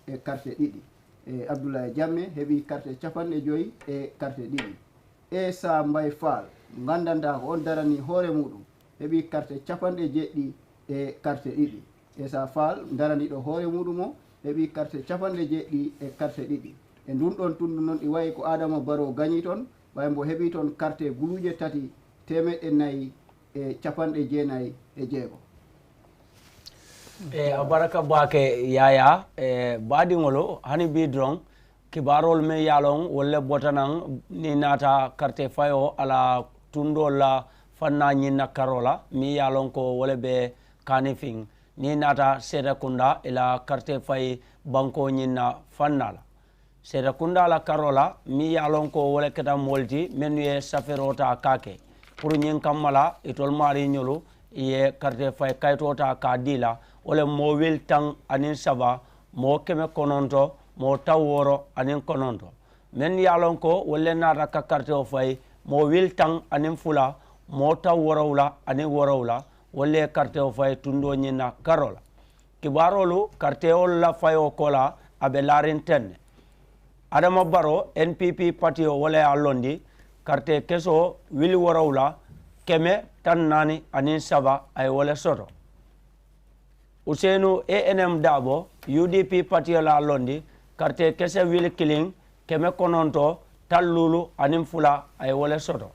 [SPEAKER 6] e carte ɗiɗi. Abdoulaye Jammeh heɓi carte capanɗe joyyi e carte ɗiɗi. Essa Mbaye Fall gandanta ko on darani hoore muɗum heɓi carte capanɗe jeɗɗi e carte ɗiɗi. Essa Fall daraniɗo hoore muɗum o heɓi carte capanɗe jeɗɗi e carte ɗiɗi. e ndun ɗon tundu noon ɗi wayi ko Adama Barrow gañi toon ɓay mbo heɓi toon carte guluje tati temeɗɗe nayyi e capanɗe jeenayyi e jeego.
[SPEAKER 4] Abaraka Bake Yaya baɗiŋolo hani bi dron kibarol me yalon wolle botanan ni nata carte fayo ala tundo la fanna ñinna karola mi yalon ko wole be Kanifing ni nata Serekunda ila carte fay banko nyina fannala Serekunda la karola mi yalon ko wala keta molti menu ye saferota kake pour nyin kamala itol mari nyolu ye carte fay kaytota ka dila wala mo wil tang anin saba mo keme kononto mo taworo anin kononto men yalon ko wala nata ka carte o fay mo wil tang anin fula mo taworo anin worowla wala carte o fay tundo nyina karola kibarolu carte o la fayo kola abe larin tenne Adama Barrow NPP party o wala ya londi carte keso wili worawla keme tan nani anin saba ay wala soto Usenu ANM Dabo UDP party la londi carte kese wili killing keme kononto talulu anin fula ay wala soto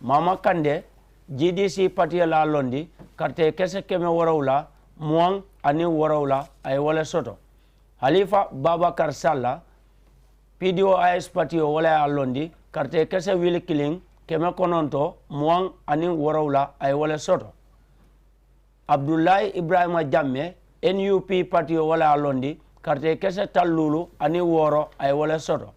[SPEAKER 4] Mama Kande GDC party la londi carte kese keme worawla muang anin worawla ay wala soto Halifa Babakar Sallah PDOIS party o wala alondi carte kese wili killing keme kononto muang anin worawla ay wala soto Abdullahi Ibrahima Jamme NUP party o wala alondi carte kese talulu anin woro ay wala soto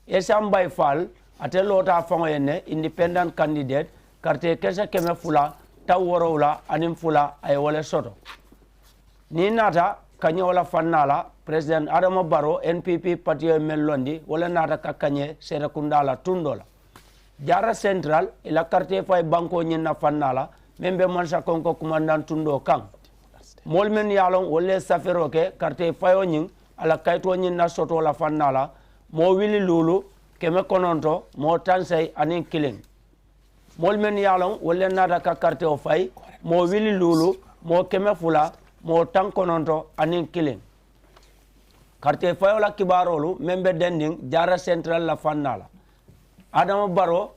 [SPEAKER 4] Esam Bay Fall ate lota fango yenne independent candidate carte kese keme fula ta worawla anin fula ay wala soto ni nata kanyola fannala President Adama Barrow NPP party melondi wala nata kakanye Serekunda la tundola Jara Central ila carte fay banko nyina fannala membe mansa konko commandant tundo kan molmen yalon wala safero ke carte fayo nyin ala kayto nyina soto la fannala mo wili lulu keme kononto mo tansay anin killing molmen yalon wala nata ka carte o fay mo wili lulu mo keme fula mo tan kononto anin killing carte fayola kibarolu membe dending Jara Central la fannala Adama Barrow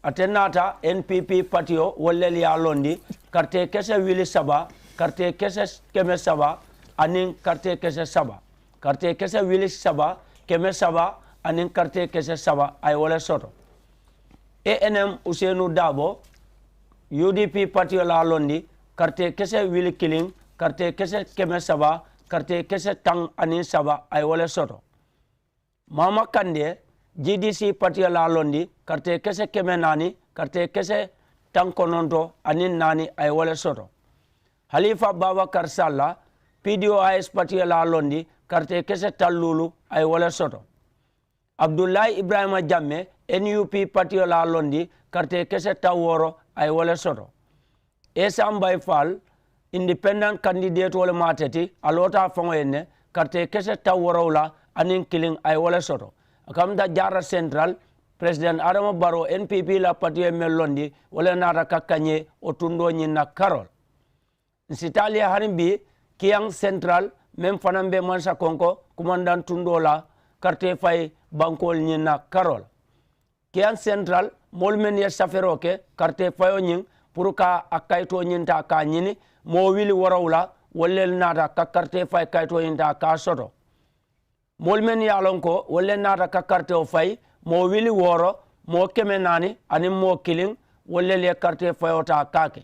[SPEAKER 4] atenata NPP patio wollel ya londi carte kese wili saba carte kese keme saba anin carte kese saba carte kese wili saba keme saba anin carte kese saba ay wala soto ANM Usenu Dabo UDP patio la londi carte kese wili killing carte kese keme saba carte kese tang anin saba ay wala soto Mama Kande GDC party la londi carte kese keme nani carte kese tang kononto anin nani ay wala soto Halifa Babakar Sallah PDOIS party la londi carte kese talulu ay wala soto Abdullahi Ibrahima Jamme NUP party la londi carte kese taworo ay wala soto Esam Bay Fall independent candidate wala mateti alota fango yenne carte kese taworowla anin killing ay wala soto akamda Jara Central President Adama Barrow NPP la party melondi wala nata kakanye otundo nyina Carol Nsitalia harimbi Kiang Central mem fanambe mansa konko commandant tundo la carte fay bankol nyina Carol Kiang Central molmen ya saferoke carte fayo nyin puruka akayto nyinta ka nyini mo wili warawla wollel nata ka carte fay kayto yinta ka soto molmen yalon ko wollel nata ka carte o fay mo wili woro mo keme nani ani mo killing wollel ye carte fayota kake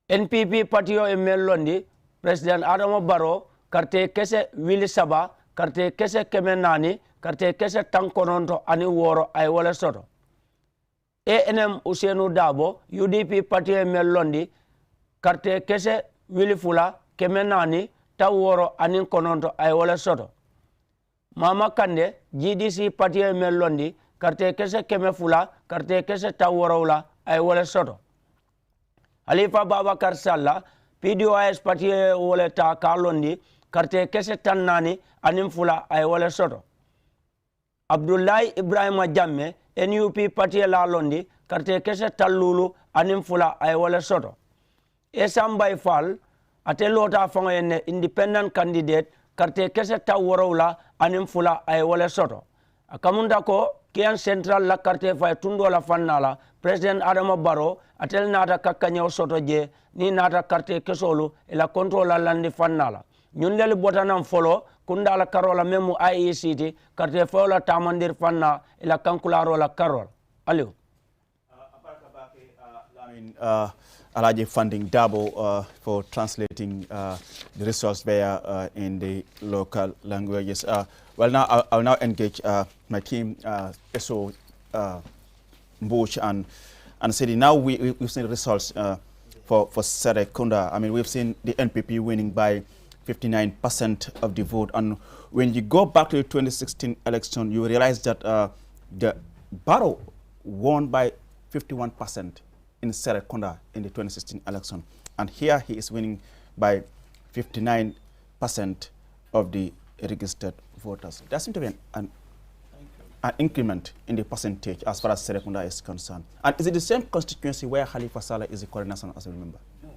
[SPEAKER 4] NPP patio e melondi President Adama Barrow carte kese wili saba carte kese keme nani carte kese tankononto ani woro ay wala soto ANM Usenu Dabo UDP patio e melondi carte kese wili fula keme nani taworo anin kononto ay wala soto Mama Kande GDC party melondi carte kese keme fula carte kese taworo la ay wala soto Halifa Babakar Sallah PDOIS party wala ta kalondi carte kese tan nani anin fula ay wala soto Abdullahi Ibrahima Jamme NUP party la londi carte kese talulu anin fula ay wala soto Esam Bay Fall ate lota fango yenne independent candidate carte kese taworowla anin fula ay wala soto akamunda ko Kian Central la carte fay tundo la fannala President Adama Barrow atel nata kakkanyo soto je ni nata carte kesolu ila control la landi fannala ñun leli botanam folo kunda la karola memu IECT carte fay la tamandir fanna ila kankularo la karol aliou
[SPEAKER 1] Alaji funding double for translating the results there in the local languages. Well, now I'll now engage my team, Eso Mbuch and Sidi. Now we've seen the results for Serekunda. I mean, we've seen the NPP winning by 59% of the vote. And when you go back to the 2016 election, you realize that the Barrow won by 51% in Serekunda in the 2016 election. And here he is winning by 59% of the registered voters. There seems to be an increment in the percentage as far as Serekunda is concerned. And is it the same constituency where Halifa Saleh is the current national assembly member?
[SPEAKER 7] No.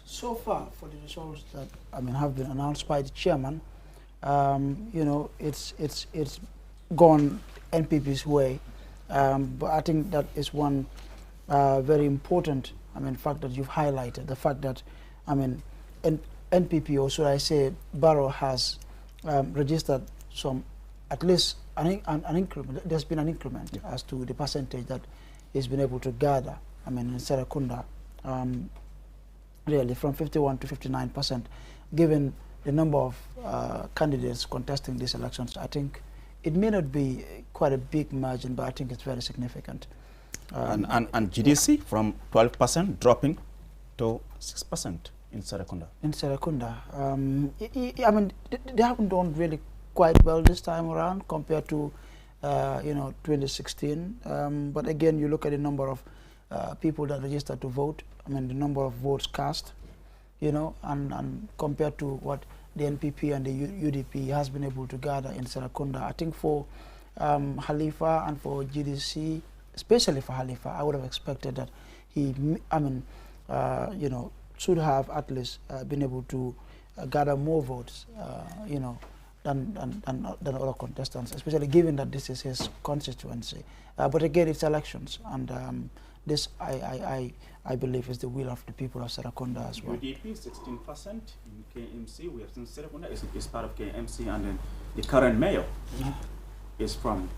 [SPEAKER 7] So far, for the results that have been announced by the chairman, it's gone NPP's way. But I think that is one very important fact that you've highlighted, the fact that NPP, or should I say Barrow, has registered some, at least an increment. There's been an increment as to the percentage that he's been able to gather in Serekunda, really from 51 to 59%. Given the number of candidates contesting these elections, I think it may not be quite a big margin, but I think it's very significant.
[SPEAKER 1] And GDC from 12% dropping to 6% in Serekunda.
[SPEAKER 7] In Serekunda, they haven't done really quite well this time around compared to 2016. But again, you look at the number of people that registered to vote. The number of votes cast, and compared to what the NPP and the UDP has been able to gather in Serekunda. I think for Halifa and for GDC, especially for Halifa, I would have expected that he, should have at least been able to gather more votes, than other contestants, especially given that this is his constituency. But again, it's elections, and this I believe is the will of the people of Serekunda as well.
[SPEAKER 1] UDP 16% in KMC. We have seen Serekunda is part of KMC, and then the current mayor is from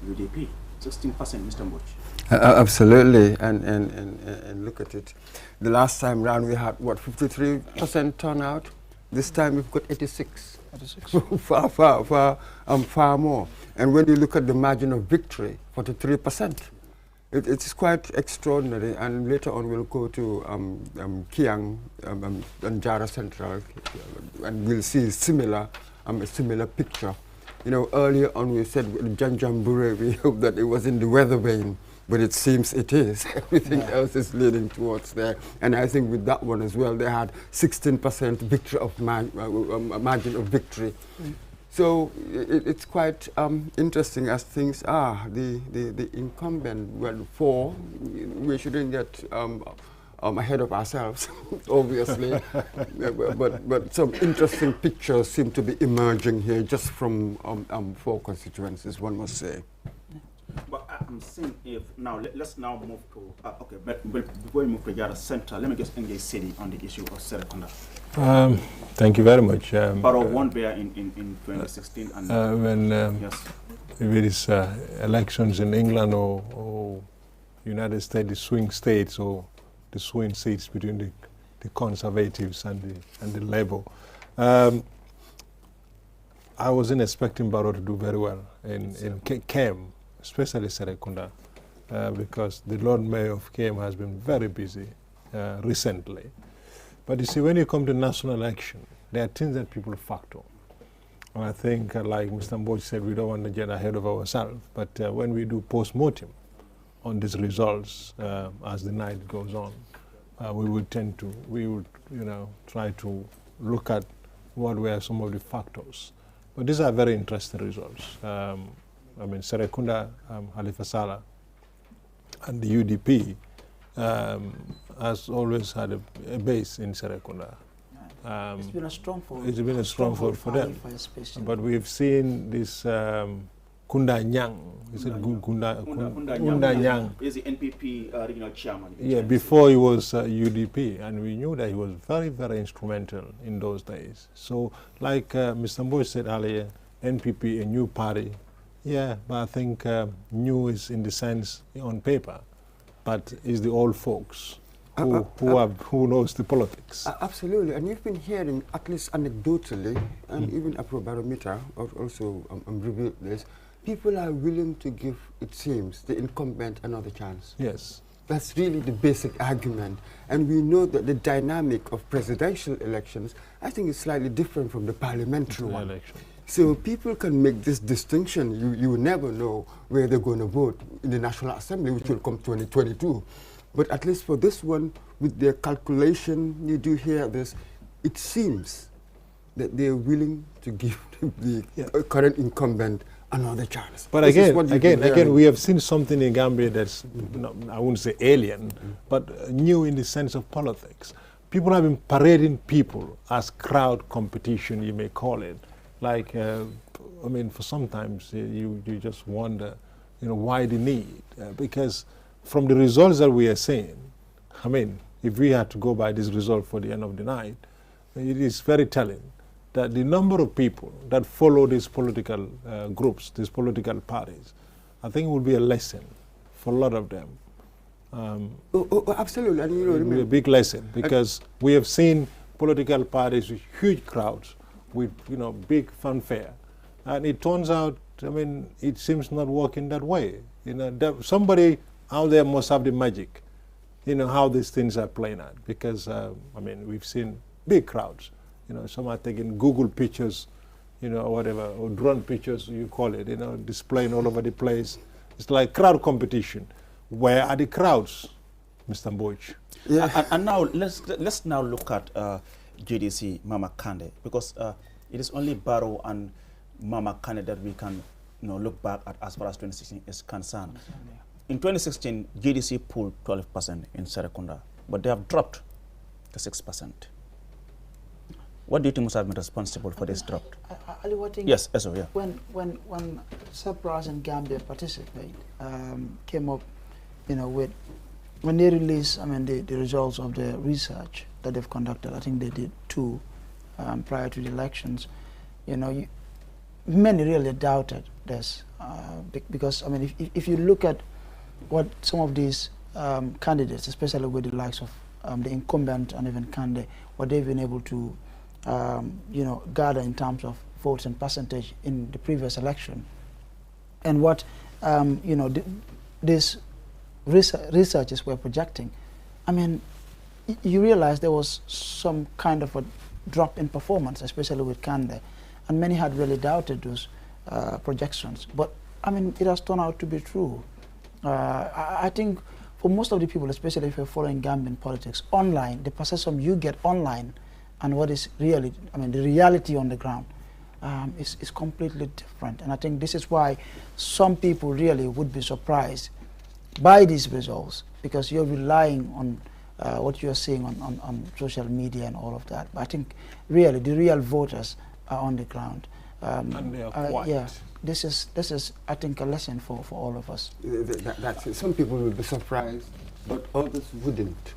[SPEAKER 1] UDP. 16%, Mr. Mbuch.
[SPEAKER 2] Absolutely, and look at it. The last time round we had what, 53% turnout. This time we've got 86.
[SPEAKER 7] 86.
[SPEAKER 2] far more. And when you look at the margin of victory, 43%. It's quite extraordinary, and later on we'll go to Kiang and Jara Central, and we'll see a similar picture. Earlier on we said with Janjambure, we hope that it was in the weather vane, but it seems it is. Everything else is leading towards there. And I think with that one as well, they had 16% victory of margin of victory. So it's quite interesting as things are. The incumbent, well, we shouldn't get ahead of ourselves, obviously. but some interesting pictures seem to be emerging here just from 4 constituencies, one must say.
[SPEAKER 1] But I'm saying let's now move to, okay, but before we move to Jara Central, let me just engage Sidi on the issue of Serekunda.
[SPEAKER 3] Thank you very much.
[SPEAKER 1] Barrow won there in 2016. And
[SPEAKER 3] yes. If it is elections in England or United States, the swing states, or the swing seats between the Conservatives and the Labour, I wasn't expecting Barrow to do very well in Kem, especially Serekunda, because the Lord Mayor of Kem has been very busy recently. But you see, when you come to national election, there are things that people factor. And I think, like Mr. Mboch said, we don't want to get ahead of ourselves. But when we do post-mortem on these results as the night goes on, we would try to look at what were some of the factors. But these are very interesting results. Serekunda, Halifa Saleh, and the UDP has always had a base in Serekunda.
[SPEAKER 7] It's been a stronghold.
[SPEAKER 3] It's been a stronghold for them. But we've seen this Kunda Nyang. Is it Kunda Nyang?
[SPEAKER 1] He's the NPP regional chairman.
[SPEAKER 3] Yeah, before he was UDP, and we knew that he was very, very instrumental in those days. So, like Mr. Mboch said earlier, NPP, a new party, Yeah, but I think new is in the sense on paper, but it's the old folks who knows the politics.
[SPEAKER 2] Absolutely, and you've been hearing, at least anecdotally, and even Afrobarometer also revealed this, people are willing to give, it seems, the incumbent another chance.
[SPEAKER 3] Yes.
[SPEAKER 2] That's really the basic argument. And we know that the dynamic of presidential elections, I think, is slightly different from the parliamentary one.
[SPEAKER 3] Election.
[SPEAKER 2] So people can make this distinction. You will never know where they're going to vote in the National Assembly, which will come 2022. But at least for this one, with their calculation, you do hear this, it seems that they're willing to give the current incumbent another chance.
[SPEAKER 3] But again, we have seen something in Gambia that's, I wouldn't say alien, but new in the sense of politics. People have been parading people as crowd competition, you may call it. Like, I mean, for sometimes you just wonder, why the need? Because from the results that we are seeing, I mean, if we had to go by this result for the end of the night, it is very telling that the number of people that follow these political groups, these political parties, I think it will be a lesson for a lot of them.
[SPEAKER 2] Absolutely. And
[SPEAKER 3] it will be a big lesson because we have seen political parties with huge crowds, with big fanfare, and it turns out, I mean, it seems not working that way. Somebody out there must have the magic, how these things are playing out. Because I mean, we've seen big crowds. Some are taking Google pictures, or whatever, or drone pictures you call it, displaying all over the place. It's like crowd competition. Where are the crowds, Mr. Mboich?
[SPEAKER 1] Yeah. And now let's now look at GDC Mama Kande, because it is only Barrow and Mama Kande that we can look back at as far as 2016 is concerned. In 2016, GDC pulled 12% in Serekunda, but they have dropped to 6%. What do you think must have been responsible for this drop? Yes, SO, yeah.
[SPEAKER 7] When Cyprus and Gambia participate, came up, with when they released, the results of the research that they've conducted. I think they did 2 prior to the elections. Many really doubted this because if you look at what some of these candidates, especially with the likes of the incumbent and even Kande, what they've been able to gather in terms of votes and percentage in the previous election, and what these researchers were projecting, you realize there was some kind of a drop in performance, especially with Kande, and many had really doubted those projections. But it has turned out to be true. I think for most of the people, especially if you're following Gambian politics online, the perception you get online and what is really, the reality on the ground is completely different. And I think this is why some people really would be surprised by these results, because you're relying on what you're seeing on social media and all of that. But I think really the real voters are on the ground.
[SPEAKER 3] And they are quiet.
[SPEAKER 7] Yeah, this is I think a lesson for all of us.
[SPEAKER 2] That's it. Some people will be surprised, but others wouldn't.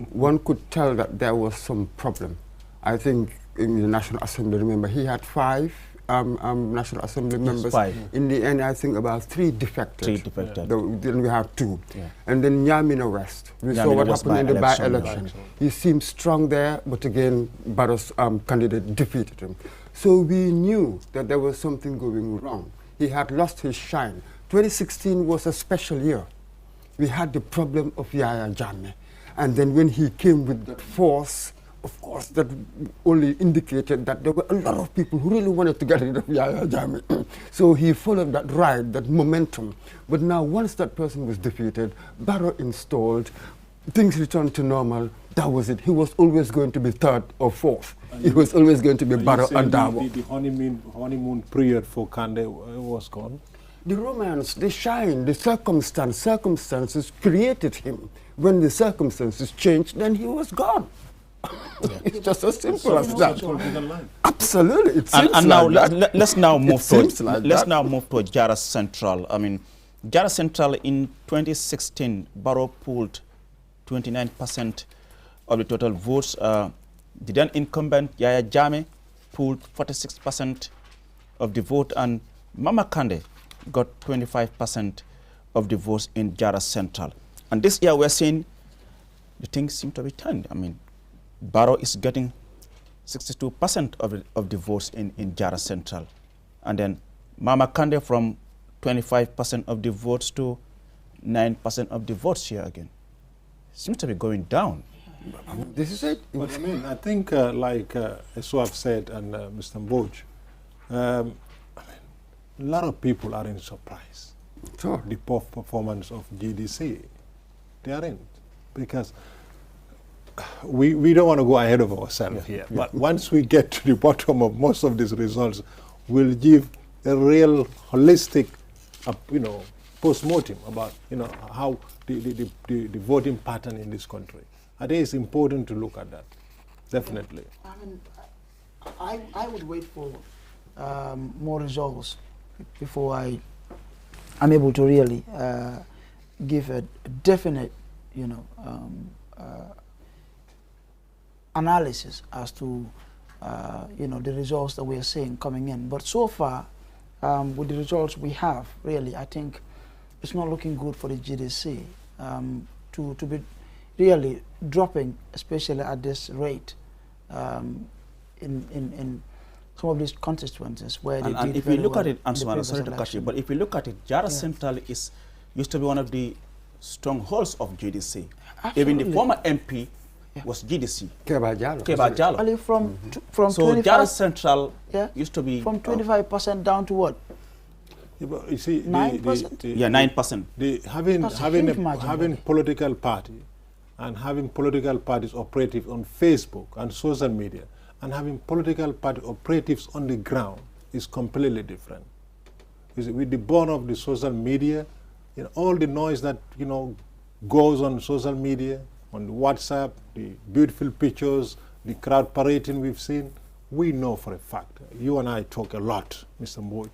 [SPEAKER 2] One could tell that there was some problem. I think in the National Assembly, remember, he had 5 National Assembly members.
[SPEAKER 1] 5.
[SPEAKER 2] In the end, I think about 3 defected.
[SPEAKER 1] 3 defected.
[SPEAKER 2] Then we have 2.
[SPEAKER 1] Yeah.
[SPEAKER 2] And then Nyamina West. We saw what happened in the by-election. He seemed strong there, but again, Barrow's candidate defeated him. So we knew that there was something going wrong. He had lost his shine. 2016 was a special year. We had the problem of Yaya Jammeh. And then when he came with that force, of course, that only indicated that there were a lot of people who really wanted to get rid of Yaya Jammeh. So he followed that ride, that momentum. But now, once that person was defeated, Barrow installed, things returned to normal. That was it. He was always going to be 3rd or 4th. It was always going to be Barrow and Darboe.
[SPEAKER 3] The honeymoon period for Kande was gone?
[SPEAKER 2] The romance, the shine, the circumstances created him. When the circumstances changed, then he was gone. Yeah. It's just as simple as that. Absolutely, it seems
[SPEAKER 1] and now let's now move to Jara Central. Jara Central in 2016, Barrow pulled 29% of the total votes. The then incumbent Yaya Jammeh pulled 46% of the vote, and Mama Kande got 25% of the votes in Jara Central. And this year we're seeing the things seem to be turned. I mean, Barrow is getting 62% of the votes in Jara Central. And then Mama Kande from 25% of the votes to 9% of the votes here again. Seems to be going down.
[SPEAKER 2] This is it.
[SPEAKER 3] But I mean, I think like Swab said and Mr. Mboj, I mean, a lot of people are in surprise.
[SPEAKER 2] Sure.
[SPEAKER 3] The poor performance of GDC. They aren't. Because we don't want to go ahead of ourselves here. But once we get to the bottom of most of these results, we'll give a real holistic, post-mortem about, how the voting pattern in this country. I think it's important to look at that, definitely.
[SPEAKER 7] I mean, I would wait for more results before I'm able to really give a definite, analysis as to, the results that we are seeing coming in. But so far, with the results we have, really, I think it's not looking good for the GDC to be really dropping, especially at this rate, in some of these constituencies where they
[SPEAKER 1] and
[SPEAKER 7] did
[SPEAKER 1] if you look
[SPEAKER 7] well
[SPEAKER 1] at it, I'm sorry to cut you, but if you look at it, Jara Central used to be one of the strongholds of GDC.
[SPEAKER 7] Absolutely.
[SPEAKER 1] Even the former MP was GDC.
[SPEAKER 2] Keba
[SPEAKER 1] Jalo.
[SPEAKER 7] Ali, from
[SPEAKER 1] so
[SPEAKER 7] 25,
[SPEAKER 1] Jara Central used to be
[SPEAKER 7] from 25% down to what?
[SPEAKER 3] Yeah, but you see,
[SPEAKER 7] 9%?
[SPEAKER 1] Yeah, 9%.
[SPEAKER 3] Having political party and having political parties operative on Facebook and social media and having political party operatives on the ground is completely different. You see, with the burn of the social media, all the noise that goes on social media, on WhatsApp, the beautiful pictures, the crowd parading we've seen, we know for a fact, you and I talk a lot, Mr. Mboj,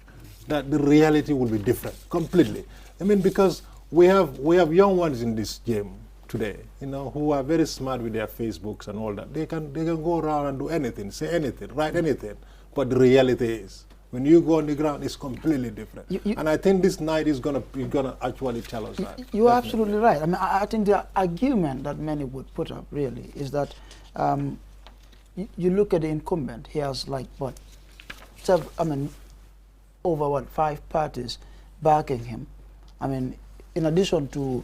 [SPEAKER 3] that the reality will be different, completely. I mean, because we have young ones in this game today, who are very smart with their Facebooks and all that. They can go around and do anything, say anything, write anything. But the reality is, when you go on the ground, it's completely different. And I think this night is gonna actually tell us that.
[SPEAKER 7] You're absolutely right. I mean, I think the argument that many would put up really is that you look at the incumbent. He has like what, over 5 parties backing him. I mean, in addition to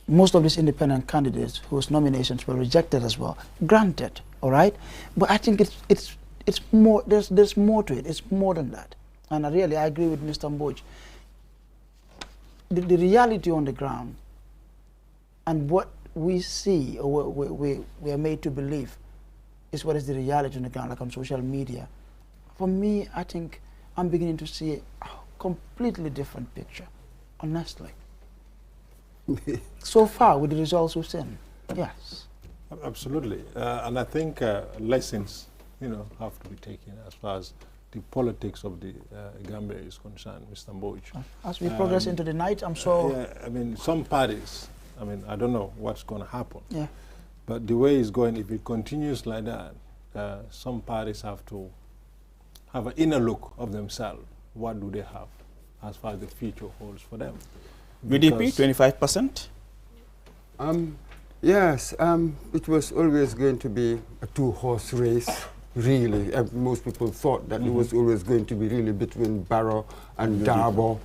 [SPEAKER 7] most of these independent candidates whose nominations were rejected as well. Granted, all right, but I think it's more. There's more to it. It's more than that. And I agree with Mr. Mboj. The reality on the ground and what we see or we are made to believe is what is the reality on the ground, like on social media. For me, I think I'm beginning to see a completely different picture, honestly. So far, with the results we've seen, yes.
[SPEAKER 3] Absolutely. And I think lessons, have to be taken as far as the politics of the Gambia is concerned, Mr. Mboj.
[SPEAKER 7] As we progress into the night, I'm sure.
[SPEAKER 3] Yeah, I mean, some parties, I don't know what's going to happen.
[SPEAKER 7] Yeah.
[SPEAKER 3] But the way it's going, if it continues like that, some parties have to have an inner look of themselves. What do they have as far as the future holds for them?
[SPEAKER 1] UDP, 25%?
[SPEAKER 2] Yes, it was always going to be a 2-horse race, really. Most people thought that it was always going to be really between Barrow and Darboe.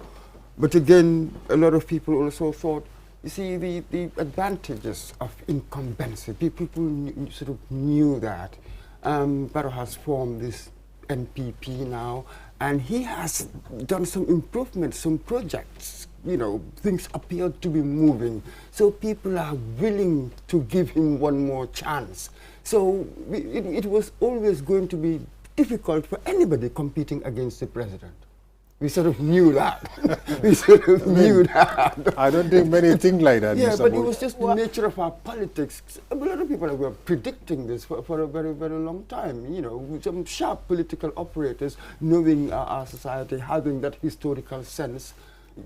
[SPEAKER 2] But again, a lot of people also thought, you see, the advantages of incumbency, people sort of knew that. Barrow has formed this NPP now, and he has done some improvements, some projects. Things appear to be moving. So people are willing to give him one more chance. So it was always going to be difficult for anybody competing against the president. We sort of knew that. We sort of knew that.
[SPEAKER 3] I don't think many think like that.
[SPEAKER 2] Yeah,
[SPEAKER 3] Mr.
[SPEAKER 2] but
[SPEAKER 3] Mboj.
[SPEAKER 2] it was just the nature of our politics. A lot of people were predicting this for a very, very long time. Some sharp political operators knowing our society, having that historical sense.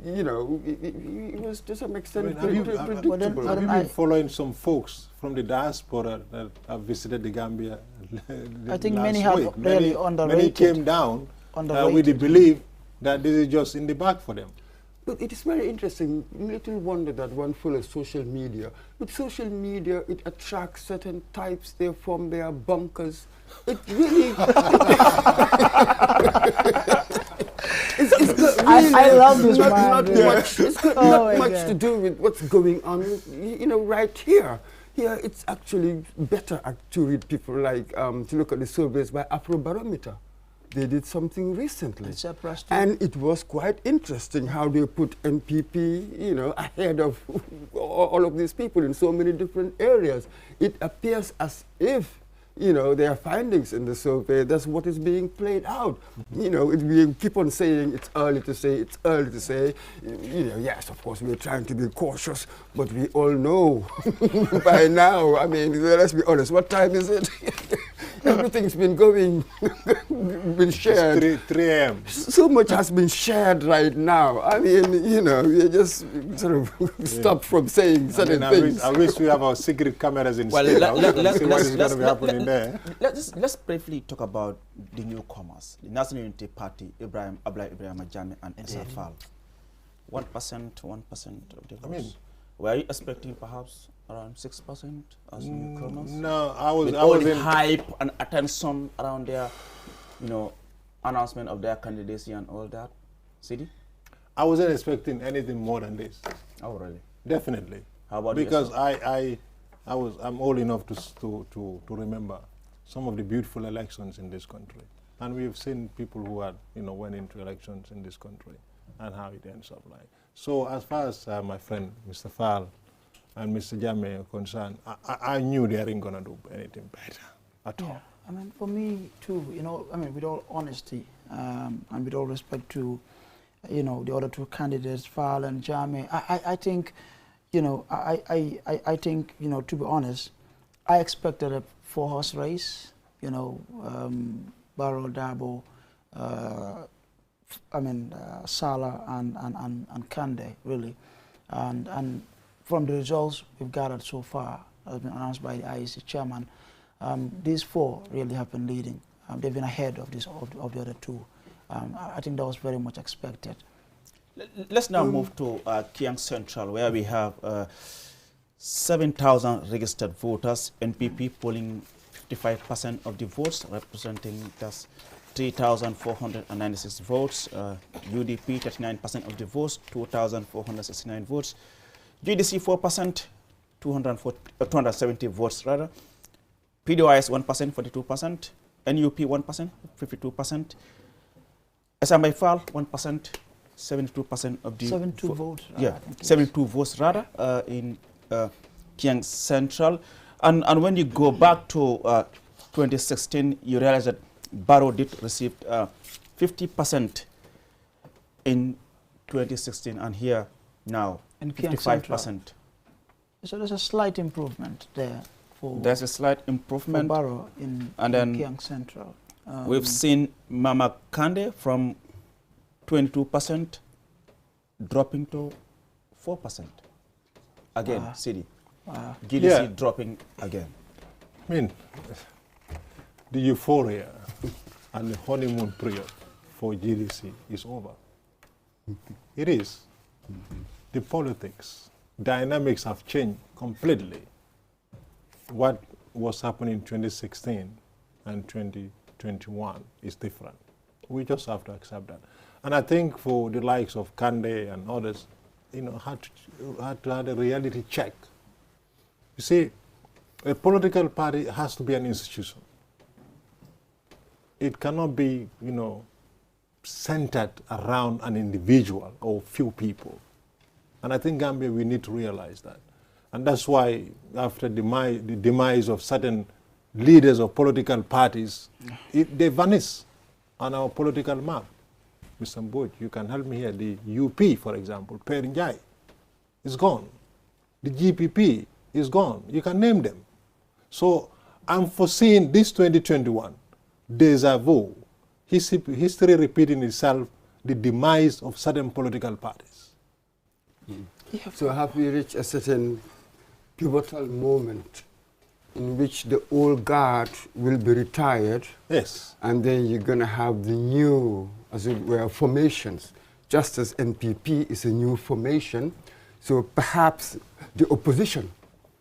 [SPEAKER 2] It was to some extent predictable.
[SPEAKER 3] Have you been following some folks from the diaspora that have visited the Gambia
[SPEAKER 7] I think
[SPEAKER 3] last
[SPEAKER 7] many have
[SPEAKER 3] week?
[SPEAKER 7] really underrated.
[SPEAKER 3] Many came down with the belief that this is just in the bag for them.
[SPEAKER 2] But it is very interesting. Little wonder that one follows social media. With social media, it attracts certain types. They form their bunkers. It really.
[SPEAKER 7] I love this man.
[SPEAKER 2] Not much. It's got not much to do with what's going on. Right here. Here, it's actually better to read people like to look at the surveys by Afrobarometer. They did something recently. And it was quite interesting how they put NPP, ahead of all of these people in so many different areas. It appears as if, their findings in the survey, that's what is being played out. We keep on saying it's early to say, it's early to say. Yes, of course, we're trying to be cautious, but we all know by now, I mean, let's be honest, what time is it? Everything's been been shared.
[SPEAKER 3] It's 3 a.m.
[SPEAKER 2] So much has been shared right now. I mean, we just sort of stop from saying certain things.
[SPEAKER 3] I wish we have our secret cameras in state. Let's see what is going to be happening there.
[SPEAKER 1] Let's briefly talk about the newcomers. The National Unity Party, Ibrahim Ajami and Essa Fall. 1%, 1% of the votes. Were you expecting perhaps around 6% as newcomers?
[SPEAKER 3] No, I was
[SPEAKER 1] in hype and attention around their, announcement of their candidacy and all that. Sidi?
[SPEAKER 3] I wasn't expecting anything more than this.
[SPEAKER 1] Oh, really?
[SPEAKER 3] Definitely.
[SPEAKER 1] How about
[SPEAKER 3] because
[SPEAKER 1] yourself?
[SPEAKER 3] I'm old enough to remember some of the beautiful elections in this country, and we've seen people who had went into elections in this country and how it ends up like. So as far as my friend Mr. Fall and Mr. Jammeh are concerned, I knew they weren't going to do anything better at all.
[SPEAKER 7] I mean, for me too, with all honesty and with all respect to, the other two candidates, Fall and Jammeh, I think, I think, to be honest, I expected a 4-horse race, Barrow, Dabo, Salah and Kande, really. And from the results we've gathered so far, has been announced by the IEC chairman, these 4 really have been leading. They've been ahead of the other 2. I think that was very much expected.
[SPEAKER 1] Let's now move to Kiang Central, where we have 7,000 registered voters, NPP polling 55% of the votes, representing that's 3,496 votes, UDP 39% of the votes, 2,469 votes, GDC 4%, 270 votes rather, PDYS 1%, 42%, NUP 1%, 52%, SMI FAL 1%, 72% of the
[SPEAKER 7] 72 votes.
[SPEAKER 1] Yeah, 72 votes rather in Kiang Central. And when you go back to 2016, you realize that Barrow did receive 50% in 2016, and here now
[SPEAKER 7] in
[SPEAKER 1] 55%.
[SPEAKER 7] So there's a slight improvement there.
[SPEAKER 1] There's a slight improvement
[SPEAKER 7] for Barrow in Kiang Central.
[SPEAKER 1] We've seen Mama Kande from 22% dropping to 4%. Again, City. GDC dropping again.
[SPEAKER 3] I mean, the euphoria and the honeymoon period for GDC is over. It is. The politics, dynamics have changed completely. What was happening in 2016 and 2021 is different. We just have to accept that. And I think for the likes of Kande and others, had to have a reality check. You see, a political party has to be an institution. It cannot be, centered around an individual or few people. And I think Gambia, we need to realize that. And that's why after the demise of certain leaders of political parties, they vanish on our political map. Mr. Mboj, you can help me here. The UP, for example, Perinjai, is gone. The GPP is gone. You can name them. So I'm foreseeing this 2021, déjà vu, history repeating itself, the demise of certain political parties.
[SPEAKER 2] So have we reached a certain pivotal moment in which the old guard will be retired?
[SPEAKER 3] Yes.
[SPEAKER 2] And then you're going to have the new as it were, formations, just as NPP is a new formation. So perhaps the opposition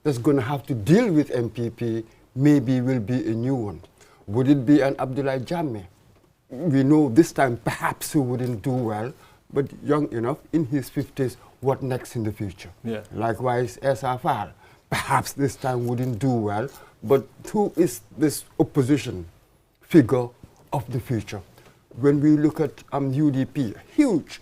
[SPEAKER 2] that's going to have to deal with NPP maybe will be a new one. Would it be an Abdullah Jammeh? We know this time perhaps he wouldn't do well, but young enough, in his 50s, what next in the future?
[SPEAKER 3] Yeah.
[SPEAKER 2] Likewise, SFR, perhaps this time wouldn't do well, but who is this opposition figure of the future? When we look at UDP, a huge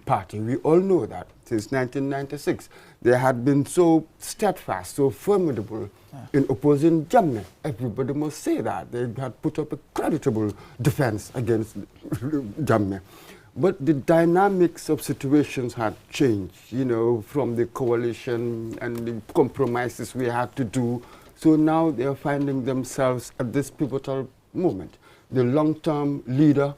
[SPEAKER 2] party, we all know that since 1996, they had been so steadfast, so formidable in opposing Jammeh. Everybody must say that. They had put up a creditable defense against Jammeh. But the dynamics of situations had changed, you know, from the coalition and the compromises we had to do. So now they are finding themselves at this pivotal moment. The long-term leader,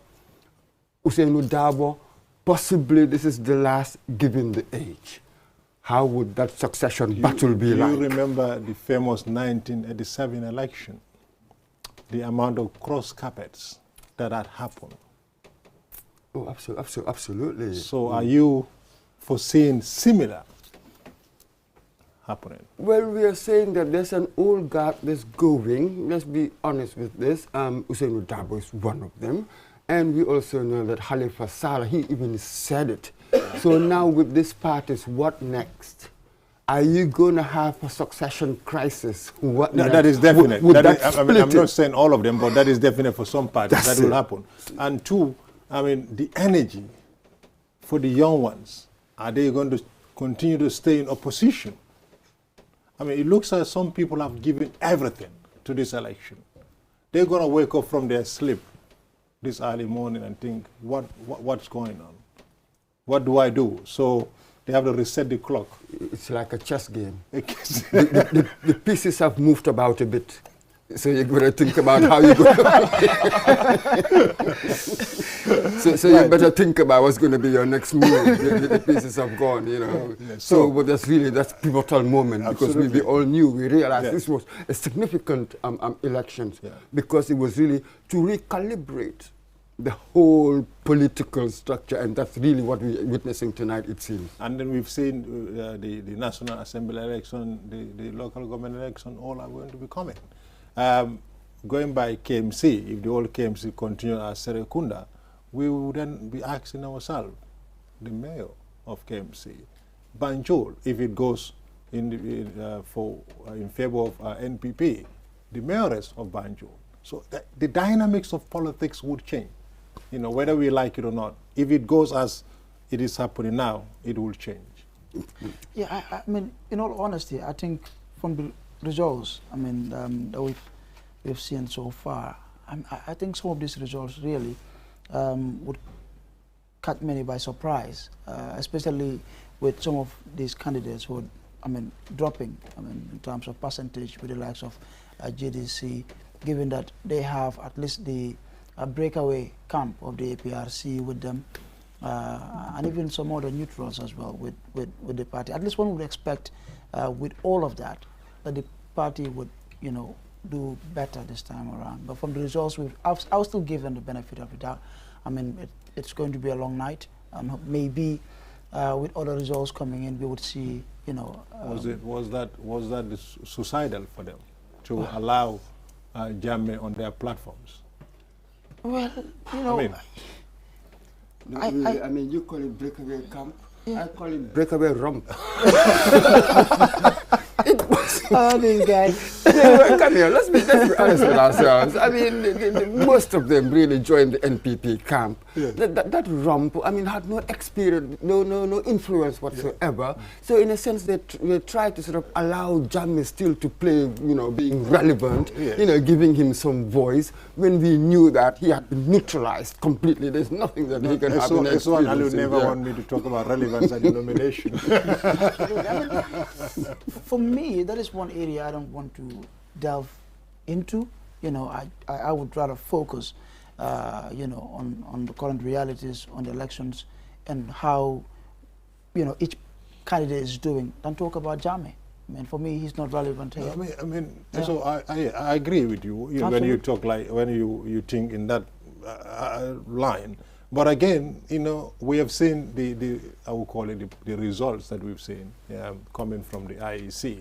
[SPEAKER 2] Ousainou Darboe, possibly this is the last given the age. How would that succession battle be like?
[SPEAKER 3] You remember the famous 1987 election, the amount of cross carpets that had happened.
[SPEAKER 2] Oh, absolutely.
[SPEAKER 3] So are you foreseeing similar happening?
[SPEAKER 2] Well, we are saying that there's an old guard that's going. Let's be honest with this. Ousainou Darboe is one of them. And we also know that Halifa Sallah, he even said it. So now with this parties, what next? Are you going to have a succession crisis? What next?
[SPEAKER 3] That is definite. I'm not saying all of them, but that is definite for some parties. That will happen. And two, I mean, the energy for the young ones, are they going to continue to stay in opposition? I mean, it looks like some people have given everything to this election. They're going to wake up from their sleep this early morning and think, what's going on? What do I do? So they have to reset the clock.
[SPEAKER 2] It's like a chess game. The pieces have moved about a bit. So you're going to think about how you're going to... so you better think about what's going to be your next move. The pieces have gone, you know. Yeah, so but that's pivotal moment. Absolutely. Because we all knew, we realized this was a significant election because it was really to recalibrate the whole political structure, and that's really what we're witnessing tonight, it seems.
[SPEAKER 3] And then we've seen the National Assembly election, the local government election, all are going to be coming. Going by KMC, if the old KMC continue as Serekunda, we would then be asking ourselves, the mayor of KMC, Banjul, if it goes in favor of NPP, the mayoress of Banjul. So the dynamics of politics would change, you know, whether we like it or not. If it goes as it is happening now, it will change.
[SPEAKER 7] Yeah, I mean, in all honesty, I think from the results, I mean, that we've seen so far, I think some of these results really would catch many by surprise, especially with some of these candidates who, dropping, in terms of percentage with the likes of GDC, given that they have at least the breakaway camp of the APRC with them, and even some other neutrals as well with the party. At least one would expect with all of that the party would, do better this time around. But from the results, I'll still give them the benefit of the doubt. I mean, it's going to be a long night. Maybe with other results coming in, we would see,
[SPEAKER 3] was that suicidal for them to allow Jammeh on their platforms?
[SPEAKER 7] Well,
[SPEAKER 2] I mean, you call it breakaway camp. Yeah. I call it breakaway rump.
[SPEAKER 7] These guys.
[SPEAKER 2] Come here, let's be honest with ourselves. I mean, most of them really joined the NPP camp. Yeah. That rump, had no experience, no influence whatsoever. Yeah. So in a sense, they tried to sort of allow Jammeh still to play, being relevant, giving him some voice, when we knew that he had been neutralized completely. There's nothing that he can have in experience.
[SPEAKER 3] You never want me to talk about relevance and denomination.
[SPEAKER 7] For me, that is one area I don't want to delve into. I would rather focus, on the current realities, on the elections, and how, each candidate is doing, than talk about Jammeh. For me, he's not relevant here.
[SPEAKER 3] So I agree with you. When you talk when you think in that line. But again, you know, we have seen I would call it the results that we've seen coming from the IEC.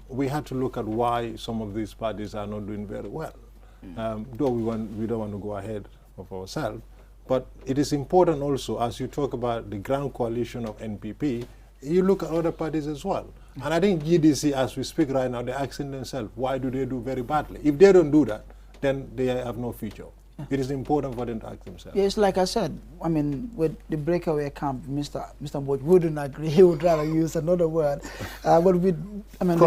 [SPEAKER 3] We had to look at why some of these parties are not doing very well. Though we don't want to go ahead of ourselves, but it is important also, as you talk about the grand coalition of NPP, you look at other parties as well. And I think GDC, as we speak right now, they're asking themselves, why do they do very badly? If they don't do that, then they have no future. It is important for them to ask themselves.
[SPEAKER 7] Yes, like I said, I mean, with the breakaway camp, Mr. Boyd wouldn't agree. He would rather use another word. But with, I mean,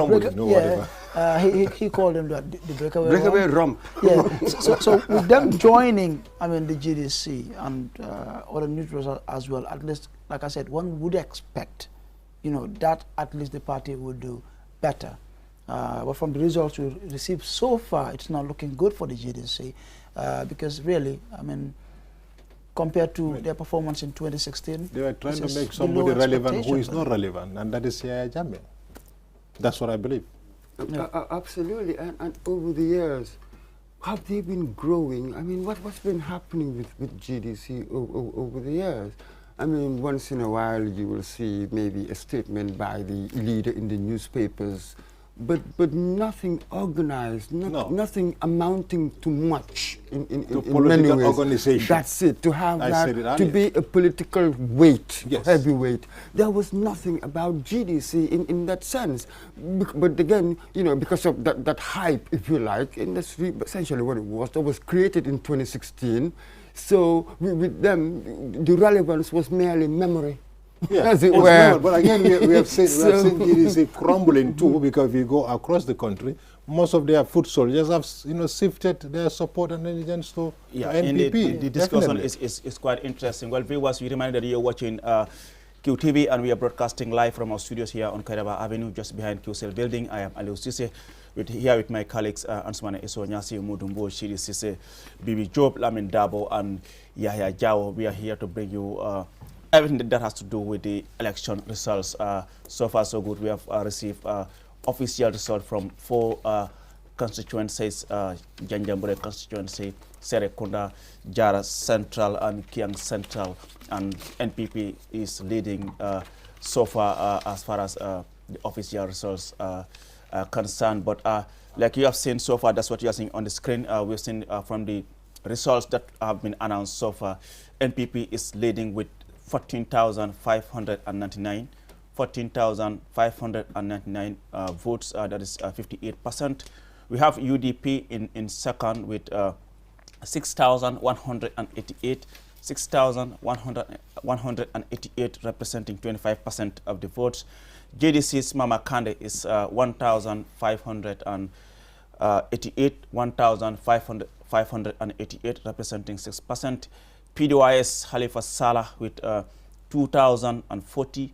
[SPEAKER 7] he called them the breakaway
[SPEAKER 2] rump.
[SPEAKER 7] Yeah. So with them joining, I mean, the GDC and other neutrals as well, at least, like I said, one would expect, you know, that at least the party would do better. But from the results we received so far, it's not looking good for the GDC. Because really, I mean, compared to their performance in 2016,
[SPEAKER 3] they were trying to make somebody relevant who is not relevant, and that is Yahya Jammeh. That's what I believe.
[SPEAKER 2] Absolutely, and over the years, have they been growing? I mean, what's been happening with GDC over the years? I mean, once in a while you will see maybe a statement by the leader in the newspapers, but nothing organized, nothing amounting to much in many ways.
[SPEAKER 3] Organization.
[SPEAKER 2] That's it. To have that, to be a political weight, heavyweight. There was nothing about GDC in that sense. But again, you know, because of that hype, if you like, industry, essentially what it was created in 2016. So with them, the relevance was merely memory.
[SPEAKER 3] Yeah, as it were. But again, we have seen GDC crumbling too, because if you go across the country, most of their foot soldiers have, you know, shifted their support and allegiance to NPP.
[SPEAKER 1] The discussion is quite interesting. Well, viewers, we remind that you're watching QTV, and we are broadcasting live from our studios here on Kairaba Avenue, just behind QCell building. I am Aliou Cissé, here with my colleagues Ansumana Eso Nyasi, Mudumbo, Shiri Cissé, Bibi Job, Lamin Dabo, and Yahya Jawo. We are here to bring you everything that has to do with the election results. So far, so good. We have received official result from 4 constituencies: Janjanbureh constituency, Serekunda, Jara Central, and Kiang Central. And NPP is leading so far as the official results are concerned. But like you have seen so far, that's what you are seeing on the screen. We've seen from the results that have been announced so far, NPP is leading with 14,599 votes, that is 58%. We have UDP in second with 6,188 representing 25% of the votes. JDC's Mama Kande is 1,588 representing 6%. PDYS Khalifa Salah with 2,040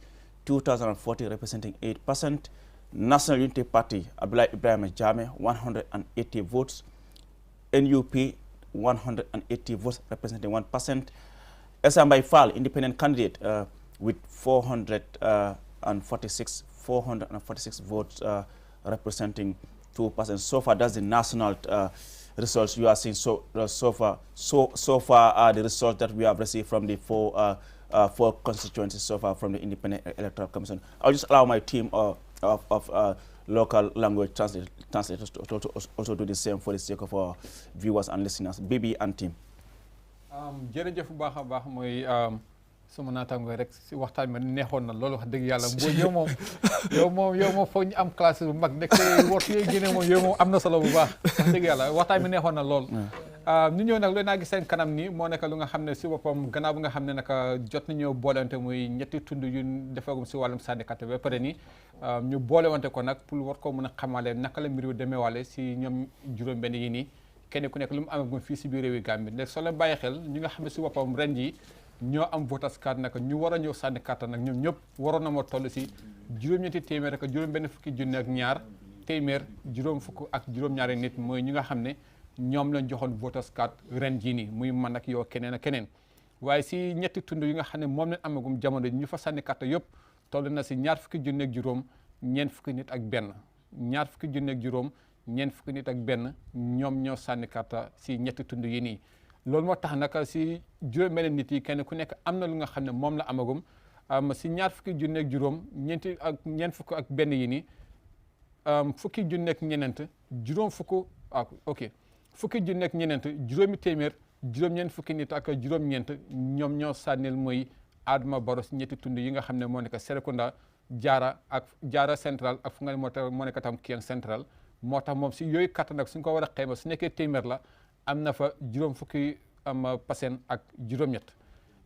[SPEAKER 1] representing 8%. National Unity Party Abdullah Ibrahim Jammeh 180 votes. NUP 180 votes representing 1%. Esambai Fall independent candidate with 446 votes representing 2%. So far, that's the national results you are seeing. So far the results that we have received from the four constituencies so far from the Independent Electoral Commission. I'll just allow my team of local language translators to also do the same for the sake of our viewers and listeners. Bibi and team.
[SPEAKER 5] jërëjëf bu baax a baax mooy suma naataango rek si waxtaan bi neexoon na loolu wax dëgg yàlla boo yow moom foog ñu am classe bu mag nekk wootu yooyu génne moom yow moom am na solo bu baax wax dëgg yàlla waxtaan bi neexoon na lool ñu ñëw nag loolu naa gis seen kanam nii moo nekk lu nga xam ne si boppam gannaaw bi nga xam ne naka jot nañoo boolewante muy ñetti tund yu defagum si wàllum sànnikate ba pare nii ñu boolewante ko nag pour war ko mën a xamale naka la mbir yu demee wàlle si ñoom juróom benn yi nii kenn ku nekk lu mu amagum fii si biir réewi Gambie léegi soo leen bàyyi xel ñi nga xam ne si boppam ren ji ñoo am voters card nag ñu war a ñëw sànni carte nag ñoom ñëpp waroon na moo toll si juróom-ñetti téeméer ak juróom benn fukki junne ak ñaar téeméer juróom fukk ak juróom-ñaari nit mooy ñi nga xam ne ñoom lañ joxoon voters card ren jii nii muy man ak yow keneen ak keneen waaye si ñetti tund yi nga xam ne moom lañ amagum jamono ñu fa sànni carte yëpp toll na si ñaar fukki junne ak juróom ñeent fukki nit ak benn ñaar fukki junne ak juróom ñeent fukki nit ak benn ñoom ñoo sànni carte si ñetti tund yi nii loolu moo tax nag si juróom-benn nit yi kenn ku nekk am na lu nga xam ne moom la amagum si ñaar fukki junne ak juróom ñeent fukk ak benn yi nii fukki junne ak ñeneent juróom fukk fukki junne ak ñeneent juróomi téeméer juróom-ñeent fukki nit ak juróom-ñeent ñoom ñoo sànnil muy Adama Barrow si ñetti tund yi nga xam ne moo nekk Serekunda Jara central ak fu nga ne moo nekk tam Kiyang central moo tax moom si yooyu kattan nag suñ ko war a xayma su nekkee téeméer la am na fa juróom fukki % ak juróom-ñett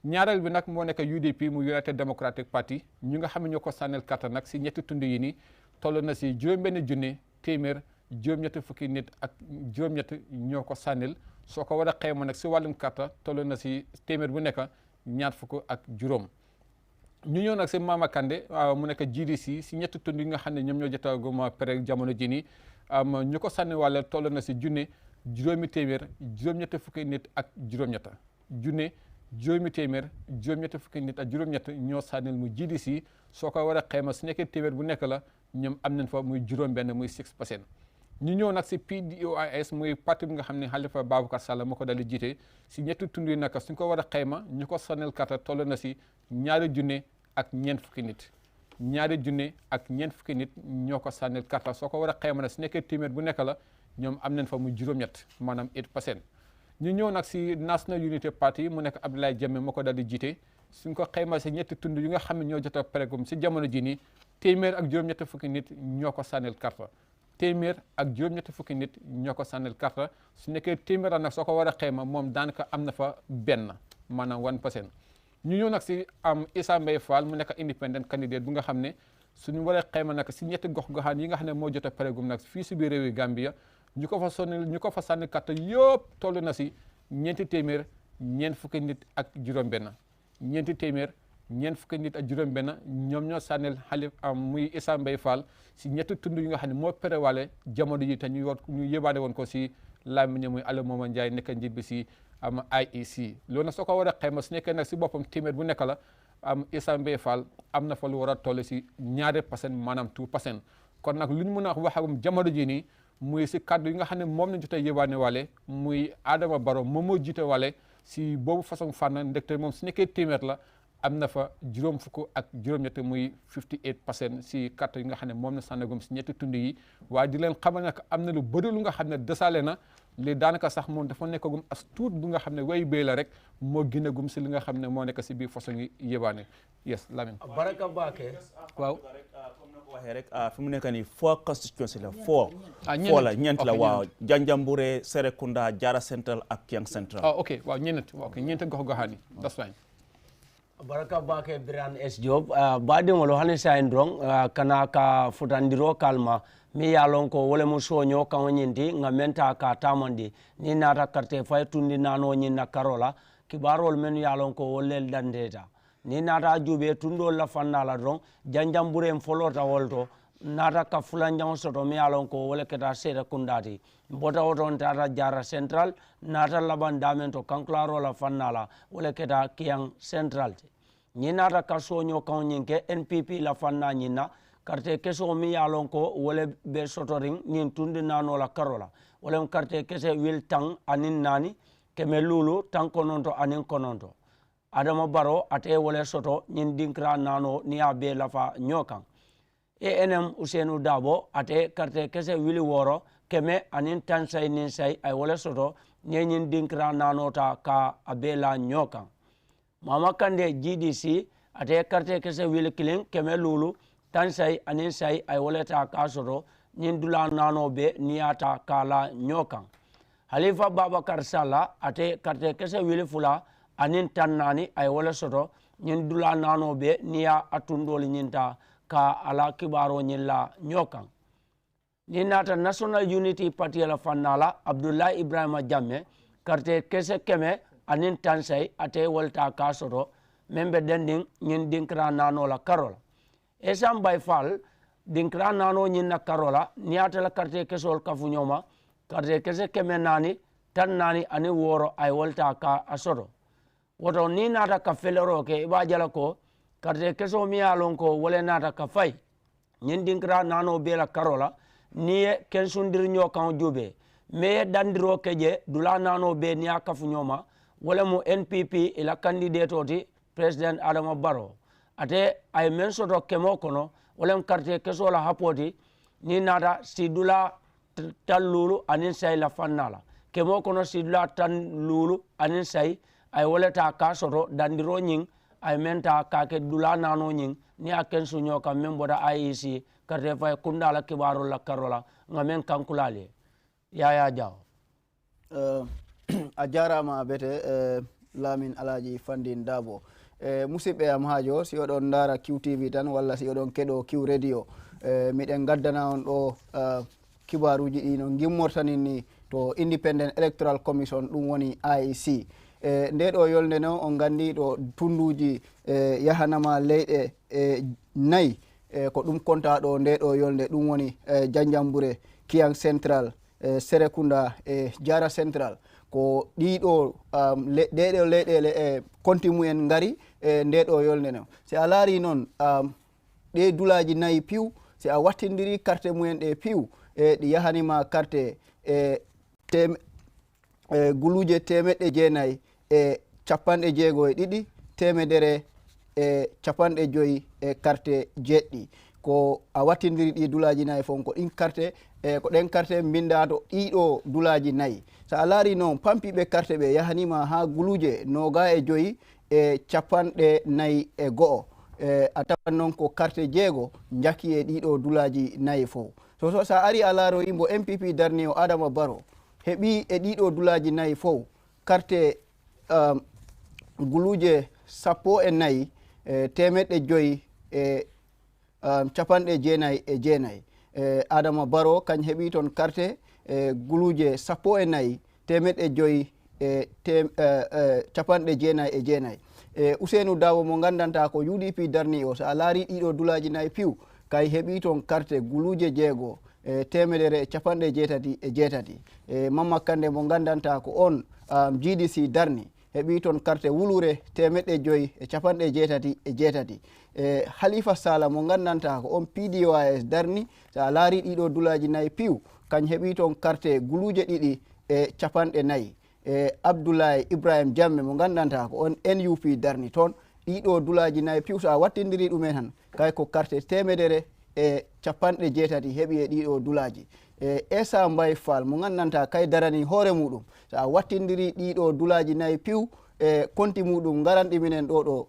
[SPEAKER 5] ñaareel bi nag moo nekk UDP mu United Democratic Party ñu nga xam ne ñoo ko sànnil kattan nag si ñetti tund yi nii toll na si juróom-benn junne téeméer juróom-ñetti fukki nit ak juróom-ñett ñoo ko sànnil soo ko war a xayma nag si wàllum karta toll na si téeméer bu nekk ñaar fukk ak juróom ñu ñëw nag si Mama Kandeh mu nekk GDC si ñetti tund yi nga xam ne ñoom ñoo jotagum pare jamono ji nii ñu ko sànni wàlle toll na si junne juróomi téeméer juróom-ñetti fukki nit ak juróom-ñett junne juróomi téeméer juróom-ñetti fukki nit ak juróom-ñett ñoo sànnil mu GDC soo ko war a xayma su nekkee téeméer bu nekk la ñoom am nañ fa muy juróom-benn muy 6%. ñu ñëw nag si PDOIS muy parti bi nga xam ne Halifa Baboucarr Sallah moo ko dal di jiite si ñetti tund yi nag suñ ko war a xayma ñu ko sànnil karta toll na si ñaari junne ak ñeent fukki nit ñoo ko sànnil karta soo ko war a xayma nag su nekkee téeméer bu nekk la ñoom am nañ fa muy juróom-ñett maanaam 8%. ñu ñëw nag si National Unity Party mu nekk Abdoulaye Jammeh moo ko dal di jiite suñ ko xayma si ñetti tund yi nga xam ne ñoo jot a paregum si jamono ji nii téeméer ak juróom-ñetti fukki nit ñoo ko sànnil karta su nekkee téeméer nag soo ko war a xayma moom daanaka am na fa benn maanaam 1%. ñu ñëw nag si Issa Mbeye Fall mu nekk independent candidate bu nga xam ne suñu war a xayma nag si ñetti gox-goxaan yi nga xam ne moo jot a paregum nag fii si biir réewi Gambia ñu ko fa sànni karta yëpp toll na si ñeenti téeméer ñeent fukki nit ak juróom-benn ñoom ñoo sànnil muy Issa Mbeye Fall si ñetti tund yi nga xam ne moo perewaale jamono ji te ñu yëbaane woon ko si làmmiñ muy Alieu Momar Njie nekk njiit bi si IEC loolu nag soo ko war a xayma su nekkee nag si boppam téeméer bu nekk la Issa Mbeye Fall am na fa lu war a toll si ñaari % maanaam 2%. kon nag lu ñu mën a waxagum jamono ji nii muy si kaddu yi nga xam ne moom lañ jotee yëbaane wale muy Adama Barrow moom moo jiite wale si boobu façon fànn ndekte moom su nekkee téeméer la am na fa juróom fukk ak juróom-ñett muy 58% si kaddu yi nga xam ne moom la sànnagum si ñetti tund yi waaye di leen xamal nag am na lu bëri lu nga xam ne desaale na li daanaka sax moom dafa nekkagum as tuut bu nga xam ne way béy la rek moo gënagum si li nga xam ne moo nekk si biir façon yi yëbaane yes Lamine
[SPEAKER 4] baraka baake
[SPEAKER 5] waaw
[SPEAKER 1] comme na ko waxee rek fi mu nekk nii 4 constituency la 4 ñeent la waaw Janjanbureh Serekunda Jara Central ak Kiyang Central
[SPEAKER 5] ok waaw ñeent gox-goxaan yi that's fine
[SPEAKER 4] baraka bake Biran S Job baadiŋolu hani sayin doroŋ kana ka futandiro kalma mi ye lon ko wole mu soño kaŋo ñinti ŋa menta ka tamandi ni naata karte fay tundi nano ñin na karola kibarol men ye lon ko wollel dandeta ni naata jube tundol la fanna la doroŋ Janjanbureh folota wolto naata ka fulanjaŋo soto mi ye lon ko wole keta Serekundati bota woton tata Jara Central naata laban damen to kankularo la fanna la wole keta Kiyang Central te ñi naata ka soño kaŋo ñiŋ ke NPP la fanna ñiŋ na karte keso mi ye lon ko wole be sotoriŋ ñiŋ tundi naano la karo la wolem karte kese wil taŋ aniŋ naani keme luulu taŋ kononto aniŋ kononto Adama Barrow ate wole soto ñiŋ dinkira naano niŋ ye a bee lafa ñoo kaŋ ANM Usainu Dabo ate karte kese wili woro keme aniŋ taŋ sayi niŋ sayi ay wole soto niŋ ñiŋ dinkira naano ta ka a bee la ñoo kaŋ Mama Kandeh GDC ate karte kese wili kiliŋ keme luulu taŋ sayi aniŋ sayi ay wole ta ka soto ñiŋ dula naano be niŋ ye ta ka la ñoo kaŋ Halifa Baboucarr Sallah ate karte kese wili fula aniŋ taŋ naani ay wole soto ñiŋ dula naano be niŋ ye a tundoolu ñiŋ ta ka ala kibaro ñiŋ la ñoo kaŋ niŋ naata National Unity Party la fanna la Abdoulaye Ibrahima Jammeh karte kese keme aniŋ taŋ sayi ate wolta ka soto meŋ be dendiŋ ñiŋ dinkira naano la karo la Issa Mbeye Fall dinkira naano ñiŋ na karo la niŋ ye ate la karte kesol kafu ñoma karte kese keme naani taŋ naani aniŋ wooro ay wolta ka a soto woto niŋ naata ka felero ke i be a jala ko karte keso mi ye a lon ko wole naata ka fay ñiŋ dinkira naano bee la karo la niŋ ye kensundiri ñoo kaŋo jube me dandiro keje dula nano be niya kafu nyoma wala mo NPP ila candidate oti President Adama Barrow ate ay men soto kemo kono wala carte keso la hapoti ni nada sidula talulu anin say la fannala kemo kono sidula tan lulu anin say ay wala ta ka soto dandiro nyin ay menta ka ke dula nano nyin ni aken sunyo kam memboda IEC carte fay kundala kibaro la karola ngamen kankulale Yaya Jaw
[SPEAKER 6] a jarama bete Lamin Alaji Fandin Dabo musidɓe am haajo si oɗon ndara QTV tan walla si oɗon keɗo Q radio miɗen gaddana on ɗo kibaruji ɗi no gimmortanin ni to Independent Electoral Commission ɗum woni IEC nde ɗo yolnde no on gandi ɗo tunduji yahanama leyɗe nayyi ko ɗum konta ɗo nde ɗo yolnde ɗum woni Janjanbure Kiyang Central Serekunda Jara Central ko ɗiɗo ɗeɗo leyɗele konti mumen ngari nde ɗo yolnde no si a laari noon ɗe dulaji nayyi piw si a wattindiri carte mumen ɗe piw ɗi yahanima carte guluje 900 capanɗe jeego e ɗiɗi temedere capanɗe joyi carte jeɗɗi ko a wattindiri ɗi dulaji nayyi fof ko ɗin carte ko ɗen carte binda to ɗiɗo dulaji nayyi so a laari noon pampiɓe carte ɓe yahanima ha guluje 25 capanɗe nayyi e go'o a tawan noon ko carte jeego jaki e ɗiɗo dulaji nayyi fof so sa ari a laaro imbo MPP darni o Adama Barrow heɓi e ɗiɗo dulaji nayyi fof carte guluje 14 temeɗɗe joyi capanɗe jeenayyi e jeenayyi Adama Barrow kañ heɓi toon carte guluje 14 temeɗɗe joyi capanɗe jeenayyi e jeenayyi Ousseynou Dabo mo gandanta ko UDP darni o so a laari ɗiɗo dulaji nayyi piw kay heɓi toon carte guluje jeego temedere capanɗe jeetati e jeetati Mamma Kande mo gandanta ko on GDC darni heɓi toon carte wulure temeɗɗe joyi e capanɗe jeetati e jeetati Halifa Sala mo gandanta ko on PDOIS darni so a laari ɗiɗo dulaji nayyi piw kañ heɓi toon carte guluje ɗiɗi e capanɗe nayyi Abdoulaye Ibrahim Jamme mo gandanta ko on NUP darni toon ɗiɗo dulaji nayyi piw so a wattindiri ɗumen han kay ko carte temedere e capanɗe jeetati heɓi e ɗiɗo dulaji Essa Mbaye Fall mo gandanta kay darani hoore muɗum so a wattindiri ɗiɗo dulaji nayyi piw konti muɗum garanɗi minen ɗo ɗo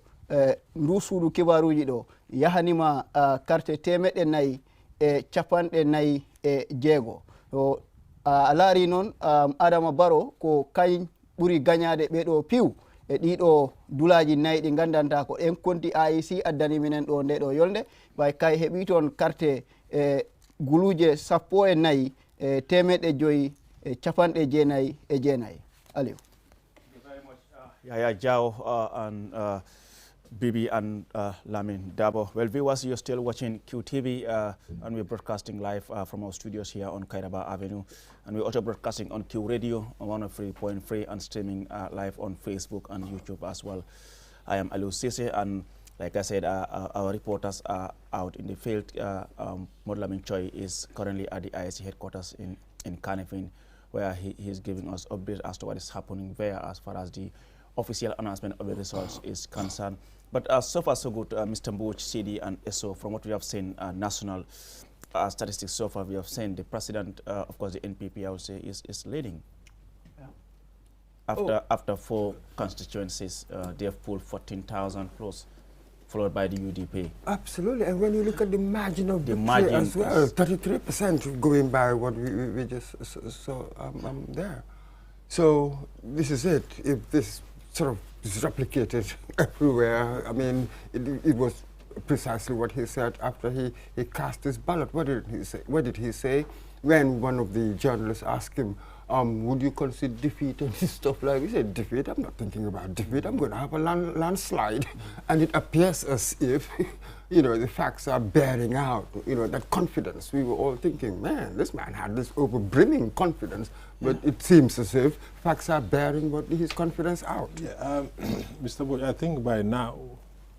[SPEAKER 6] ndu suudu kibaruji ɗo yahanima carte temeɗɗe nayyi e capanɗe nayyi e jeego to a laari noon Adama Barrow ko kañ ɓuri gañade ɓeɗo piw e ɗiɗo dulaji nayyi ɗi gandanta ko en konti IEC addani minen ɗo nde ɗo yolnde ɓay kay heɓi toon carte guluje 14 temeɗɗe joyi capanɗe jeenayyi e jeenayyi Aliou.
[SPEAKER 1] Yaya Jaw and Bibi and Lamin Dabo. Well, viewers, you're still watching QTV and we're broadcasting live from our studios here on Kairaba Avenue. And we're also broadcasting on Q Radio on 103.3 and streaming live on Facebook and YouTube as well. I am Aliou Cisse, and like I said, our reporters are out in the field. Modlamin Choi is currently at the IEC headquarters in Kanifing, where he is giving us updates as to what is happening there as far as the official announcement of the results is concerned. But so far so good, Mr. Mbuch, CD and ESO, from what we have seen, national statistics so far, we have seen the president, of course the NPP, I would say, is leading. Yeah. After 4 constituencies, they have pulled 14,000 plus, followed by the UDP.
[SPEAKER 2] Absolutely, and when you look at the margin of the margin as well, 33% going by what we just saw there. So this is it. If this sort of is replicated everywhere, I mean, it was precisely what he said after he cast his ballot. What did he say? What did he say when one of the journalists asked him, would you consider defeat and stuff like that? He said, defeat? I'm not thinking about defeat. I'm going to have a landslide. And it appears as if, you know, the facts are bearing out, you know, that confidence. We were all thinking, man, this man had this over-brimming confidence, but it seems as if facts are bearing his confidence out.
[SPEAKER 3] Yeah, Mr. Bush, I think by now,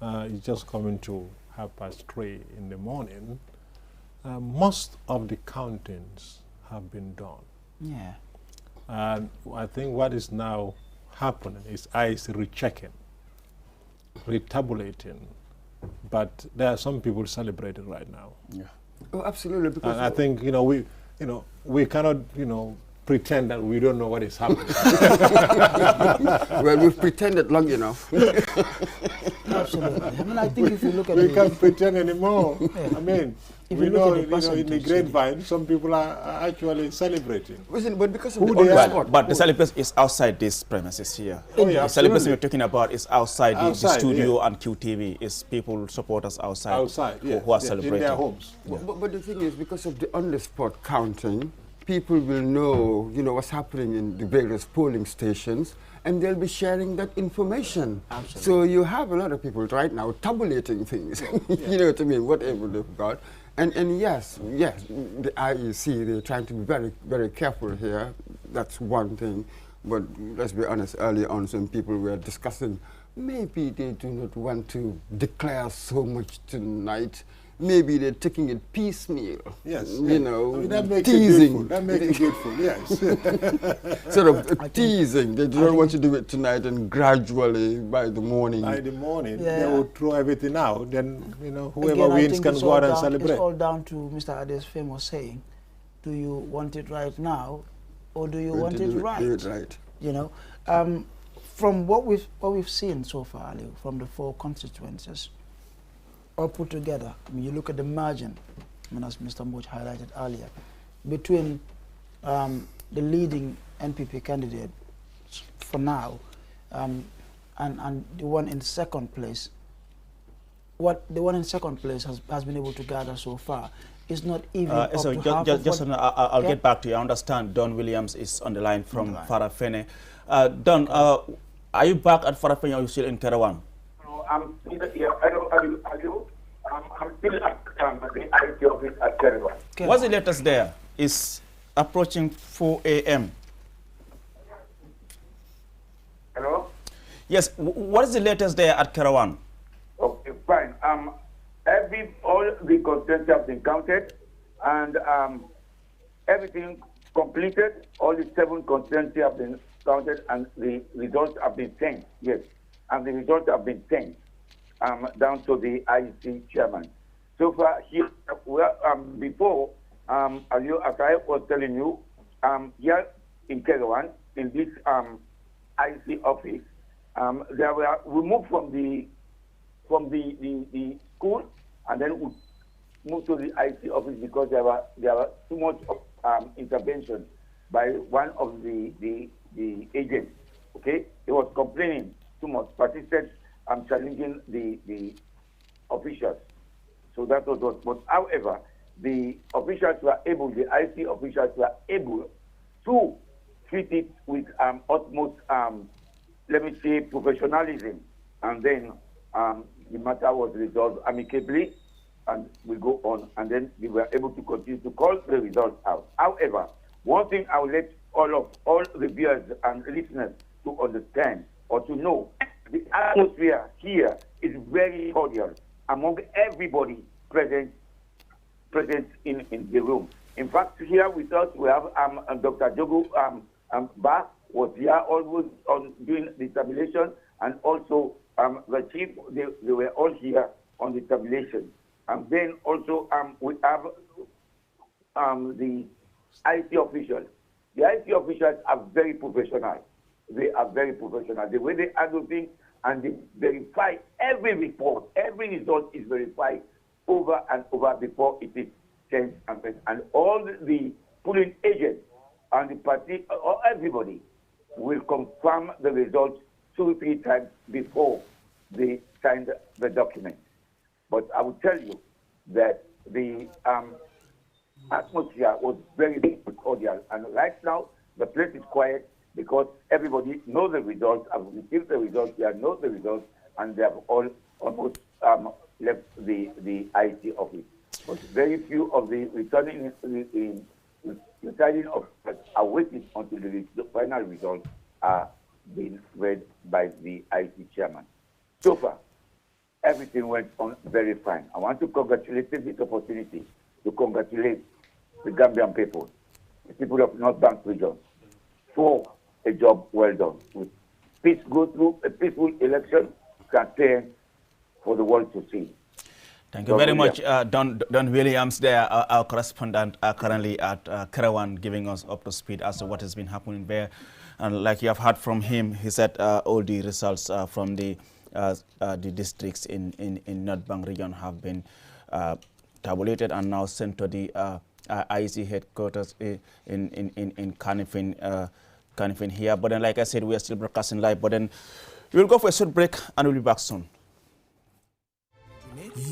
[SPEAKER 3] it's just coming to 3:30 in the morning. Most of the countings have been done.
[SPEAKER 7] Yeah.
[SPEAKER 3] And I think what is now happening is IEC rechecking, retabulating, but there are some people celebrating right now.
[SPEAKER 1] Yeah.
[SPEAKER 2] Oh, absolutely. Because
[SPEAKER 3] and I think we cannot pretend that we don't know what is happening.
[SPEAKER 2] Well, we've pretended long enough.
[SPEAKER 7] Absolutely. I mean, I think if you look at
[SPEAKER 3] we can't pretend anymore.
[SPEAKER 7] Yeah.
[SPEAKER 3] I mean,
[SPEAKER 7] if
[SPEAKER 3] we
[SPEAKER 7] you look
[SPEAKER 3] know,
[SPEAKER 7] at the
[SPEAKER 3] in the grapevine, some people are actually celebrating.
[SPEAKER 2] Listen, but because of
[SPEAKER 3] Who
[SPEAKER 2] the
[SPEAKER 3] they are?
[SPEAKER 2] spot.
[SPEAKER 1] But the celebration is outside these premises here.
[SPEAKER 3] Oh, yeah,
[SPEAKER 1] the celebration
[SPEAKER 3] absolutely.
[SPEAKER 1] we're talking about is outside, the studio
[SPEAKER 3] yeah.
[SPEAKER 1] and QTV. Is people, supporters outside,
[SPEAKER 3] yeah,
[SPEAKER 1] who are
[SPEAKER 3] yeah,
[SPEAKER 1] celebrating.
[SPEAKER 3] in their homes.
[SPEAKER 1] Yeah.
[SPEAKER 2] But the thing is, because of the on-the-spot counting, people will know, what's happening in the various polling stations, and they'll be sharing that information.
[SPEAKER 7] Absolutely.
[SPEAKER 2] So you have a lot of people right now tabulating things. You know what I mean? Whatever they've got. And yes, the IEC, they're trying to be very, very careful here. That's one thing. But let's be honest, earlier on, some people were discussing, maybe they do not want to declare so much tonight. Maybe they're taking it piecemeal.
[SPEAKER 3] Yes.
[SPEAKER 2] You know,
[SPEAKER 3] I mean, that makes
[SPEAKER 2] teasing.
[SPEAKER 3] It that makes it beautiful, yes.
[SPEAKER 2] Sort of teasing. They don't want to do it tonight, and gradually, by the morning.
[SPEAKER 3] By the morning,
[SPEAKER 7] Yeah.
[SPEAKER 3] they will throw everything out. Then, whoever
[SPEAKER 7] Again, I
[SPEAKER 3] wins
[SPEAKER 7] think
[SPEAKER 3] can
[SPEAKER 7] it's
[SPEAKER 3] go
[SPEAKER 7] all
[SPEAKER 3] out and
[SPEAKER 7] down-
[SPEAKER 3] celebrate.
[SPEAKER 7] It's all down to Mr. Ade's famous saying, do you want it right now, or do you want it right?
[SPEAKER 2] Do it right.
[SPEAKER 7] You know, from what we've seen so far, Ali, from the 4 constituencies, all put together, I mean, you look at the margin, I mean, as Mr. Mboch highlighted earlier, between the leading NPP candidate for now and the one in second place. What the one in second place has been able to gather so far is not even up to half of what...
[SPEAKER 1] I'll get back to you. I understand Don Williams is on the line from Farafene. Don, are you back at Farafene or are you still in Kerawan?
[SPEAKER 10] I'm still here. I'm still at the IT office at Kerawan.
[SPEAKER 1] What's the latest there? It's approaching 4 a.m.
[SPEAKER 10] Hello?
[SPEAKER 1] Yes, what is the latest there at Kerawan?
[SPEAKER 10] Okay, fine. All the constituencies have been counted, and everything completed. All the 7 constituencies have been counted, and the results have been sent. Yes, and the results have been sent down to the IEC chairman. So far, here, before, as I was telling you, here in Kerawan, in this IEC office, we moved from the school, and then we moved to the IEC office because there were too much intervention by one of the agents. Okay, he was complaining too much, persisted challenging the officials. So that was what. But however, the officials were able, the IEC officials were able to treat it with utmost, let me say, professionalism, and then the matter was resolved amicably, and we go on, and then we were able to continue to call the results out. However, one thing I will let all the viewers and listeners to understand or to know, the atmosphere here is very cordial among everybody present in the room. In fact, here with us we have Dr. Jogo Ba was here always on doing the tabulation, and also the chief, they were all here on the tabulation. And then also we have the IT officials. The IT officials are very professional. They are very professional. The way they handle things, and they verify every report, every result is verified over and over before it is sent. And all the polling agents and the party, or everybody, will confirm the results 2 or 3 times before they sign the document. But I will tell you that the atmosphere was very, very cordial. And right now, the place is quiet because everybody knows the results, have received the results, they know the results, and they have all almost left the IT office. But very few of the returning officers are waiting until the final results are being read by the IT chairman. So far, everything went on very fine. I want to take this opportunity to congratulate the Gambian people the people of North Bank region for a job well done. With peace, go through a peaceful election campaign for the world to see.
[SPEAKER 1] Thank you very much, Don Williams, there, our correspondent currently at Kerawan, giving us up to speed as to what has been happening there. And like you have heard from him, he said all the results from the districts in North Bank region have been tabulated and now sent to the IEC headquarters in Kanifing here. But then, like I said, we are still broadcasting live. But then we'll go for a short break and we'll be back soon.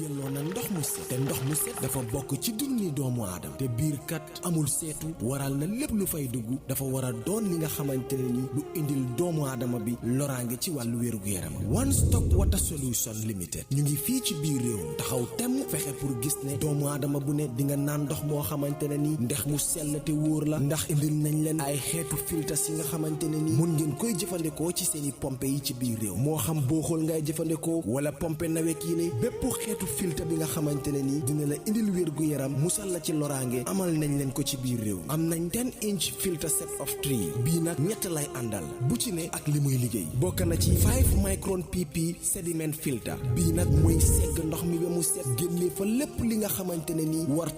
[SPEAKER 21] yelloo na ndox mu set te ndox mu set dafa bokk ci dunni doomu aadama te biir kat amul seetu waral na lépp lu fay dugg dafa war a doon li nga xamante ne ni lu indil doomu aadama bi loraange ci wàllu wér-gu-yaram One Stop Water Solution Limited ñu ngi fii ci biir réew taxaw temm fexe pour gis ne doomu aadama bu ne di nga naan ndox moo xamante ne ni ndox mu sell te wóor la ndax indil nañ leen ay xeetu filtres yi nga xamante ne ni mun ngeen koy jëfandikoo ci seeni pompe yi ci biir réew moo xam booxul ngay jëfandikoo wala pompe nawet yi ne bépp xeetu filtre bi nga xamante ne ni dina la indil wérgu yaram musal la ci loraange amal nañ leen ko ci biir réew am nañ 10-inch filter set of 3 bii nag ñett lay àndal bu ci ne ak li muy liggéey bokk na ci 5 micron pp sediment filter bii nag mooy segg ndox mi ba mu set génne fa lépp li nga xamante ne ni warta